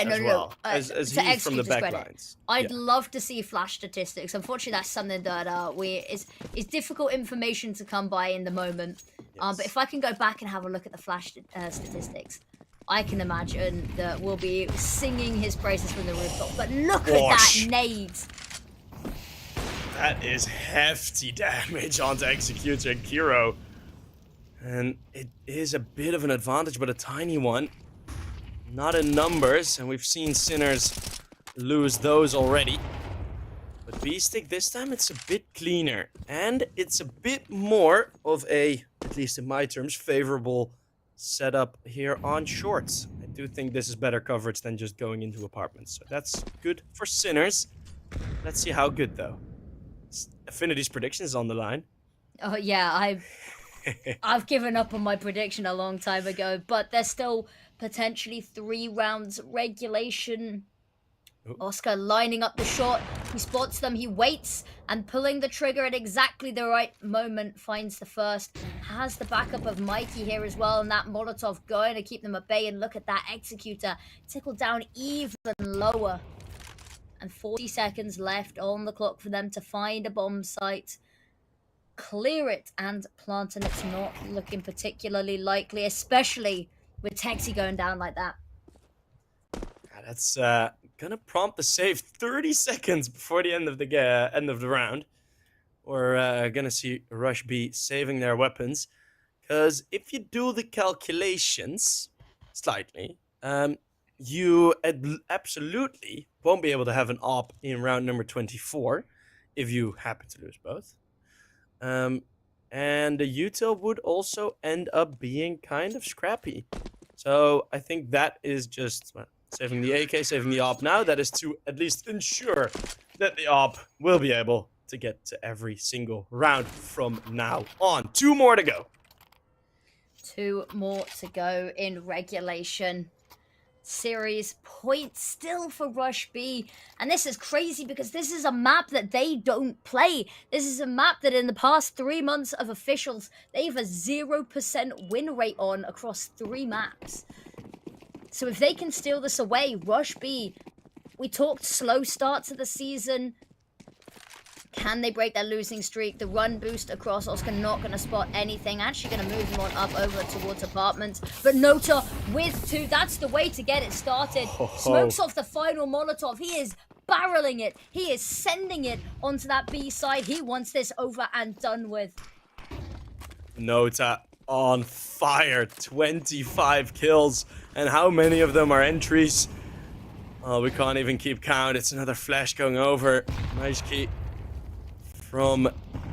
as he's from the back lines. I'd love to see flash statistics. Unfortunately, that's something that is difficult information to come by in the moment. Yes. But if I can go back and have a look at the flash statistics, I can imagine that we'll be singing his praises from the rooftop. But look at that nade. That is hefty damage onto Executor and Kiro. And it is a bit of an advantage, but a tiny one. Not in numbers, and we've seen Sinners lose those already. But B-Stick this time, it's a bit cleaner. And it's a bit more of a, at least in my terms, favorable setup here on shorts. I do think this is better coverage than just going into apartments. So that's good for Sinners. Let's see how good, though. Affinity's prediction is on the line. Oh, yeah, I've given up on my prediction a long time ago, but there's still potentially 3 rounds regulation. Ooh. Oscar lining up the shot. He spots them. He waits and pulling the trigger at exactly the right moment. Finds the first. Has the backup of Mikey here as well. And that Molotov going to keep them at bay. And look at that Executor. Tickled down even lower. And 40 seconds left on the clock for them to find a bomb site. Clear it and plant, and it's not looking particularly likely, especially with Texi going down like that. That's gonna prompt the save 30 seconds before the end of the round. We're gonna see RUSHB saving their weapons, because if you do the calculations slightly, you absolutely won't be able to have an op in round number 24 if you happen to lose both. And the util would also end up being kind of scrappy. So I think that is just saving the AK, saving the AWP now. That is to at least ensure that the AWP will be able to get to every single round from now on. 2 more to go. 2 more to go in regulation. Series point still for RUSHB. And this is crazy because this is a map that they don't play. This is a map that in the past 3 months of officials, they have a 0% win rate on across 3 maps. So if they can steal this away, RUSHB, we talked slow start to the season. Can they break their losing streak? The run boost across Oscar not going to spot anything. Actually going to move him on up over towards apartments. But Nota with 2. That's the way to get it started. Smokes off the final Molotov. He is barreling it. He is sending it onto that B side. He wants this over and done with. Nota on fire. 25 kills. And how many of them are entries? Oh, we can't even keep count. It's another flash going over. Nice key from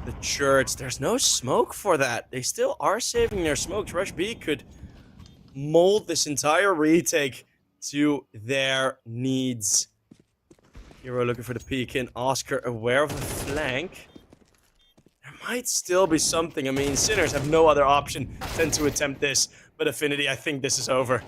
the church. There's no smoke for that. They still are saving their smokes. RUSHB could mold this entire retake to their needs. Hero looking for the peek in. Oscar aware of the flank. There might still be something. I mean, Sinners have no other option than to attempt this. But Affinity, I think this is over.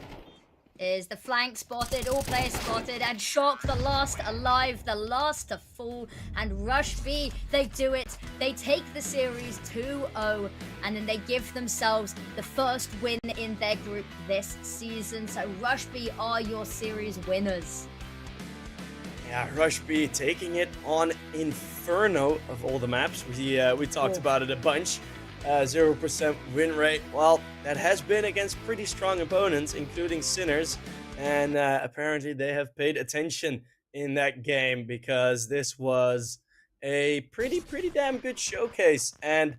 Is the flank spotted, all players spotted, and Shock the last alive, the last to fall, and RUSHB, they do it. They take the series 2-0, and then they give themselves the first win in their group this season. So RUSHB are your series winners. Yeah, RUSHB taking it on Inferno of all the maps. We talked about it a bunch. 0% win rate. Well, that has been against pretty strong opponents, including Sinners. And apparently they have paid attention in that game because this was a pretty damn good showcase. And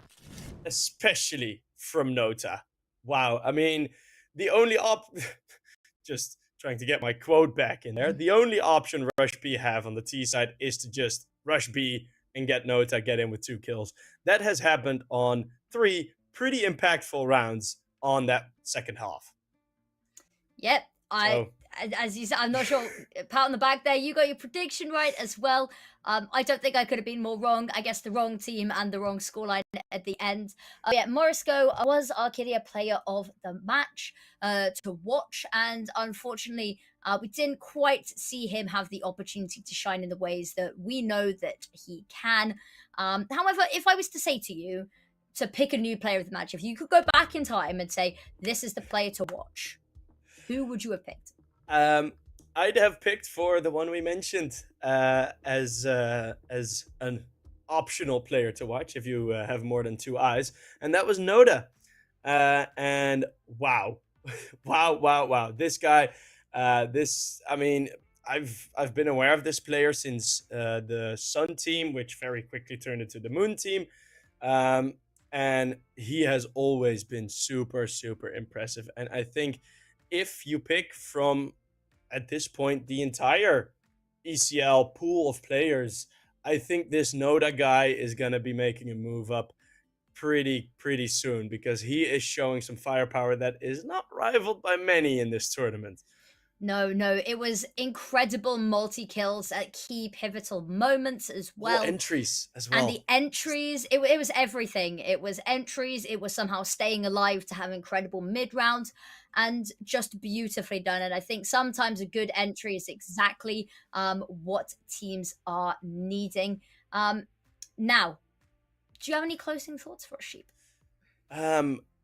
especially from Nota. Wow. I mean, the only just trying to get my quote back in there. The only option RUSHB have on the T side is to just rush B and get Nota, get in with 2 kills. That has happened on 3 pretty impactful rounds on that second half. Yep, as you said, I'm not sure, pat on the back there, you got your prediction right as well. I don't think I could have been more wrong. I guess the wrong team and the wrong scoreline at the end. Yeah, Morisco was Arcadia player of the match to watch, and unfortunately, we didn't quite see him have the opportunity to shine in the ways that we know that he can. However, if I was to say to you to pick a new player of the match, if you could go back in time and say, this is the player to watch, who would you have picked? I'd have picked for the one we mentioned as an optional player to watch if you have more than 2 eyes, and that was Noda. And wow, wow! This guy, I mean, I've been aware of this player since the Sun team, which very quickly turned into the Moon team. And he has always been super impressive. And I think if you pick from, at this point, the entire ECL pool of players, I think this Noda guy is going to be making a move up pretty soon because he is showing some firepower that is not rivaled by many in this tournament. No, it was incredible multi-kills at key pivotal moments as well. Entries as well. And the entries, it was everything. It was entries, it was somehow staying alive to have incredible mid-rounds, and just beautifully done. And I think sometimes a good entry is exactly what teams are needing. Now, do you have any closing thoughts for us, Sheep?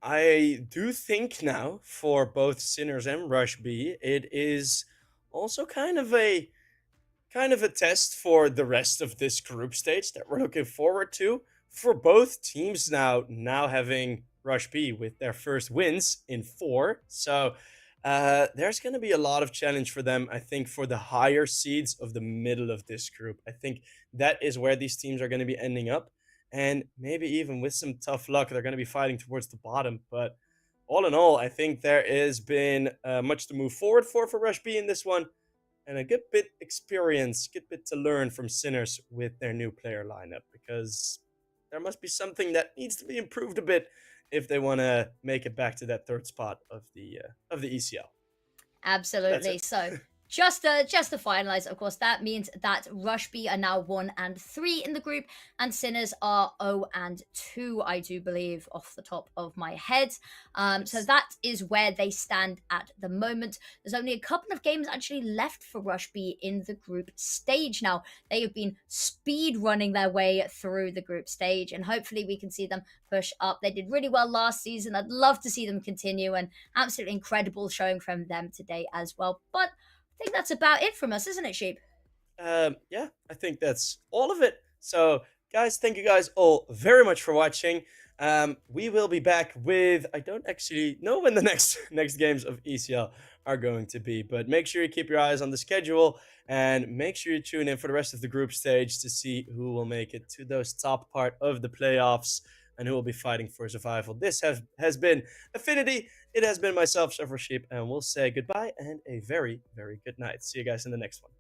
I do think now for both Sinners and RUSHB, it is also kind of a test for the rest of this group stage that we're looking forward to for both teams now having RUSHB with their first wins in 4. So there's going to be a lot of challenge for them, I think, for the higher seeds of the middle of this group. I think that is where these teams are going to be ending up. And maybe even with some tough luck, they're going to be fighting towards the bottom. But all in all, I think there has been much to move forward for RUSHB in this one. And a good bit experience, good bit to learn from Sinners with their new player lineup. Because there must be something that needs to be improved a bit if they want to make it back to that third spot of the ECL. That's Absolutely. it. So just to finalize, of course, that means that RUSHB are now 1-3 in the group, and Sinners are 0-2, I do believe, off the top of my head. So Yes. that is where they stand at the moment. There's only a couple of games actually left for RUSHB in the group stage now. They have been speed running their way through the group stage, and hopefully we can see them push up. They did really well last season. I'd love to see them continue, and absolutely incredible showing from them today as well. But I think that's about it from us, isn't it, Sheep? Yeah, I think that's all of it. So, guys, thank you guys all very much for watching. We will be back with, I don't actually know when the next games of ECL are going to be, but make sure you keep your eyes on the schedule and make sure you tune in for the rest of the group stage to see who will make it to those top part of the playoffs and who will be fighting for survival. This has been Affinity. It has been myself, Chef Sheep, and we'll say goodbye and a very, very good night. See you guys in the next one.